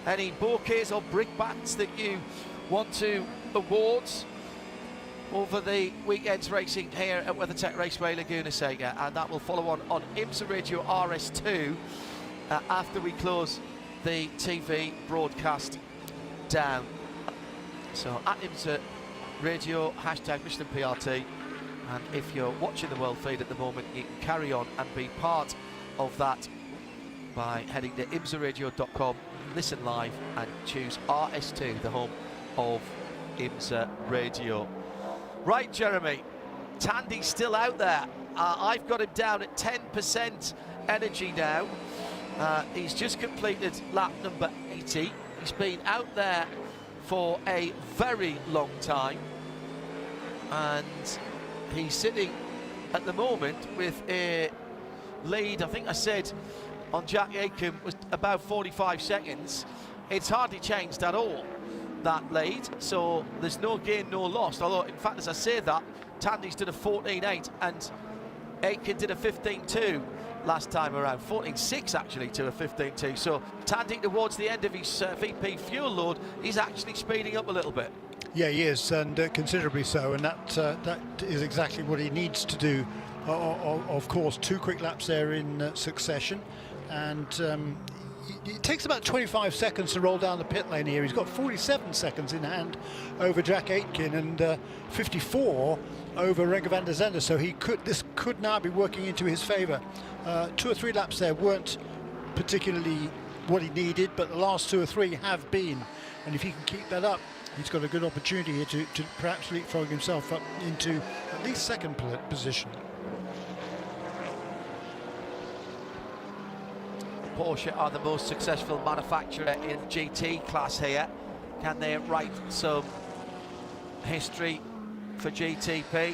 any bouquets or brickbats that you want to award over the weekend's racing here at WeatherTech Raceway Laguna Seca, and that will follow on IMSA Radio RS2 after we close the TV broadcast down. So at IMSA Radio, hashtag Michelin PRT, and if you're watching the world feed at the moment, you can carry on and be part of that by heading to imsaradio.com, listen live and choose RS2, the home of IMSA Radio. Right, Jeremy, Tandy's still out there. I've got him down at 10% energy now. He's just completed lap number 80. He's been out there for a very long time, and he's sitting at the moment with a lead, I think I said on Jack Aitken, was about 45 seconds. It's hardly changed at all, that lead, so there's no gain, no loss. Although, in fact, as I say that, Tandy's did a 14.8 and Aitken did a 15.2 last time around, 14.6 actually to a 15.2. So Tandy, towards the end of his VP fuel load, he's actually speeding up a little bit. Yeah, he is, and considerably so, and that is exactly what he needs to do. Of course, 2 quick laps there in succession, and it takes about 25 seconds to roll down the pit lane here. He's got 47 seconds in hand over Jack Aitken and 54 over Renger van der Zande, so this could now be working into his favour. 2 or 3 laps there weren't particularly what he needed, but the last 2 or 3 have been, and if he can keep that up, he's got a good opportunity here to perhaps leapfrog himself up into at least second position. Porsche are the most successful manufacturer in GT class here. Can they write some history for GTP?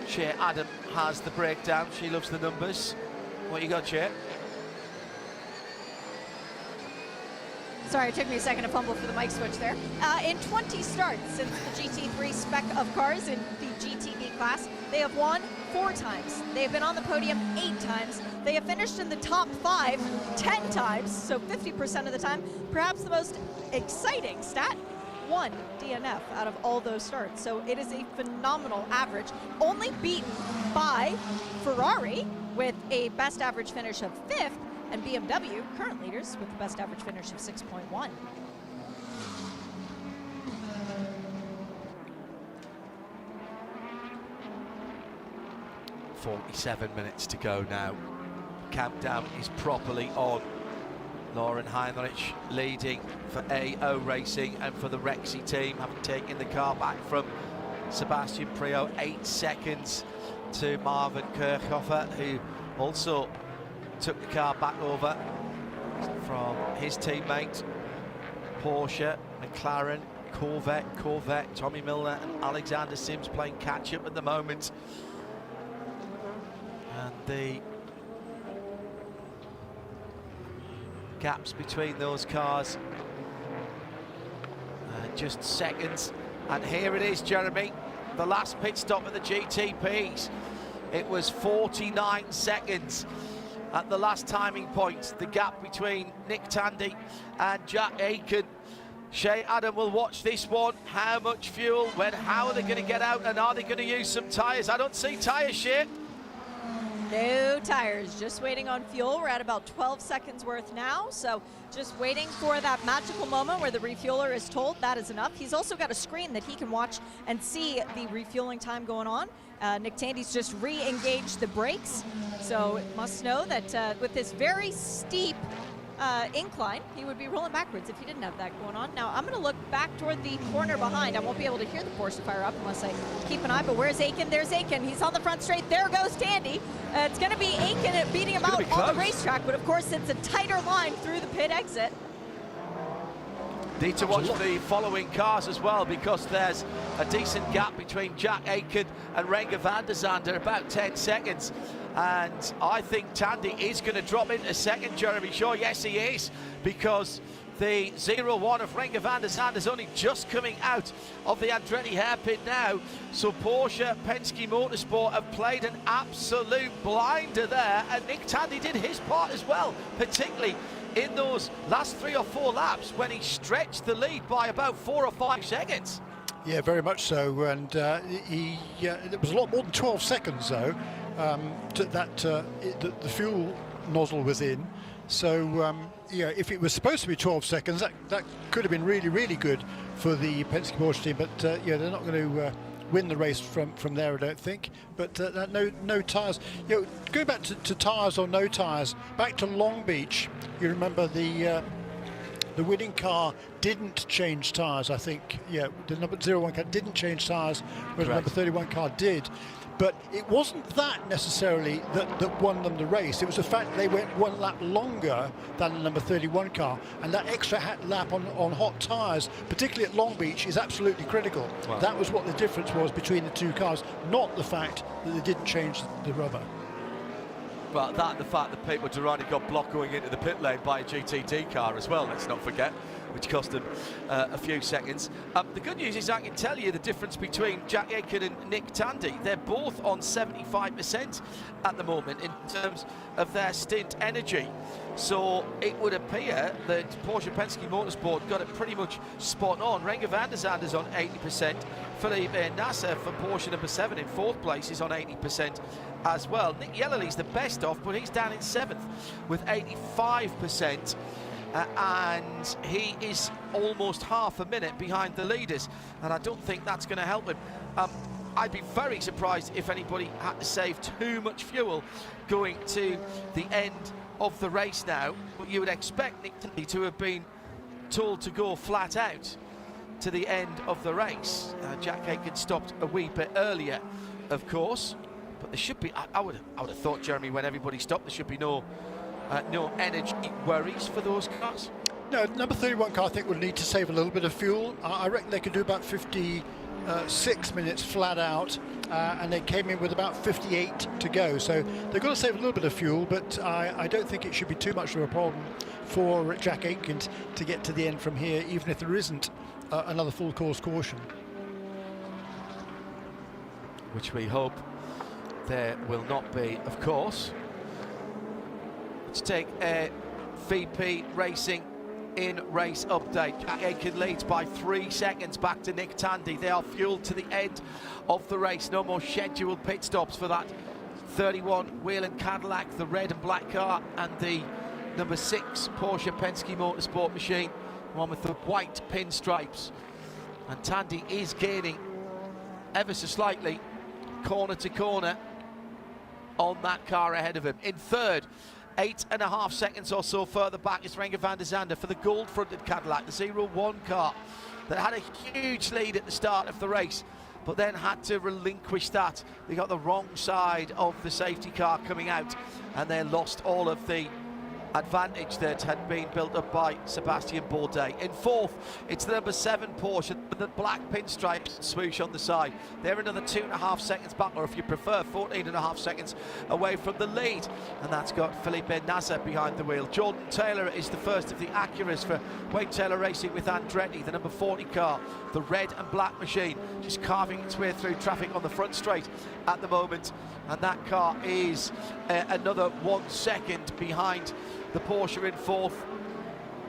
Shea Adam has the breakdown. She loves the numbers. What you got, Shea? Sorry, it took me a second to fumble for the mic switch there. In 20 starts since the GT3 spec of cars in the GTB class, they have won 4 times. They have been on the podium 8 times. They have finished in the top 5 10 times, so 50% of the time. Perhaps the most exciting stat, 1 DNF out of all those starts. So it is a phenomenal average, only beaten by Ferrari with a best average finish of 5th, and BMW, current leaders, with the best average finish of 6.1. 47 minutes to go now. Countdown is properly on. Lauren Heinrich leading for AO Racing and for the Rexy team, having taken the car back from Sebastian Priaulx, 8 seconds to Marvin Kirchhofer, who also took the car back over from his teammate Porsche, McLaren, Corvette, Tommy Milner and Alexander Sims playing catch-up at the moment. And the gaps between those cars, just seconds. And here it is, Jeremy, the last pit stop at the GTPs. It was 49 seconds at the last timing point, the gap between Nick Tandy and Jack Aitken. Shea Adam will watch this one. How much fuel, how are they going to get out, and are they going to use some tyres? I don't see tyres, Shea. No tires, just waiting on fuel. We're at about 12 seconds worth now, so just waiting for that magical moment where the refueler is told that is enough. He's also got a screen that he can watch and see the refueling time going on. Nick Tandy's just re-engaged the brakes, so it must know that with this very steep incline, he would be rolling backwards if he didn't have that going on. Now, I'm going to look back toward the corner behind. I won't be able to hear the Porsche fire up unless I keep an eye, but where's Aitken? There's Aitken. He's on the front straight. There goes Tandy. It's going to be Aitken beating him out on the racetrack, but of course, it's a tighter line through the pit exit. Need to watch the following cars as well, because there's a decent gap between Jack Aitken and Renger van der Zande, about 10 seconds. And I think Tandy is going to drop into second, Jeremy Shaw. Yes, he is, because the 0-1 of Renger van der Zande is only just coming out of the Andretti hairpin now. So Porsche, Penske Motorsport have played an absolute blinder there, and Nick Tandy did his part as well, particularly in those last 3 or 4 laps when he stretched the lead by about 4 or 5 seconds. Yeah, very much so, and it was a lot more than 12 seconds though the fuel nozzle was in. So yeah, if it was supposed to be 12 seconds, that could have been really, really good for the Penske Porsche team. But yeah, they're not going to win the race from there, I don't think. But no tyres. You know, going back to tyres or no tyres, back to Long Beach. You remember the winning car didn't change tyres, I think. Yeah, the number 01 car didn't change tyres, whereas the number 31 car did. But it wasn't that necessarily that won them the race. It was the fact that they went 1 lap longer than the number 31 car, and that extra lap on hot tyres, particularly at Long Beach, is absolutely critical. Wow. That was what the difference was between the 2 cars, not the fact that they didn't change the rubber. Well, the fact that Pete Durrani got blocked going into the pit lane by a GTD car as well, let's not forget, which cost him a few seconds. The good news is I can tell you the difference between Jack Aitken and Nick Tandy. They're both on 75% at the moment in terms of their stint energy. So it would appear that Porsche Penske Motorsport got it pretty much spot on. Renger van der Zande is on 80%. Felipe Nasser for Porsche number 7 in 4th place is on 80% as well. Nick Yellerly's the best off, but he's down in 7th with 85%. And he is almost half a minute behind the leaders, and I don't think that's going to help him. I'd be very surprised if anybody had to save too much fuel going to the end of the race now, but you would expect Nick Tandy to have been told to go flat out to the end of the race. Jack Aitken stopped a wee bit earlier, of course, but there should be, I would have thought, Jeremy, when everybody stopped, there should be no energy worries for those cars. No, number 31 car I think will need to save a little bit of fuel. I reckon they could do about 56 minutes flat out, and they came in with about 58 to go. So they've got to save a little bit of fuel, but I don't think it should be too much of a problem for Jack Aitken to get to the end from here, even if there isn't another full course caution. Which we hope there will not be, of course. Let's take a VP Racing in race update. Jack Aitken leads by 3 seconds back to Nick Tandy. They are fueled to the end of the race. No more scheduled pit stops for that 31 Whelen Cadillac, the red and black car, and the number 6 Porsche Penske Motorsport machine, one with the white pinstripes. And Tandy is gaining ever so slightly, corner to corner, on that car ahead of him. In third, 8.5 seconds or so further back, is Renger van der Zande for the gold-fronted Cadillac, the 01 car that had a huge lead at the start of the race, but then had to relinquish that. They got the wrong side of the safety car coming out, and they lost all of the advantage that had been built up by Sebastian Bourdais. In fourth, it's the number 7 Porsche, the black pinstripe swoosh on the side. They're another 2.5 seconds back, or if you prefer, 14.5 seconds away from the lead. And that's got Felipe Nasser behind the wheel. Jordan Taylor is the first of the Acuras for Wayne Taylor Racing with Andretti, the number 40 car, the red and black machine, just carving its way through traffic on the front straight at the moment. And that car is another 1 second behind the Porsche in fourth.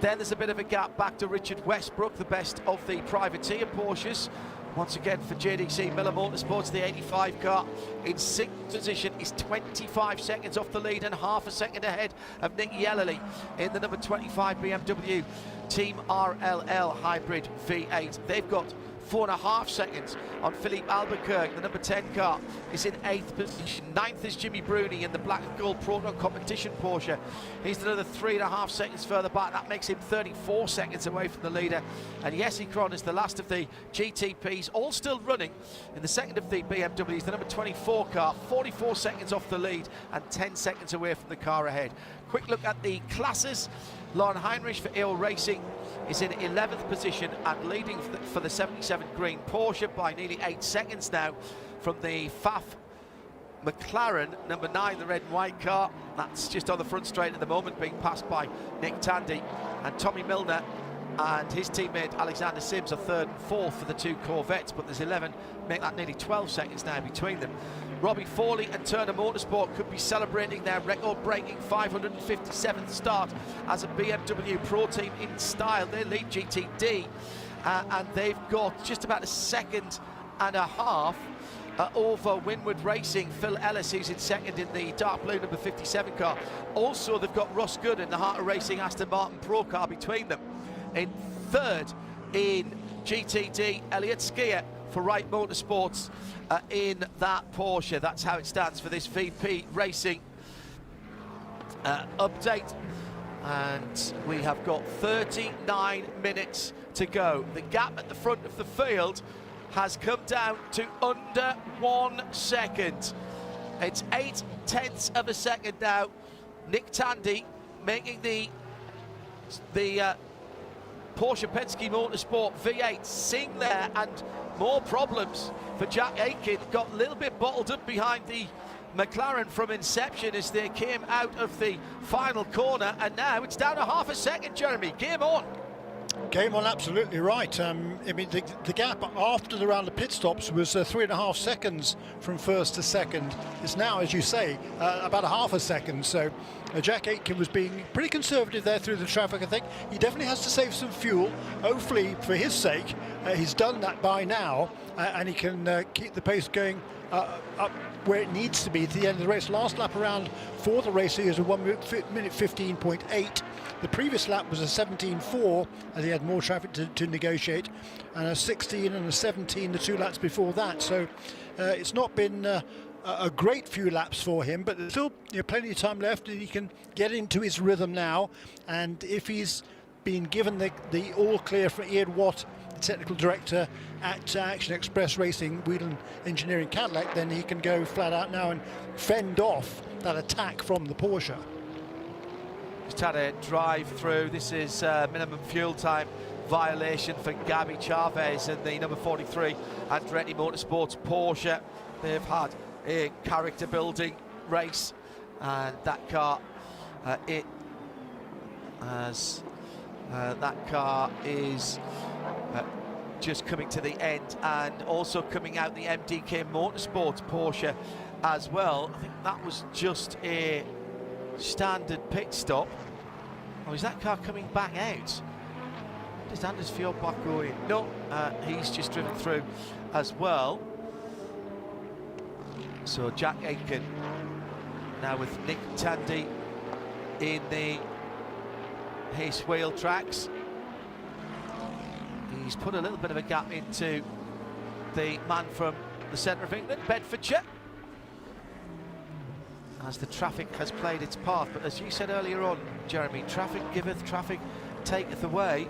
Then there's a bit of a gap back to Richard Westbrook, the best of the privateer Porsches. Once again for JDC Miller Motorsports, the 85 car in sixth position is 25 seconds off the lead and half a second ahead of Nick Yellerly in the number 25 BMW Team RLL Hybrid V8. They've got 4.5 seconds on Philippe Albuquerque. The number 10 car is in 8th position. 9th is Jimmy Bruni in the black and gold Proton competition Porsche. He's another 3.5 seconds further back. That makes him 34 seconds away from the leader. And Jesse Krohn is the last of the GTPs, all still running in the second of the BMWs. The number 24 car, 44 seconds off the lead and 10 seconds away from the car ahead. Quick look at the classes. Lauren Heinrich for EO Racing is in 11th position and leading for the 77 green Porsche by nearly 8 seconds now from the Pfaff McLaren, number 9, the red and white car. That's just on the front straight at the moment, being passed by Nick Tandy. And Tommy Milner and his teammate Alexander Sims are third and fourth for the 2 Corvettes, but there's 11, make that nearly 12 seconds now between them. Robbie Forley and Turner Motorsport could be celebrating their record-breaking 557th start as a BMW Pro team in style. They lead GTD, and they've got just about 1.5 seconds over Winward Racing. Phil Ellis, who's in second in the dark blue number 57 car. Also, they've got Ross Good in the Heart of Racing Aston Martin Pro car between them. In third in GTD, Elliott Skier for Wright Motorsports in that Porsche. That's how it stands for this VP Racing update. And we have got 39 minutes to go. The gap at the front of the field has come down to under 1 second. It's 0.8 of a second now. Nick Tandy making the Porsche Penske Motorsport V8 sing there, and more problems for Jack Aitken. Got a little bit bottled up behind the McLaren from inception as they came out of the final corner, and now it's down to 0.5 second, Jeremy. Game on. Game on, absolutely right. I mean, the gap after the round of pit stops was 3.5 seconds from first to second. It's now, as you say, about 0.5 second. So Jack Aitken was being pretty conservative there through the traffic. I think he definitely has to save some fuel. Hopefully, for his sake, he's done that by now, and he can keep the pace going up where it needs to be to the end of the race. Last lap around for the race is a 1 minute 15.8. The previous lap was a 17.4 as he had more traffic to negotiate, and a 16 and a 17 the 2 laps before that. So it's not been a great few laps for him, but there's still plenty of time left, and he can get into his rhythm now. And if he's been given the all clear from Ian Watt, the technical director at Action Express Racing, Whelen Engineering Cadillac, then he can go flat out now and fend off that attack from the Porsche. Just had a drive through. This is minimum fuel time violation for Gabby Chavez and the number 43 Andretti Motorsports Porsche. They've had a character building race, and that car that car is just coming to the end, and also coming out the MDK Motorsports Porsche as well. I think that was just a standard pit stop. Or is that car coming back out? Does Anders Fjordbach go in? No, he's just driven through as well. So Jack Aitken now with Nick Tandy in the Hayes wheel tracks. He's put a little bit of a gap into the man from the centre of England, Bedfordshire, as the traffic has played its part. But as you said earlier on, Jeremy, traffic giveth, traffic taketh away.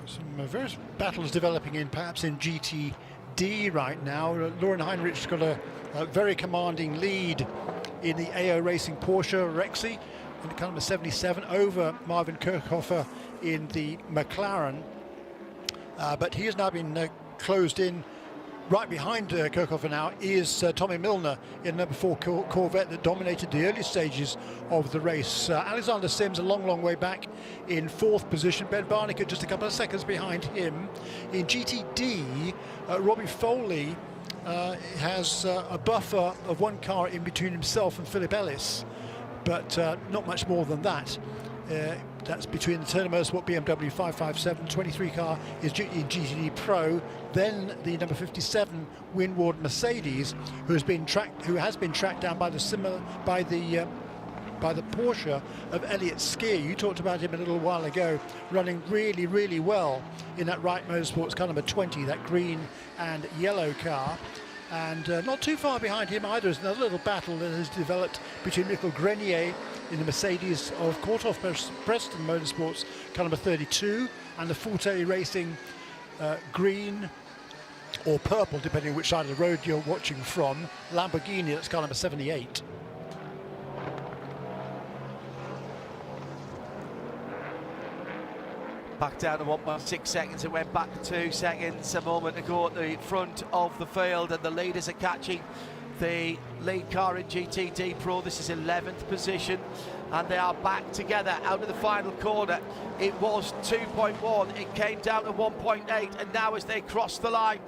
Some various battles developing in perhaps in GTD right now. Lauren Heinrich's got a very commanding lead in the AO Racing Porsche Rexy in the car number 77 over Marvin Kirchhofer in the McLaren, but he has now been closed in. Right behind Kirchhofer now is Tommy Milner in number 4 Corvette that dominated the early stages of the race. Alexander Sims a long way back in 4th position. Ben Barnick just a couple of seconds behind him. In GTD, Robbie Foley has a buffer of 1 car in between himself and Philip Ellis, but not much more than that. That's between the Turner Motorsport BMW 557 23 car is in GTD Pro, then the number 57 Winward Mercedes, who has been tracked down by the Porsche of Elliott Skier. You talked about him a little while ago, running really well in that Wright Motorsports car number 20, that green and yellow car. And not too far behind him either is another little battle that has developed between Michael Grenier in the Mercedes of Courthoff Preston Motorsports car number 32 and the Forte Racing green or purple, depending on which side of the road you're watching from, Lamborghini, that's car number 78. Back down to 1.6 seconds. It went back to 2 seconds a moment ago at the front of the field, and the leaders are catching the lead car in GTD Pro. This is 11th position, and they are back together out of the final corner. It was 2.1, it came down to 1.8, and now as they cross the line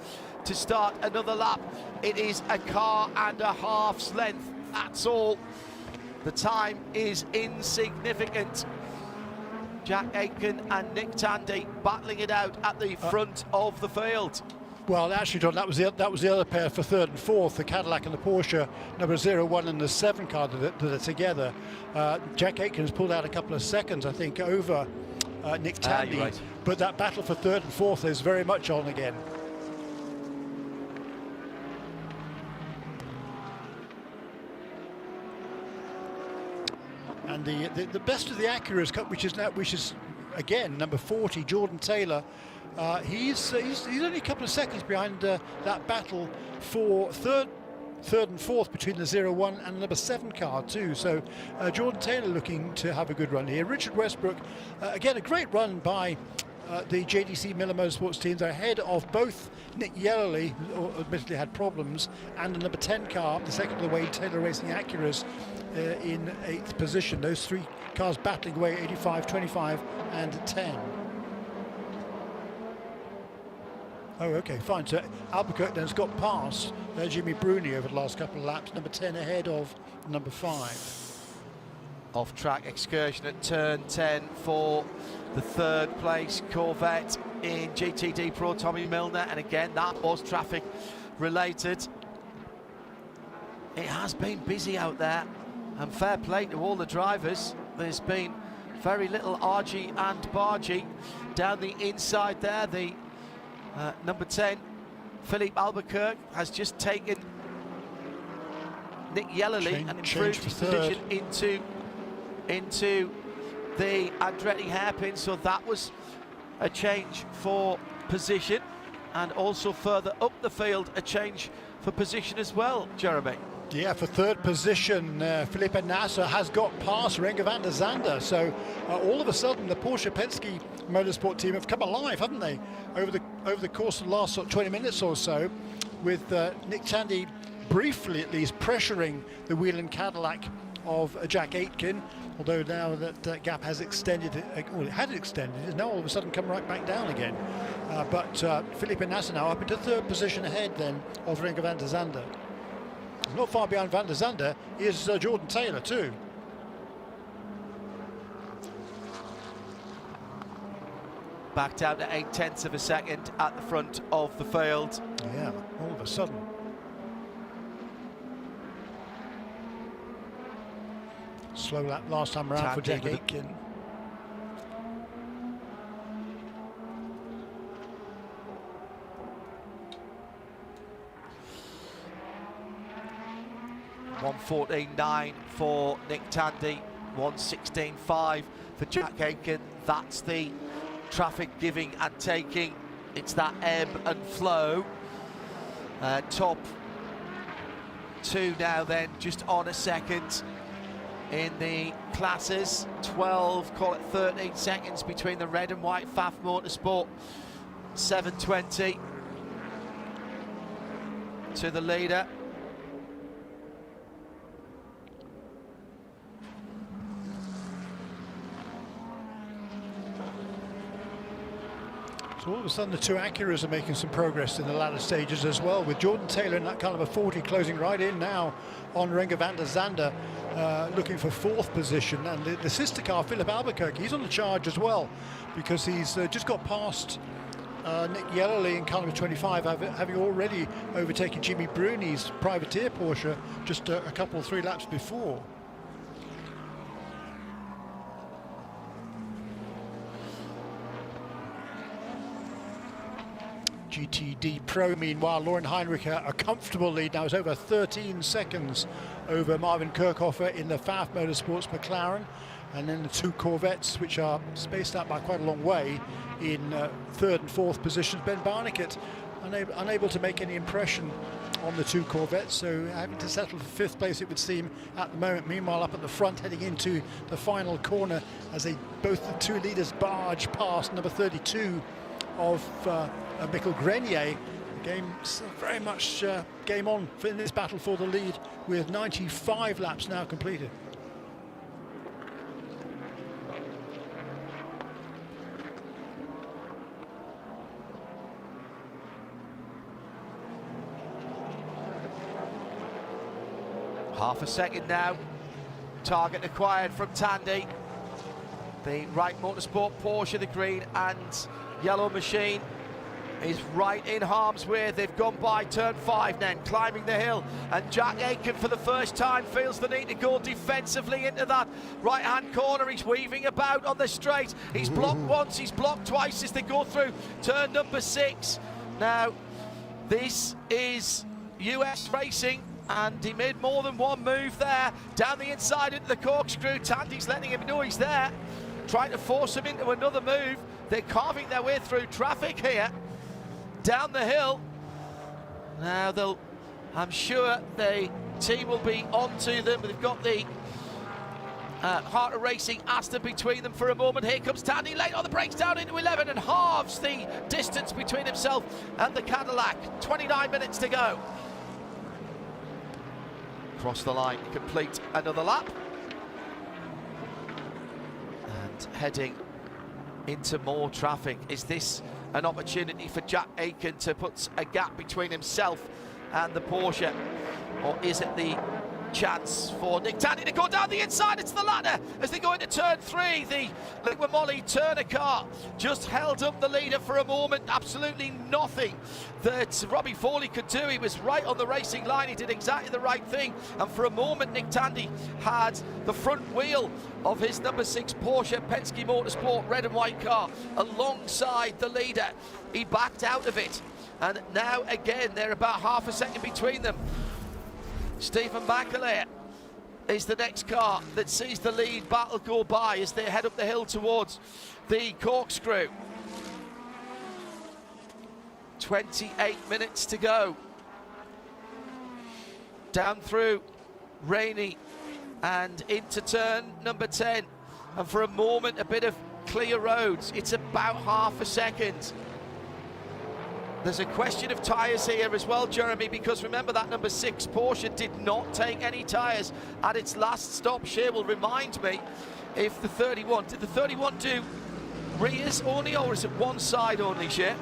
to start another lap, it is a car and a half's length. That's all. The time is insignificant. Jack Aitken and Nick Tandy battling it out at the front of the field. Well, actually, John, that was the other pair for 3rd and 4th, the Cadillac and the Porsche number 01 and the 7 car that are together. Jack Aitken has pulled out a couple of seconds, I think, over Nick Tandy, right. But that battle for 3rd and 4th is very much on again. And the best of the Acuras, which is again number 40, Jordan Taylor. He's only a couple of seconds behind that battle for third and 4th between the 01 and the number 7 car too. So Jordan Taylor looking to have a good run here. Richard Westbrook, again a great run by the JDC Miller Motorsports teams. They're ahead of both Nick Yellerly, who admittedly had problems, and the number 10 car, the second of the Wade Taylor Racing Acuras, in 8th position. Those 3 cars battling away, 85, 25 and 10. Oh, okay, fine. So Albuquerque then has got past Jimmy Bruni over the last couple of laps. Number 10 ahead of number 5. Off-track excursion at turn 10 for the 3rd place Corvette in GTD Pro, Tommy Milner. And again, that was traffic related. It has been busy out there, and fair play to all the drivers. There's been very little argy and bargy down the inside there. The number 10, Philippe Albuquerque, has just taken Nick Yellerly and improved his position into the Andretti hairpin. So that was a change for position, and also further up the field a change for position as well, Jeremy. Yeah, for 3rd position, Felipe Nasser has got past Renger van der Zande. So all of a sudden, the Porsche Penske Motorsport team have come alive, haven't they? Over the course of the last 20 minutes or so, with Nick Tandy briefly at least pressuring the Whelen Cadillac of Jack Aitken, although now that gap has extended, well, it had extended, it's now all of a sudden come right back down again. But Felipe Nasser now up into third position ahead then of Renger van der Zande. Not far behind van der Zande is Jordan Taylor too. Back down to 0.8 of a second at the front of the field. Yeah, all of a sudden. Slow lap last time around for Jack Aitken. .114.9 for Nick Tandy, 116.5 for Jack Aitken. That's the traffic giving and taking. It's that ebb and flow. Top two now then, just on a second in the classes. 12, call it 13 seconds between the red and white Pfaff Motorsport 720 to the leader. So all of a sudden the two Acuras are making some progress in the latter stages as well, with Jordan Taylor in that kind of a 40 closing right in now on Renger van der Zande, looking for fourth position. And the sister car, Philip Albuquerque, he's on the charge as well, because he's just got past Nick Yellerly in car number 25, having already overtaken Jimmy Bruni's privateer Porsche just a couple, 3 laps before. GTD Pro, meanwhile, Lauren Heinrich, a comfortable lead now. It's over 13 seconds over Marvin Kirchhofer in the Pfaff Motorsports McLaren. And then the two Corvettes, which are spaced out by quite a long way, in third and fourth positions. Ben Barnicat unable to make any impression on the two Corvettes, so having to settle for fifth place, it would seem, at the moment. Meanwhile, up at the front, heading into the final corner, as both the two leaders barge past number 32 of Mikkel Grenier. The game's very much game on in this battle for the lead, with 95 laps now completed. Half a second now. Target acquired from Tandy. The Wright Motorsport Porsche, the green and yellow machine, is right in harm's way. They've gone by turn 5 then, climbing the hill, and Jack Aitken for the first time feels the need to go defensively into that right-hand corner. He's weaving about on the straight. He's blocked once, he's blocked twice as they go through turn number 6. Now, this is US racing, and he made more than one move there. Down the inside into the corkscrew. Tandy's letting him know he's there, trying to force him into another move. They're carving their way through traffic here, down the hill. Now I'm sure the team will be onto them, but they've got the Heart of Racing Aston between them for a moment. Here comes Tandy, late on the brakes, down into 11, and halves the distance between himself and the Cadillac. 29 minutes to go. Cross the line, complete another lap. And heading into more traffic. Is this an opportunity for Jack Aitken to put a gap between himself and the Porsche, or is it the chance for Nick Tandy to go down the inside? It's the latter as they go into turn 3. The Liqui Moly Turner car just held up the leader for a moment. Absolutely nothing that Robbie Foley could do. He was right on the racing line. He did exactly the right thing, and for a moment Nick Tandy had the front wheel of his number 6 Porsche Penske Motorsport red and white car alongside the leader. He backed out of it, and now again they're about half a second between them. Stephen McAleer is the next car that sees the lead battle go by as they head up the hill towards the corkscrew. 28 minutes to go. Down through Rainey and into turn number 10. And for a moment, a bit of clear roads. It's about half a second. There's a question of tyres here as well, Jeremy, because remember that number 6 Porsche did not take any tyres at its last stop. Shea will remind me if the 31, did the 31 do rears only, or is it one side only, Shea?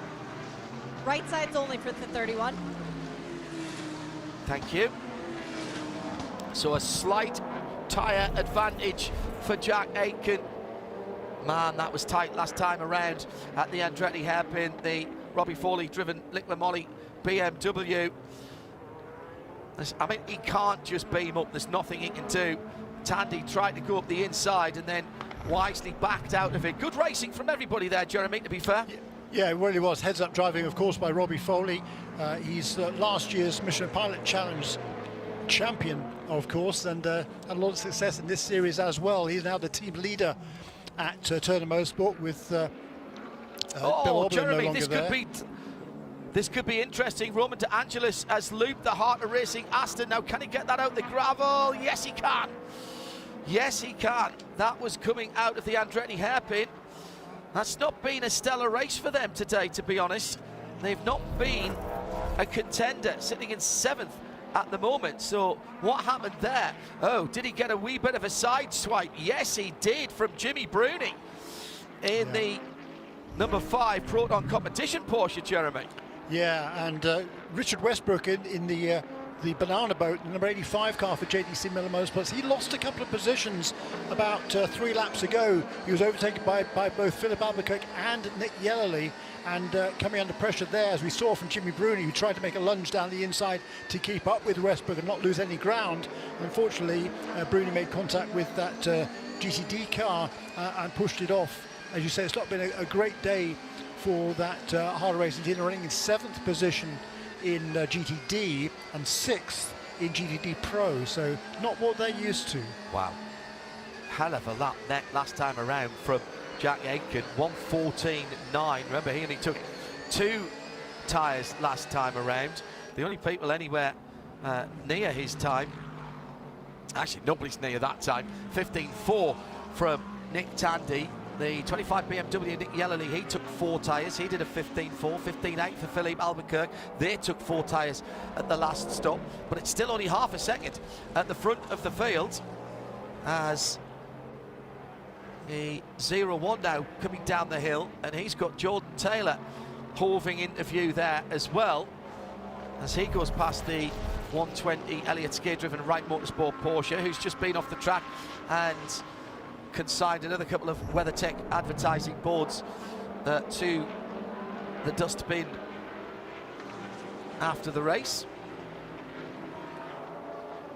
Right side's only for the 31. Thank you. So a slight tyre advantage for Jack Aitken. Man, that was tight last time around at the Andretti hairpin, the Robbie Foley driven Liquid Moly BMW. I mean, he can't just beam up, there's nothing he can do. Tandy tried to go up the inside and then wisely backed out of it. Good racing from everybody there, Jeremy, to be fair. Yeah, it really was. Heads up driving, of course, by Robbie Foley. He's last year's Michelin Pilot Challenge champion, of course, and had a lot of success in this series as well. He's now the team leader at Turner Motorsport with Bill Oberlin Jeremy, no longer this could be interesting. Roman De Angelis has looped the heart of racing Aston. Now, can he get that out the gravel? Yes, he can. Yes, he can. That was coming out of the Andretti hairpin. That's not been a stellar race for them today, to be honest. They've not been a contender, sitting in 7th at the moment. So what happened there? Oh, did he get a wee bit of a side swipe? Yes, he did, from Jimmy Bruni in the number 5 Proton Competition Porsche, Jeremy. Yeah, and Richard Westbrook in the banana boat, the number 85 car for JDC Miller Motorsports. He lost a couple of positions about 3 laps ago. He was overtaken by both Philip Albuquerque and Nick Yellerly, and coming under pressure there, as we saw from Jimmy Bruni, who tried to make a lunge down the inside to keep up with Westbrook and not lose any ground. Unfortunately, Bruni made contact with that GTD car and pushed it off. As you say, it's not been a great day for that harder racing team, running in 7th position in GTD and 6th in GTD Pro, so not what they're used to. Wow, hell of a lap net last time around from Jack Aitken, 1:14.9. Remember, he only took 2 tyres last time around. The only people anywhere near his time, actually nobody's near that time, 15.4 from Nick Tandy. The 25 BMW Nick Yellerly, he took 4 tyres. He did a 15.4, 15.8 for Philippe Albuquerque. They took 4 tyres at the last stop, but it's still only half a second at the front of the field as the 0-1 now coming down the hill, and he's got Jordan Taylor hoving into view there as well as he goes past the 120 Elliott Skate-driven Wright Motorsport Porsche, who's just been off the track and consigned another couple of WeatherTech advertising boards to the dustbin after the race.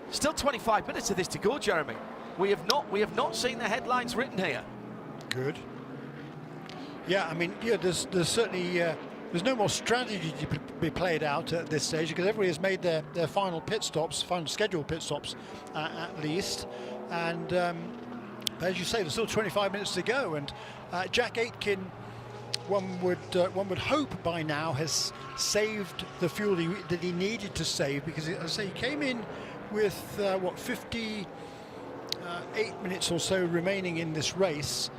Still 25 minutes of this to go, Jeremy. We have not seen the headlines written here. Good. Yeah, I mean, yeah, there's certainly there's no more strategy to be played out at this stage, because everybody has made their final pit stops, final scheduled pit stops at least, and as you say, there's still 25 minutes to go, and Jack Aitken, one would hope by now, has saved the fuel that he needed to save, because as I say, he came in with 58 minutes or so remaining in this race,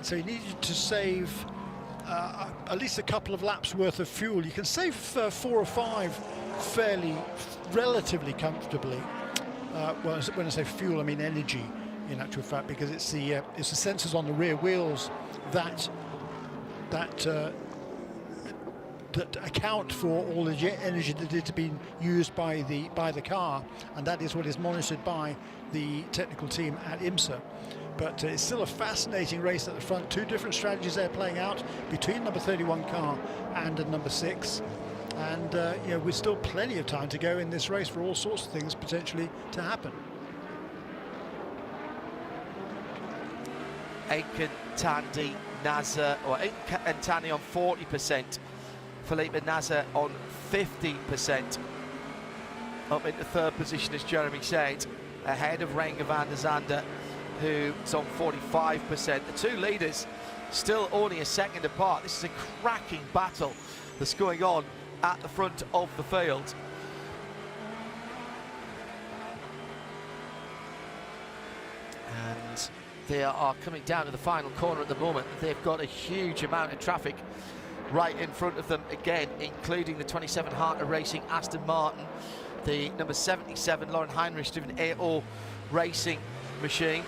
so he needed to save at least a couple of laps worth of fuel. You can save 4 or 5 relatively comfortably. Well, when I say fuel, I mean energy, in actual fact, because it's the sensors on the rear wheels that account for all the jet energy that is being used by the car, and that is what is monitored by the technical team at IMSA. But it's still a fascinating race at the front. 2 different strategies they're playing out between number 31 car and number 6. And you know, we've still plenty of time to go in this race for all sorts of things potentially to happen. Aitken, Tandy, Nasser, or Aitken and Tandy on 40%. Felipe Nasser on 50%. Up into 3rd position, as Jeremy said, ahead of Renger van der Zande, who's on 45%. The 2 leaders still only a second apart. This is a cracking battle that's going on at the front of the field. And they are coming down to the final corner at the moment. They've got a huge amount of traffic right in front of them again, including the 27 Harter Racing Aston Martin, the number 77 Lauren Heinrich driven AO Racing machine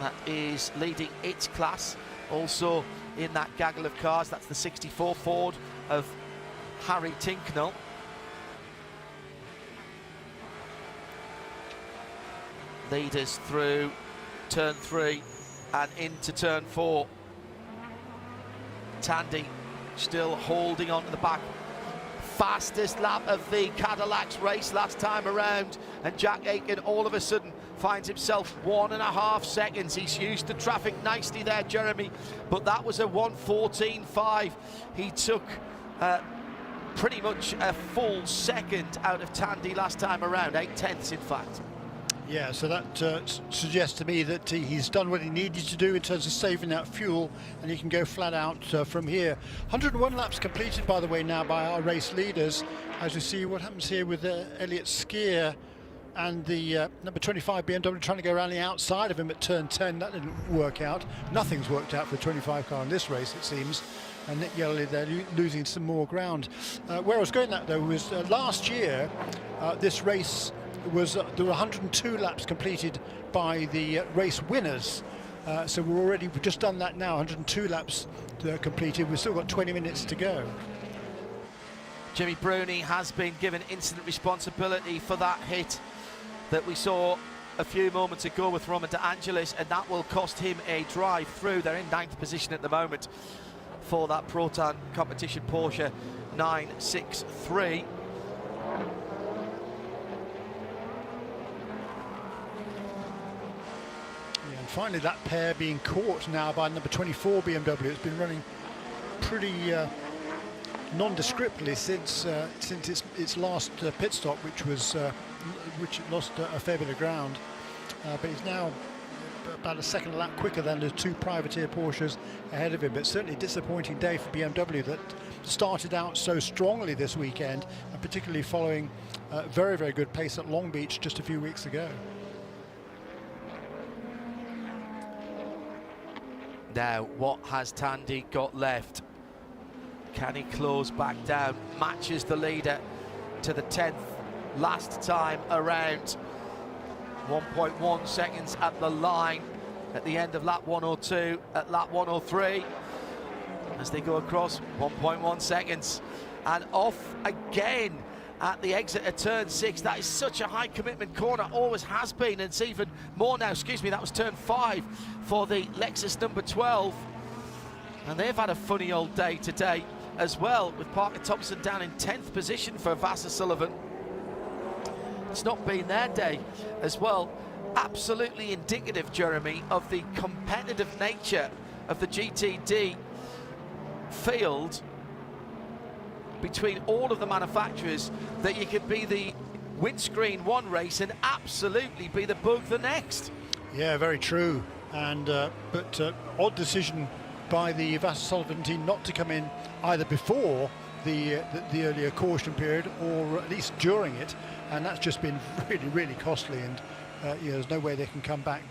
that is leading its class. Also in that gaggle of cars, that's the 64 Ford of Harry Tinknell. Leaders through turn 3 and into turn 4. Tandy still holding on to the back. Fastest lap of the Cadillac's race last time around, and Jack Aiken all of a sudden finds himself 1.5 seconds. He's used the traffic nicely there, Jeremy, but that was a 1:14.5. He took pretty much a full second out of Tandy last time around, 8/10 in fact. Yeah, so that suggests to me that he's done what he needed to do in terms of saving that fuel, and he can go flat out from here. 101 laps completed, by the way, now by our race leaders. As we see what happens here with Elliot Skier and the number 25 BMW trying to go around the outside of him at turn 10. That didn't work out. Nothing's worked out for the 25 car in this race, it seems. And Nick Yelley there losing some more ground. Where I was going at, though, was last year, this race was there were 102 laps completed by the race winners. So we've just done that now, 102 laps completed. We've still got 20 minutes to go. Jimmy Bruni has been given incident responsibility for that hit that we saw a few moments ago with Roman De Angelis, and that will cost him a drive through. They're in 9th position at the moment for that Proton competition Porsche 963. And finally that pair being caught now by number 24 BMW. It's been running pretty nondescriptly since its last pit stop, which it lost a fair bit of ground, but he's now about a second lap quicker than the two privateer Porsches ahead of him. But certainly a disappointing day for BMW that started out so strongly this weekend, and particularly following very, very good pace at Long Beach just a few weeks ago. Now, what has Tandy got left? Can he close back down? Matches the leader to the 10th last time around. 1.1 seconds at the line at the end of lap 102, at lap 103. As they go across, 1.1 seconds. And off again at the exit of turn 6. That is such a high commitment corner, always has been, and it's even more now. Excuse me, that was turn 5 for the Lexus number 12. And they've had a funny old day today as well, with Parker Thompson down in 10th position for Vassar Sullivan. It's not been their day as well. Absolutely indicative, Jeremy, of the competitive nature of the GTD field between all of the manufacturers, that you could be the windscreen one race and absolutely be the bug the next. Yeah, very true. And but odd decision by the Vassar Sullivan team not to come in either before the earlier caution period, or at least during it, and that's just been really, really costly, and there's no way they can come back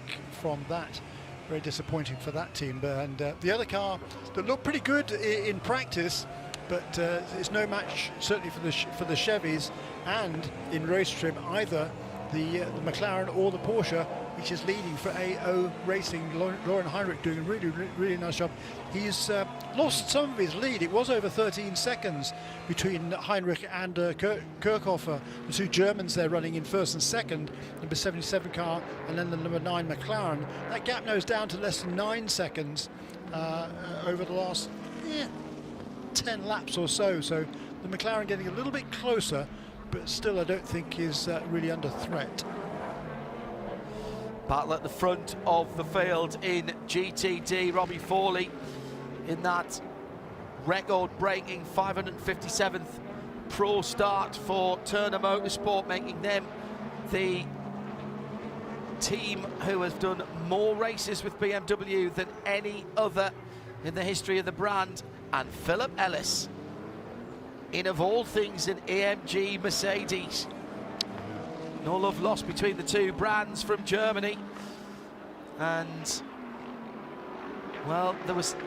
from that. Very disappointing for that team. And the other car that looked pretty good in practice, but it's no match certainly for the Chevys, and in race trim either the McLaren or the Porsche, which is leading for AO Racing. Lauren Heinrich doing a really, really nice job. He's lost some of his lead. It was over 13 seconds between Heinrich and Kirchhofer, the two Germans there running in first and second, number 77 car and then the number 9 McLaren. That gap now is down to less than 9 seconds over the last 10 laps or so. So the McLaren getting a little bit closer, but still I don't think is really under threat. Battle at the front of the field in GTD. Robbie Foley in that record-breaking 557th Pro start for Turner Motorsport, making them the team who has done more races with BMW than any other in the history of the brand. And Philip Ellis in, of all things, an AMG Mercedes. No love lost between the two brands from Germany. And Well,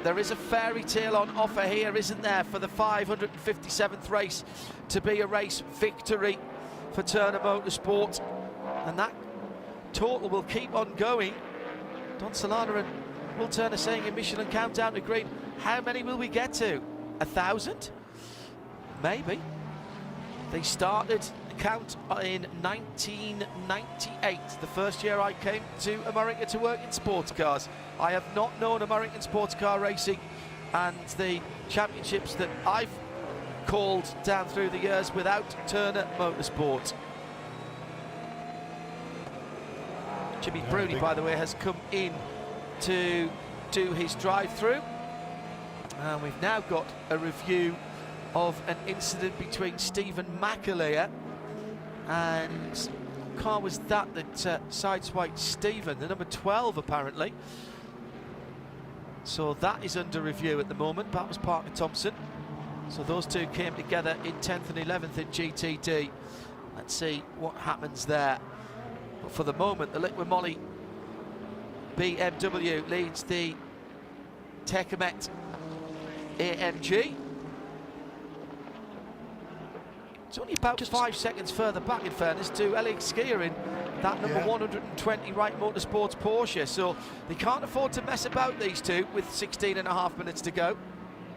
there is a fairy tale on offer here, isn't there, for the 557th race to be a race victory for Turner Motorsport, and that total will keep on going. Don Solana and Will Turner saying in Michelin Countdown to Green, how many will we get to? 1,000? Maybe. They started the count in 1998, the first year I came to America to work in sports cars. I have not known American sports car racing, and the championships that I've called down through the years without Turner Motorsport. Jimmy Bruni, by the way, has come in to do his drive-through, and we've now got a review of an incident between Stephen McAleer and what car was that sideswiped Stephen, the number 12 apparently. So that is under review at the moment. That was Parker Thompson. So those two came together in 10th and 11th in GTD. Let's see what happens there. But for the moment, the Liquid Moly BMW leads the Checkered AMG. It's only about 5 seconds further back, in fairness, to Elliot Skier in that number 120 Wright Motorsports Porsche. So they can't afford to mess about, these two, with 16.5 minutes to go.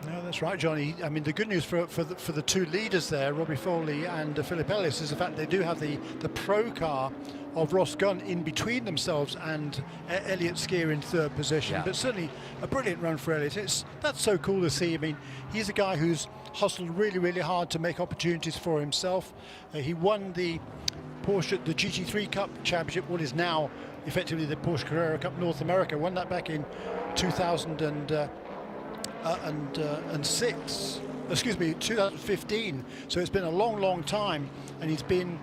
No, that's right, Johnny. I mean, the good news for the two leaders there, Robbie Foley and Philip Ellis, is the fact they do have the pro car of Ross Gunn in between themselves and Elliot Skier in third position. Yeah. But certainly a brilliant run for Elliot. That's so cool to see. I mean, he's a guy who's hustled really, really hard to make opportunities for himself. He won the Porsche, the GT3 Cup Championship, what is now effectively the Porsche Carrera Cup North America. Won that back in 2015. So it's been a long, long time, and he's been,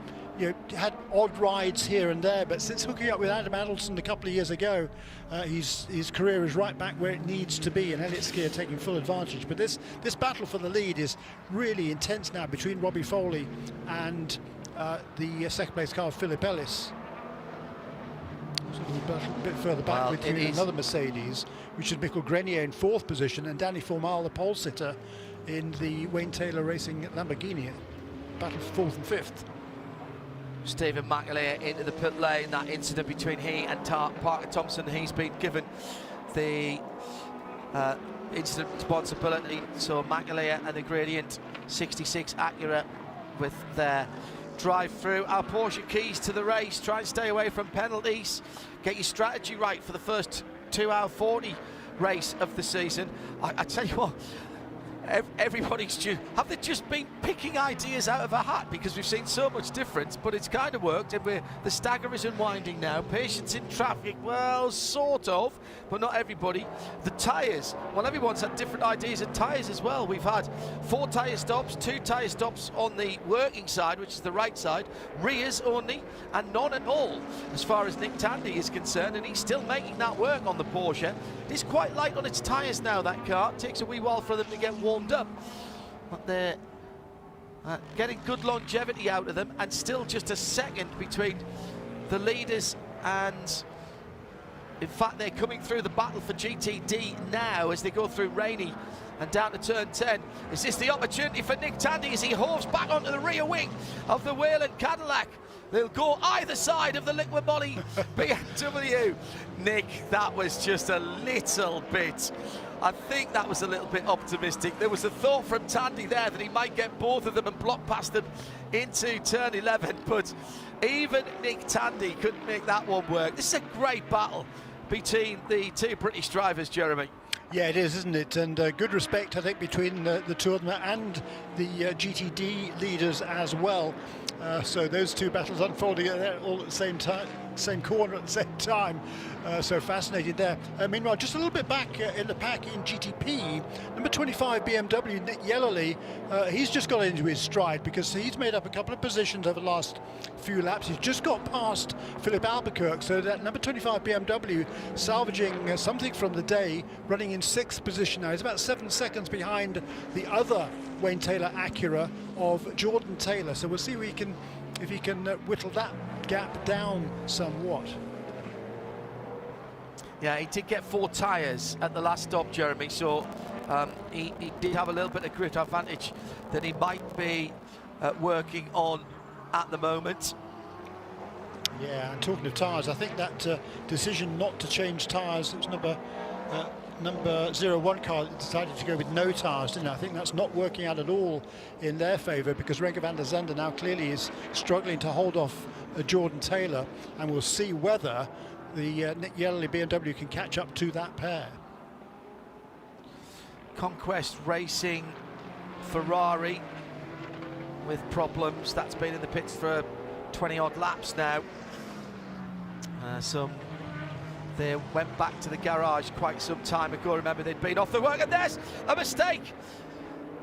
had odd rides here and there, but since hooking up with Adam Adelson a couple of years ago, his career is right back where it needs to be, and Elliot Skier taking full advantage. But this battle for the lead is really intense now between Robbie Foley and the second place car, Philip Ellis. So a bit further back with another Mercedes, Richard Michael-Grenier in fourth position, and Danny Formal, the pole sitter, in the Wayne Taylor Racing Lamborghini. Battle for fourth and fifth. Stephen McAleer into the pit lane. That incident between he and Parker Thompson, he's been given the incident responsibility. So McAleer and the Gradient 66 Acura with their drive-through. Our Porsche keys to the race: try and stay away from penalties, get your strategy right for the first 2 hour 40 race of the season. I tell you what, everybody's have they just been picking ideas out of a hat, because we've seen so much difference, but it's kind of worked, and the stagger is unwinding now. Patience in traffic, well, sort of, but not everybody. The tyres, well, everyone's had different ideas of tyres as well. We've had 4 tyre stops, 2 tyre stops on the working side, which is the right side, rears only, and none at all as far as Nick Tandy is concerned, and he's still making that work on the Porsche. It's quite light on its tyres now, that car. It takes a wee while for them to get warmed up, but they're getting good longevity out of them, and still just a second between the leaders, and in fact they're coming through the battle for GTD now as they go through Rainey and down to turn 10. Is this the opportunity for Nick Tandy as he hoves back onto the rear wing of the Wayland Cadillac? They'll go either side of the Liquid Moly BMW. Nick, that was just a little bit, I think that was a little bit optimistic. There was a thought from Tandy there that he might get both of them and block past them into turn 11, but even Nick Tandy couldn't make that one work. This is a great battle between the two British drivers, Jeremy. Yeah, it is, isn't it? And good respect, I think, between the two of them and the GTD leaders as well. So those two battles unfolding all at the same time, same corner at the same time. So fascinating there. Meanwhile, just a little bit back in the pack in GTP, number 25 BMW, Nick Yellerly, he's just got into his stride, because he's made up a couple of positions over the last few laps. He's just got past Philip Albuquerque, so that number 25 BMW salvaging something from the day, running in 6th position now. He's about 7 seconds behind the other Wayne Taylor Acura of Jordan Taylor. So we'll see if he can whittle that gap down somewhat. Yeah, he did get 4 tyres at the last stop, Jeremy, so he did have a little bit of grit advantage that he might be working on at the moment. Yeah, and talking of tyres, I think that decision not to change tyres, it was number 01 car that decided to go with no tyres, didn't it? I think that's not working out at all in their favour, because Renger van der Zande now clearly is struggling to hold off Jordan Taylor, and we'll see whether the Nick Yellerly BMW can catch up to that pair. Conquest Racing Ferrari with problems. That's been in the pits for 20 odd laps now. They went back to the garage quite some time ago. Remember, they'd been off the work, and there's a mistake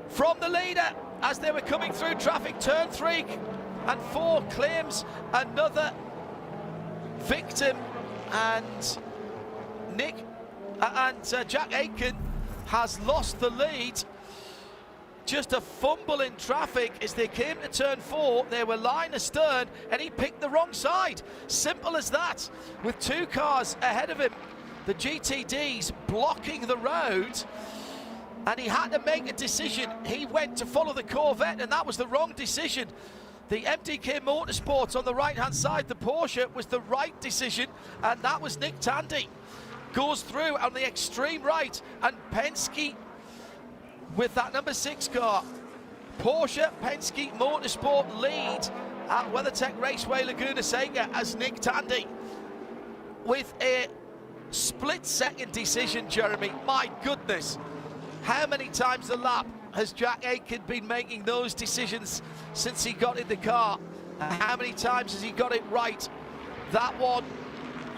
from the leader as they were coming through traffic. Turn 3 and 4 claims another victim, and Jack Aitken has lost the lead. Just a fumble in traffic as they came to turn 4. They were line astern and he picked the wrong side. Simple as that. With 2 cars ahead of him, the GTDs blocking the road, and he had to make a decision. He went to follow the Corvette, and that was the wrong decision. The MDK Motorsports on the right hand side, the Porsche, was the right decision, and that was Nick Tandy. Goes through on the extreme right, and Penske with that number 6 car. Porsche Penske Motorsport lead at WeatherTech Raceway Laguna Seca as Nick Tandy with a split-second decision, Jeremy. My goodness, how many times a lap has Jack Aitken been making those decisions since he got in the car? How many times has he got it right? That one,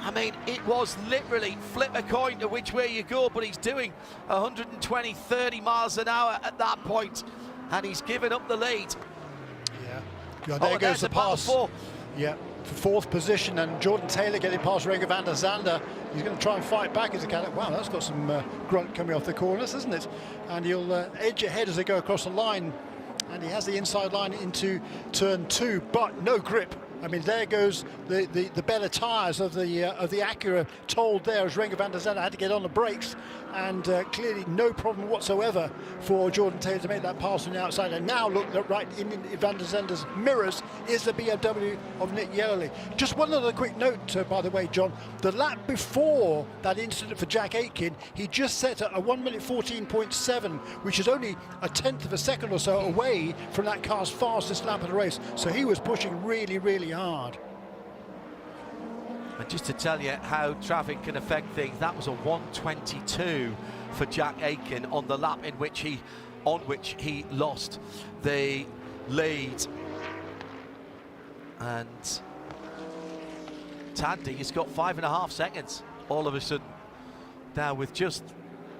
I mean, it was literally flip a coin to which way you go, but he's doing 120, 30 miles an hour at that point, and he's given up the lead. Yeah, there goes the pass. Yeah, for 4th position, and Jordan Taylor getting past Renger van der Zande. He's going to try and fight back as he can. Wow, that's got some grunt coming off the corners, isn't it? And he'll edge ahead as they go across the line, and he has the inside line into turn 2, but no grip. I mean, there goes the better tyres of the Acura told there as Renger van der Zande had to get on the brakes, and clearly no problem whatsoever for Jordan Taylor to make that pass on the outside. And now look, right in van der Zande's mirrors is the BMW of Nick Yellerly. Just one other quick note, by the way, John. The lap before that incident for Jack Aitken, he just set a 1:14.7, which is only a 1/10 of a second or so away from that car's fastest lap of the race. So he was pushing really, really hard. And just to tell you how traffic can affect things, that was a 1:22 for Jack Aitken on the lap in which he lost the lead. And Tandy has got 5.5 seconds all of a sudden. Now with just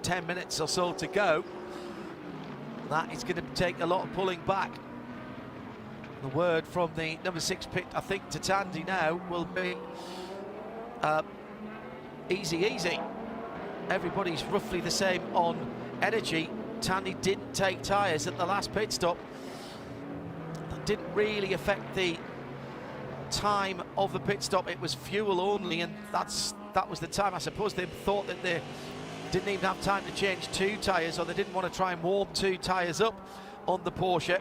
10 minutes or so to go, that is going to take a lot of pulling back. The word from the number 6 pit, I think, to Tandy now will be easy, easy. Everybody's roughly the same on energy. Tandy didn't take tyres at the last pit stop. That didn't really affect the time of the pit stop. It was fuel only, and that was the time. I suppose they thought that they didn't even have time to change 2 tyres, or they didn't want to try and warm 2 tyres up on the Porsche.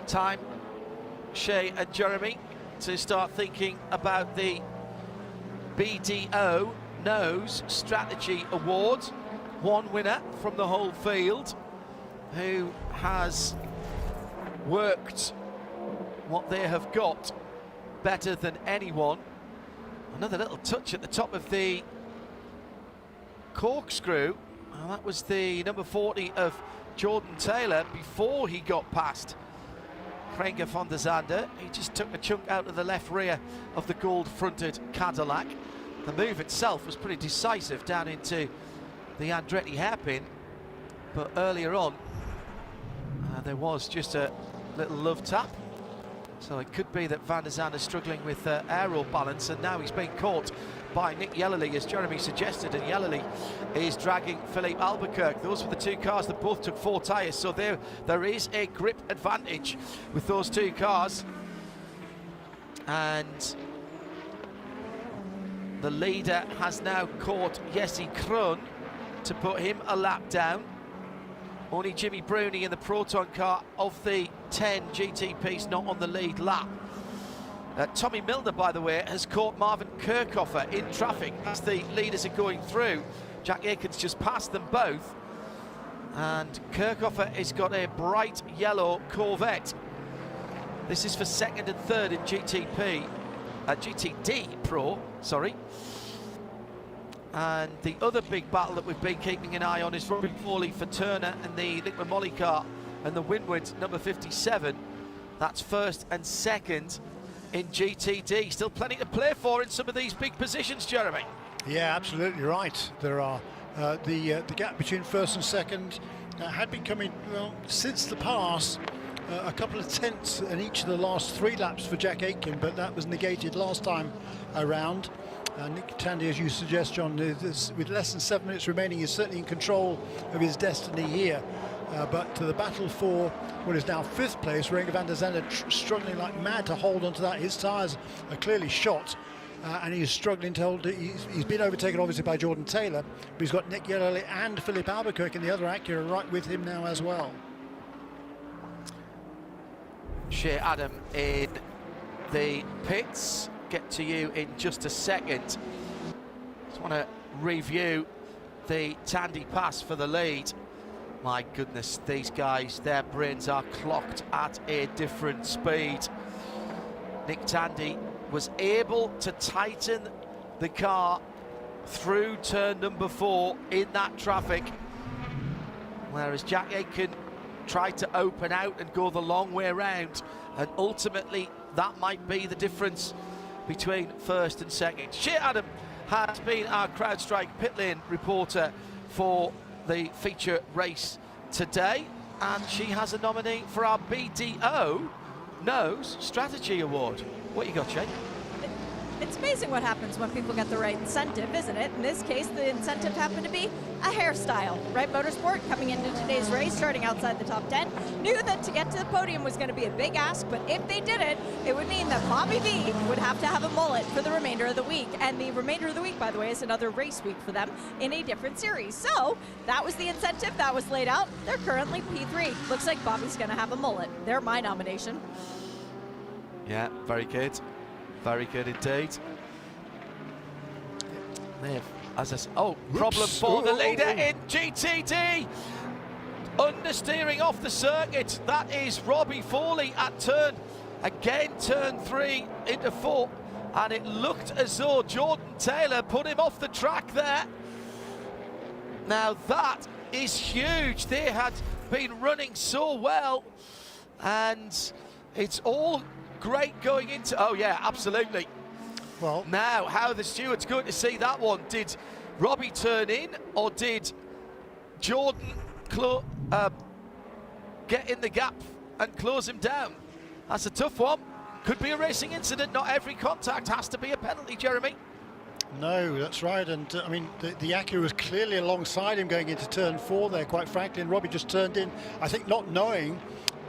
Time, Shay and Jeremy, to start thinking about the BDO Nose Strategy Award. One winner from the whole field who has worked what they have got better than anyone. Another little touch at the top of the corkscrew. And that was the number 40 of Jordan Taylor before he got past Renger van der Zande. He just took a chunk out of the left rear of the gold-fronted Cadillac. The move itself was pretty decisive down into the Andretti hairpin, but earlier on there was just a little love tap. So it could be that van der Zande is struggling with aero balance, and now he's being caught by Nick Yellerly, as Jeremy suggested, and Yellerly is dragging Philippe Albuquerque. Those were the 2 cars that both took 4 tyres, so there is a grip advantage with those 2 cars. And The leader has now caught Jesse Krohn to put him a lap down. Only Jimmy Bruni in the Proton car of the 10 GTPs not on the lead lap. Tommy Milner, by the way, has caught Marvin Kirchhofer in traffic as the leaders are going through. Jack Aitken's just passed them both. And Kirchhofer has got a bright yellow Corvette. This is for second and third in GTD Pro, sorry. And the other big battle that we've been keeping an eye on is Robbie Foley for Turner and the Liqui Moly car and the Winward number 57. That's first and second in GTD. Still plenty to play for in some of these big positions, Jeremy. Yeah, absolutely right. There are the gap between first and second had been coming, well, since the pass, a couple of tenths in each of the last 3 laps for Jack Aitken, but that was negated last time around. Nick Tandy, as you suggest, John, with less than 7 minutes remaining, is certainly in control of his destiny here. But the battle for what is now 5th place, Renger van der Zande struggling like mad to hold onto that. His tyres are clearly shot, and he's struggling to hold. He's been overtaken, obviously, by Jordan Taylor, but he's got Nick Yellerley and Philip Albuquerque and the other Acura right with him now as well. Shea Adam in the pits. Get to you in just a second. Just want to review the Tandy pass for the lead. My goodness, these guys, their brains are clocked at a different speed. Nick Tandy was able to tighten the car through turn number 4 in that traffic, whereas Jack Aitken tried to open out and go the long way around, and ultimately that might be the difference between first and second. Shea Adam has been our CrowdStrike pit lane reporter for the feature race today, and she has a nominee for our BDO Knows Strategy Award. What you got, Shay? It's amazing what happens when people get the right incentive, isn't it? In this case, the incentive happened to be a hairstyle. Right Motorsport, coming into today's race, starting outside the top 10, knew that to get to the podium was going to be a big ask, but if they did it, it would mean that Bobby V would have to have a mullet for the remainder of the week. And the remainder of the week, by the way, is another race week for them in a different series. So that was the incentive that was laid out. They're currently P3. Looks like Bobby's going to have a mullet. They're my nomination. Yeah, very good. Very good indeed. As I said, problem for the leader in GTD. Understeering off the circuit. That is Robbie Foley at turn 3 into 4. And it looked as though Jordan Taylor put him off the track there. Now that is huge. They had been running so well, and it's all great going into. Oh yeah, absolutely. Well, now how the steward's going to see that one? Did Robbie turn in, or did Jordan get in the gap and close him down? That's a tough one. Could be a racing incident. Not every contact has to be a penalty, Jeremy. No, that's right. And I mean, the Acura was clearly alongside him going into turn 4 there, quite frankly, and Robbie just turned in, I think, not knowing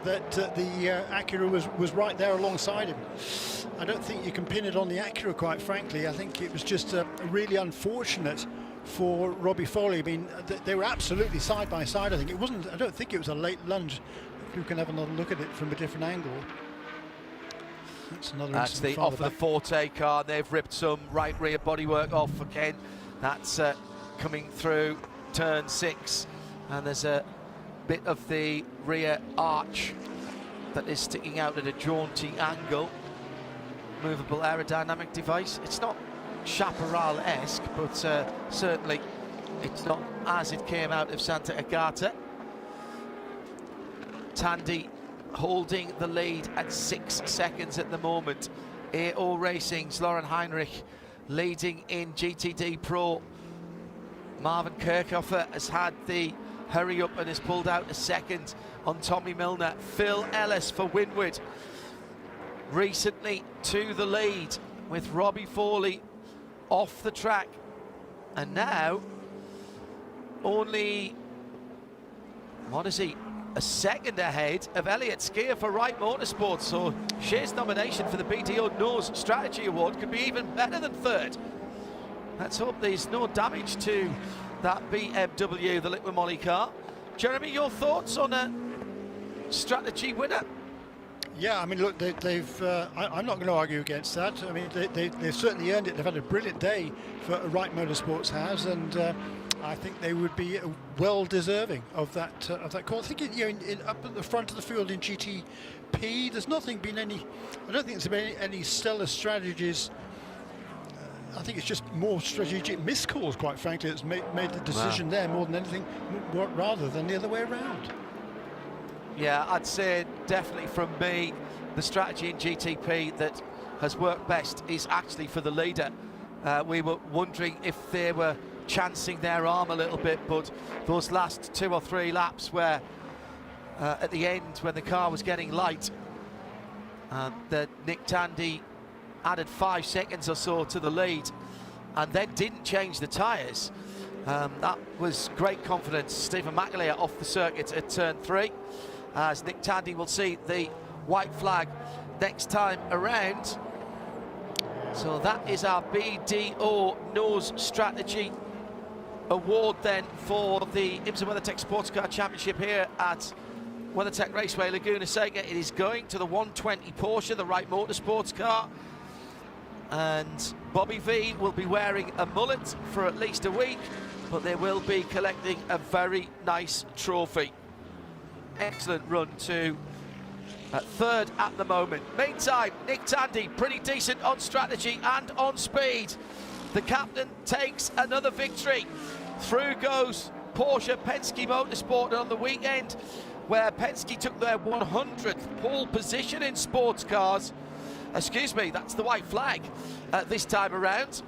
that the Acura was right there alongside him. I don't think you can pin it on the Acura, quite frankly. I think it was just really unfortunate for Robbie Foley. I mean, they were absolutely side by side. I don't think it was a late lunge. If you can have another look at it from a different angle. That's the off of the Forte car. They've ripped some right rear bodywork off for Ken. That's coming through turn 6, and there's a bit of the rear arch that is sticking out at a jaunty angle. Movable aerodynamic device. It's not Chaparral-esque, but certainly it's not as it came out of Santa Agata. Tandy holding the lead at 6 seconds at the moment. AO Racing's Lauren Heinrich leading in GTD Pro. Marvin Kirchhofer has had the hurry up and has pulled out a second on Tommy Milner. Phil Ellis for Winward recently to the lead, with Robbie Foley off the track, and now only, what is he, a second ahead of Elliot Skier for Wright Motorsports. So Shea's nomination for the BDO Knows Strategy Award could be even better than third. Let's hope there's no damage to that BMW, the liquid moly car. Jeremy, your thoughts on a strategy winner? Yeah, I mean, look, I'm not going to argue against that. I mean, they've certainly earned it. They've had a brilliant day for Wright Motorsports has, and I think they would be well deserving of that call. I think up at the front of the field in GTP, there's nothing been any. I don't think there's been any stellar strategies. I think it's just more strategic miscalls, quite frankly, that's made the decision there more than anything, rather than the other way around. Yeah, I'd say definitely from me, the strategy in GTP that has worked best is actually for the leader. We were wondering if they were chancing their arm a little bit, but those last 2 or 3 laps where at the end when the car was getting light, that Nick Tandy added 5 seconds or so to the lead and then didn't change the tyres. That was great confidence. Stephen McAleer off the circuit at turn 3, as Nick Tandy will see the white flag next time around. So that is our BDO Nose Strategy Award then for the IMSA WeatherTech SportsCar Championship here at WeatherTech Raceway, Laguna Seca. It is going to the 120 Porsche, the Wright Motorsports car. And Bobby V will be wearing a mullet for at least a week, but they will be collecting a very nice trophy. Excellent run to third at the moment. Meantime, Nick Tandy, pretty decent on strategy and on speed. The captain takes another victory. Through goes Porsche Penske Motorsport on the weekend, where Penske took their 100th pole position in sports cars. Excuse me, that's the white flag this time around.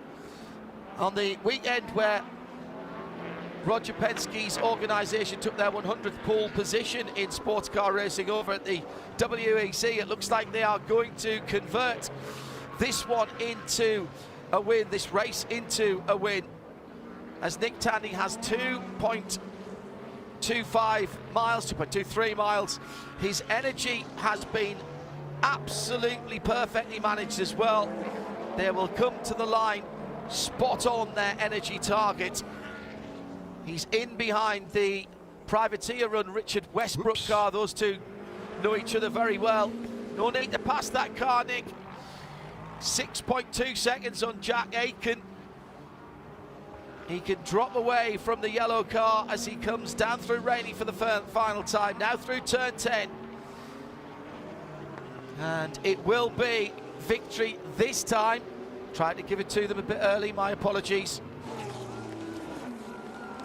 On the weekend where Roger Penske's organisation took their 100th pole position in sports car racing over at the WEC, it looks like they are going to convert this one into a win, this race into a win, as Nick Tandy has 2.25 miles, 2.23 miles. His energy has been absolutely perfectly managed as well. They will come to the line spot on their energy target. He's in behind the privateer run Richard Westbrook car. Those two know each other very well. No need to pass that car, Nick. 6.2 seconds on Jack Aiken. He can drop away from the yellow car as he comes down through Rainey for the final time. Now through turn 10. And it will be victory this time. Tried to give it to them a bit early, my apologies.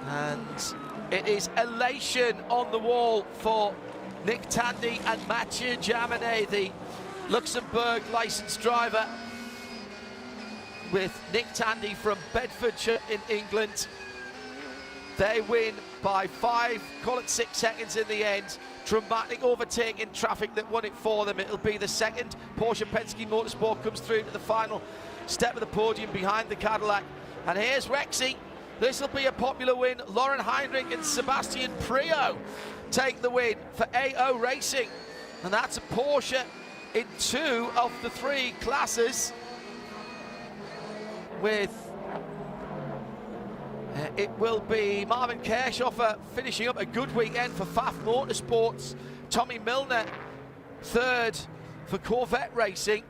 And it is elation on the wall for Nick Tandy and Mathieu Jaminet, the Luxembourg licensed driver, with Nick Tandy from Bedfordshire in England. They win by 5, call it 6 seconds in the end. Dramatic overtake in traffic that won it for them. It'll be the second Porsche Penske Motorsport comes through to the final step of the podium behind the Cadillac. And here's Rexy. This will be a popular win. Lauren Heinrich and Sebastian Prio take the win for AO Racing. And that's a Porsche in 2 of the 3 classes, with it will be Marvin Kirchhofer finishing up a good weekend for Pfaff Motorsports. Tommy Milner third for Corvette Racing,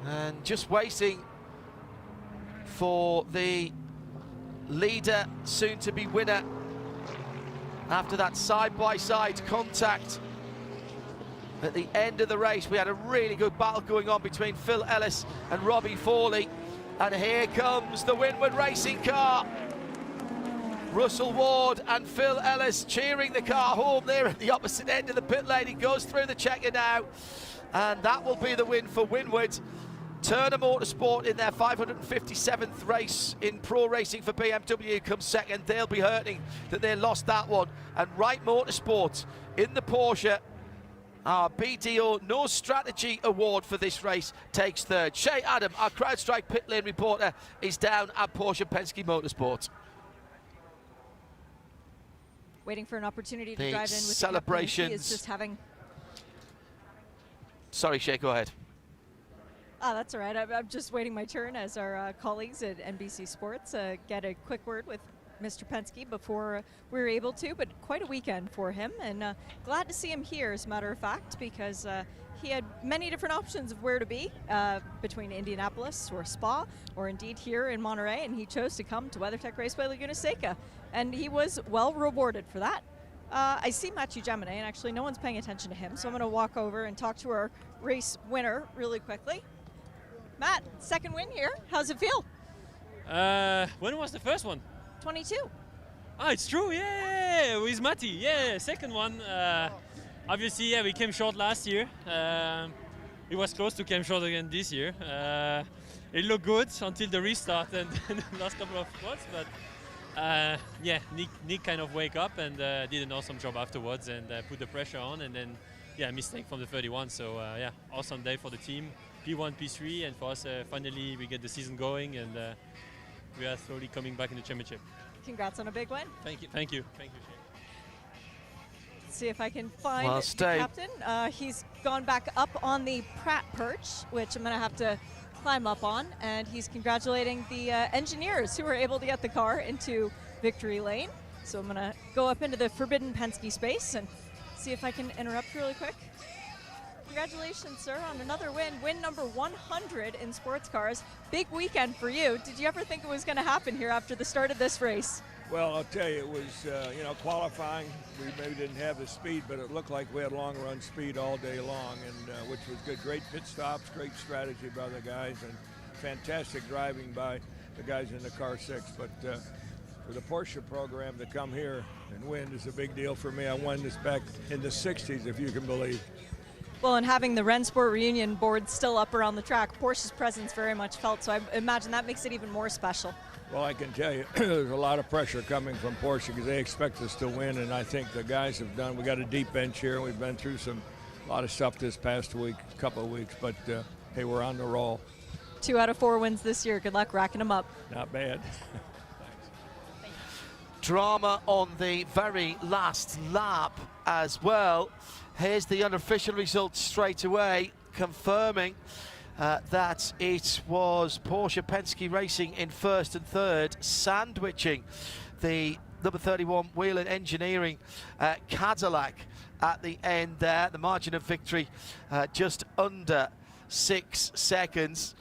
and just waiting for the leader, soon to be winner, after that side-by-side contact at the end of the race. We had a really good battle going on between Phil Ellis and Robbie Foley. And here comes the Winward Racing car. Russell Ward and Phil Ellis cheering the car home there at the opposite end of the pit lane. He goes through the checker now, and that will be the win for Winward. Turner Motorsport in their 557th race in pro racing for BMW comes second. They'll be hurting that they lost that one. And Wright Motorsport in the Porsche, our BDO No Strategy Award for this race, takes third. Shay Adam, our CrowdStrike pit lane reporter, is down at Porsche Penske Motorsport. Waiting for an opportunity to The drive in with celebrations. the is just having... Sorry, Shay, go ahead. That's all right. I'm just waiting my turn as our colleagues at NBC Sports get a quick word with Mr. Penske before we were able to, but quite a weekend for him, and glad to see him here, as a matter of fact, because he had many different options of where to be between Indianapolis or Spa, or indeed here in Monterey, and he chose to come to WeatherTech Raceway Laguna Seca, and he was well rewarded for that. I see Matthew Gemini, and actually no one's paying attention to him, so I'm going to walk over and talk to our race winner really quickly. Matt, second win here. How's it feel? When was the first one? 22. Ah, it's true, yeah, with Matty, yeah, second one. Obviously, yeah, we came short last year. It was close to came short again this year. It looked good until the restart and the last couple of spots, but yeah, Nick kind of wake up and did an awesome job afterwards and put the pressure on, and then, yeah, mistake from the 31, so yeah, awesome day for the team. P1, P3, and for us, finally we get the season going, and we are slowly coming back in the championship. Congrats on a big win. Thank you. Thank you. Thank you, Shane. Let's see if I can find the captain. He's gone back up on the Pratt perch, which I'm going to have to climb up on, and he's congratulating the engineers who were able to get the car into victory lane. So I'm going to go up into the forbidden Penske space and see if I can interrupt really quick. Congratulations, sir, on another win number 100 in sports cars. Big weekend for you. Did you ever think it was going to happen here after the start of this race? Well, I'll tell you, it was, qualifying. We maybe didn't have the speed, but it looked like we had long run speed all day long, and which was good. Great pit stops, great strategy by the guys, and fantastic driving by the guys in the car 6. But for the Porsche program to come here and win is a big deal for me. I won this back in the 60s, if you can believe. Well, and having the Rennsport reunion board still up around the track, Porsche's presence very much felt, so I imagine that makes it even more special. Well, I can tell you, there's a lot of pressure coming from Porsche because they expect us to win, and I think the guys have done. We got a deep bench here. We've been through a lot of stuff this past week, couple of weeks, but hey, we're on the roll. 2 out of 4 wins this year. Good luck racking them up. Not bad. Drama on the very last lap as well. Here's the unofficial results straight away, confirming that it was Porsche Penske Racing in first and third, sandwiching the number 31 Whelen Engineering Cadillac at the end there. The margin of victory just under 6 seconds.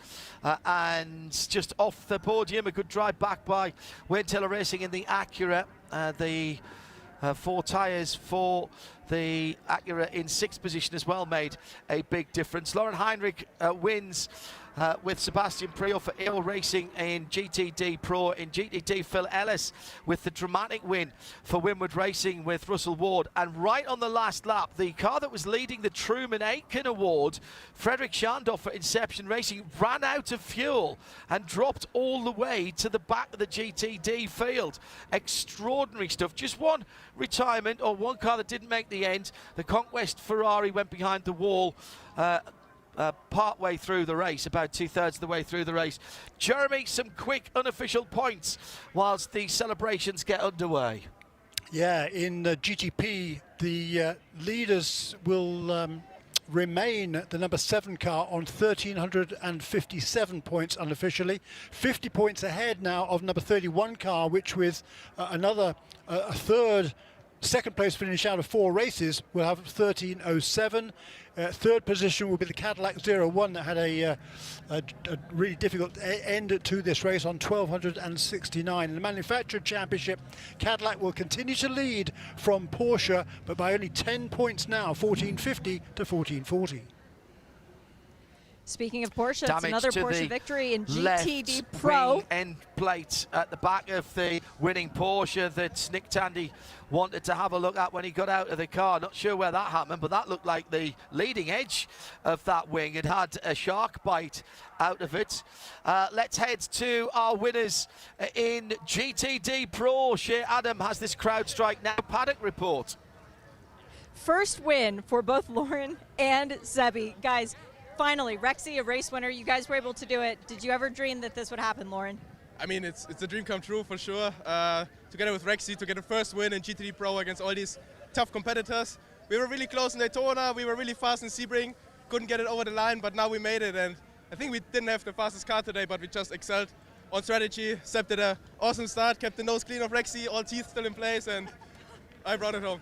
And just off the podium, a good drive back by Wayne Taylor Racing in the Acura. The 4 tyres for the Acura in 6th position as well made a big difference. Lauren Heinrich wins with Sebastian Priel for AO Racing in GTD Pro. In GTD, Phil Ellis with the dramatic win for Winward Racing with Russell Ward. And right on the last lap, the car that was leading the Truman Aitken Award, Frederick Schandorf for Inception Racing, ran out of fuel and dropped all the way to the back of the GTD field. Extraordinary stuff. Just one retirement, or one car that didn't make the end. The Conquest Ferrari went behind the wall part way through the race, about 2/3 of the way through the race. Jeremy, some quick unofficial points whilst the celebrations get underway. Yeah, in the GTP, the leaders will remain the number 7 car on 1,357 points unofficially. 50 points ahead now of number 31 car, which with another second place finish out of 4 races will have 13:07. Third position will be the Cadillac 01 that had a really difficult end to this race on 1,269. In the Manufacturer Championship, Cadillac will continue to lead from Porsche, but by only 10 points now, 1450 to 1440. Speaking of Porsche, it's another Porsche victory in GTD left Pro. Wing end plate at the back of the winning Porsche that Nick Tandy wanted to have a look at when he got out of the car. Not sure where that happened, but that looked like the leading edge of that wing. It had a shark bite out of it. Let's head to our winners in GTD Pro. Shea Adam has this CrowdStrike Now paddock report. First win for both Lauren and Sebi. Guys, finally, Rexy, a race winner. You guys were able to do it. Did you ever dream that this would happen, Lauren? I mean, it's a dream come true for sure. Together with Rexy to get the first win in GTD Pro against all these tough competitors. We were really close in Daytona. We were really fast in Sebring. Couldn't get it over the line, but now we made it. And I think we didn't have the fastest car today, but we just excelled on strategy. Seb did an awesome start, kept the nose clean of Rexy, all teeth still in place, and I brought it home.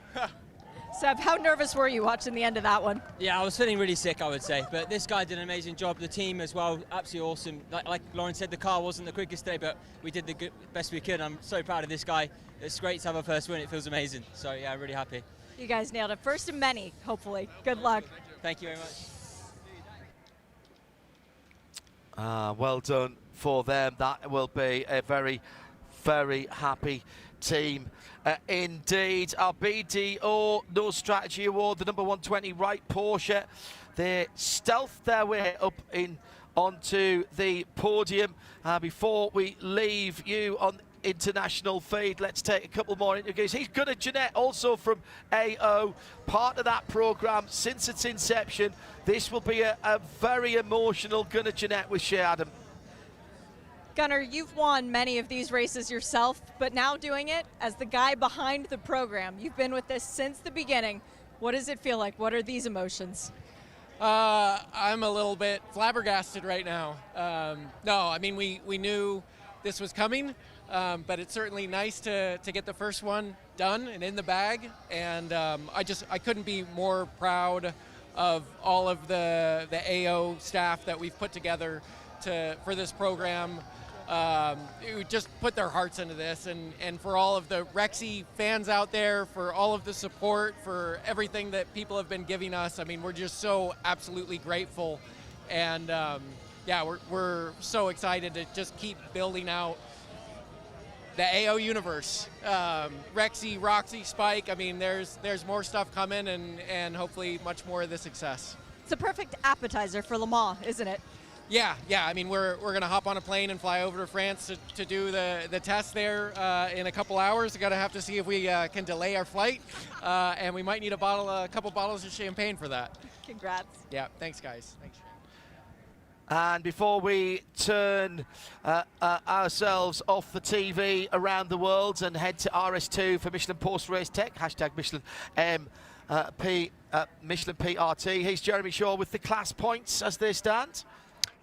Seb, how nervous were you watching the end of that one? Yeah, I was feeling really sick, I would say. But this guy did an amazing job. The team as well, absolutely awesome. Like Lauren said, the car wasn't the quickest today, but we did the best we could. I'm so proud of this guy. It's great to have our first win. It feels amazing. So, yeah, I'm really happy. You guys nailed it. First of many, hopefully. Good luck. Thank you very much. Well done for them. That will be a very, very happy team indeed. Our BDO No Strategy Award, the number 120 Wright Porsche. They stealthed their way up onto the podium. Before we leave you on international feed, let's take a couple more interviews. He's Gunnar Jeanette, also from AO, part of that program since its inception. This will be a very emotional Gunnar Jeanette with Shea Adam. Gunnar, you've won many of these races yourself, but now doing it as the guy behind the program. You've been with this since the beginning. What does it feel like? What are these emotions? I'm a little bit flabbergasted right now. No, I mean, we knew this was coming, but it's certainly nice to get the first one done and in the bag. And I couldn't be more proud of all of the AO staff that we've put together for this program. Who just put their hearts into this, and for all of the Rexy fans out there, for all of the support, for everything that people have been giving us. I mean, we're just so absolutely grateful, and yeah, we're so excited to just keep building out the AO universe. Rexy, Roxy, Spike, I mean, there's more stuff coming, and hopefully much more of the success. It's a perfect appetizer for Le Mans, isn't it? Yeah. I mean, we're going to hop on a plane and fly over to France to do the test there in a couple hours. We're going to have to see if we can delay our flight, and we might need a couple bottles of champagne for that. Congrats. Yeah, thanks, guys. Thanks. And before we turn ourselves off the TV around the world and head to RS2 for Michelin Post Race Tech, hashtag Michelin Michelin PRT, here's Jeremy Shaw with the class points as they stand.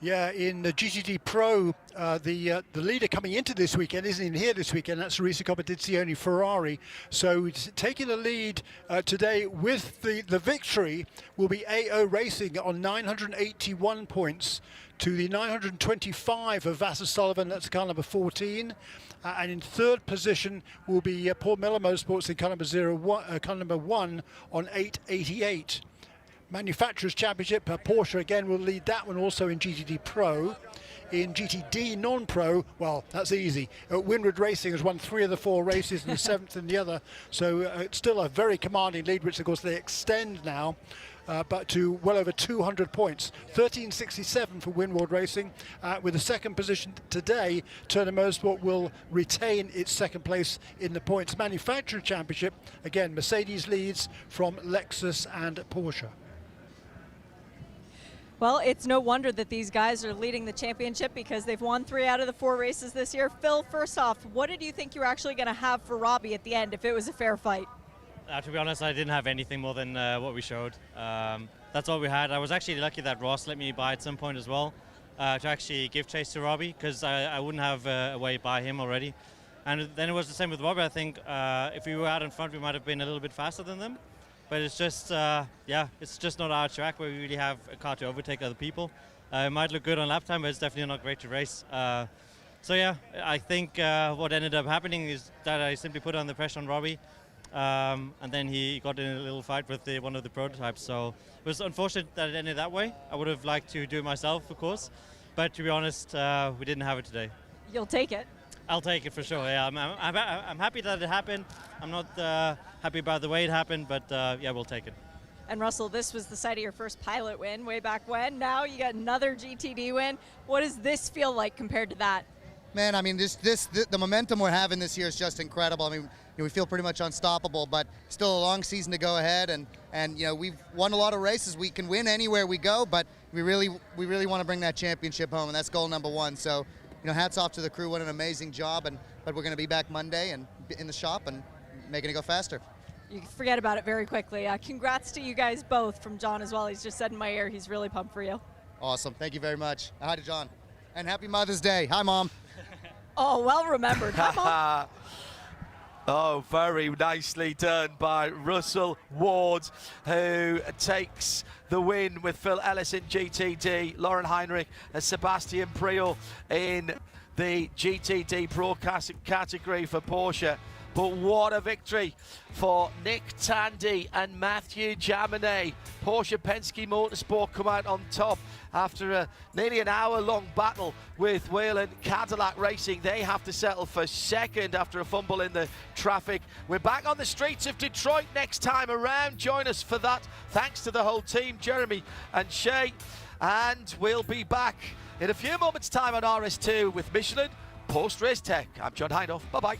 Yeah, in the GTD Pro, the leader coming into this weekend isn't even here this weekend. That's Risa Competizione Ferrari. So taking the lead today with the victory will be AO Racing on 981 points to the 925 of Vassar Sullivan. That's car number 14. And in third position will be Paul Miller Motorsports in car number 1 on 888. Manufacturers Championship, Porsche again will lead that one also in GTD Pro. In GTD non-pro, well, that's easy. Windward Racing has won 3 of the 4 races and the 7th in the other. So it's still a very commanding lead, which of course they extend now, but to well over 200 points. 1367 for Windward Racing. With the second position today, Turner Motorsport will retain its second place in the points. Manufacturer Championship, again, Mercedes leads from Lexus and Porsche. Well, it's no wonder that these guys are leading the championship because they've won 3 out of the 4 races this year. Phil, first off, what did you think you were actually going to have for Robbie at the end if it was a fair fight? To be honest, I didn't have anything more than what we showed. That's all we had. I was actually lucky that Ross let me by at some point as well to actually give chase to Robbie because I wouldn't have a way by him already. And then it was the same with Robbie. I think if we were out in front, we might have been a little bit faster than them. But it's just, it's just not our track where we really have a car to overtake other people. It might look good on lap time, but it's definitely not great to race. So yeah, I think what ended up happening is that I simply put on the pressure on Robbie, and then he got in a little fight with one of the prototypes. So it was unfortunate that it ended that way. I would have liked to do it myself, of course, but to be honest, we didn't have it today. You'll take it. I'll take it for sure. Yeah, I'm happy that it happened. I'm not happy about the way it happened, but yeah, we'll take it. And Russell, this was the site of your first pilot win way back when. Now you got another GTD win. What does this feel like compared to that? Man, I mean, the momentum we're having this year is just incredible. I mean, we feel pretty much unstoppable, but still a long season to go ahead. And we've won a lot of races. We can win anywhere we go, but we really want to bring that championship home, and that's goal number 1. So, hats off to the crew. What an amazing job. But we're going to be back Monday and in the shop and making it go faster. You forget about it very quickly. Congrats to you guys both, from John as well. He's just said in my ear he's really pumped for you. Awesome. Thank you very much. Hi to John. And happy Mother's Day. Hi, Mom. Oh, well remembered. Come on. Oh, very nicely done by Russell Ward, who takes the win with Phil Ellis in GTD, Lauren Heinrich and Sebastian Priel in the GTD Pro category for Porsche. But what a victory for Nick Tandy and Matthew Jaminet. Porsche Penske Motorsport come out on top after a nearly an hour-long battle with Whelen Cadillac Racing. They have to settle for second after a fumble in the traffic. We're back on the streets of Detroit next time around. Join us for that. Thanks to the whole team, Jeremy and Shay. And we'll be back in a few moments' time on RS2 with Michelin post-race tech. I'm John Hindhaugh. Bye-bye.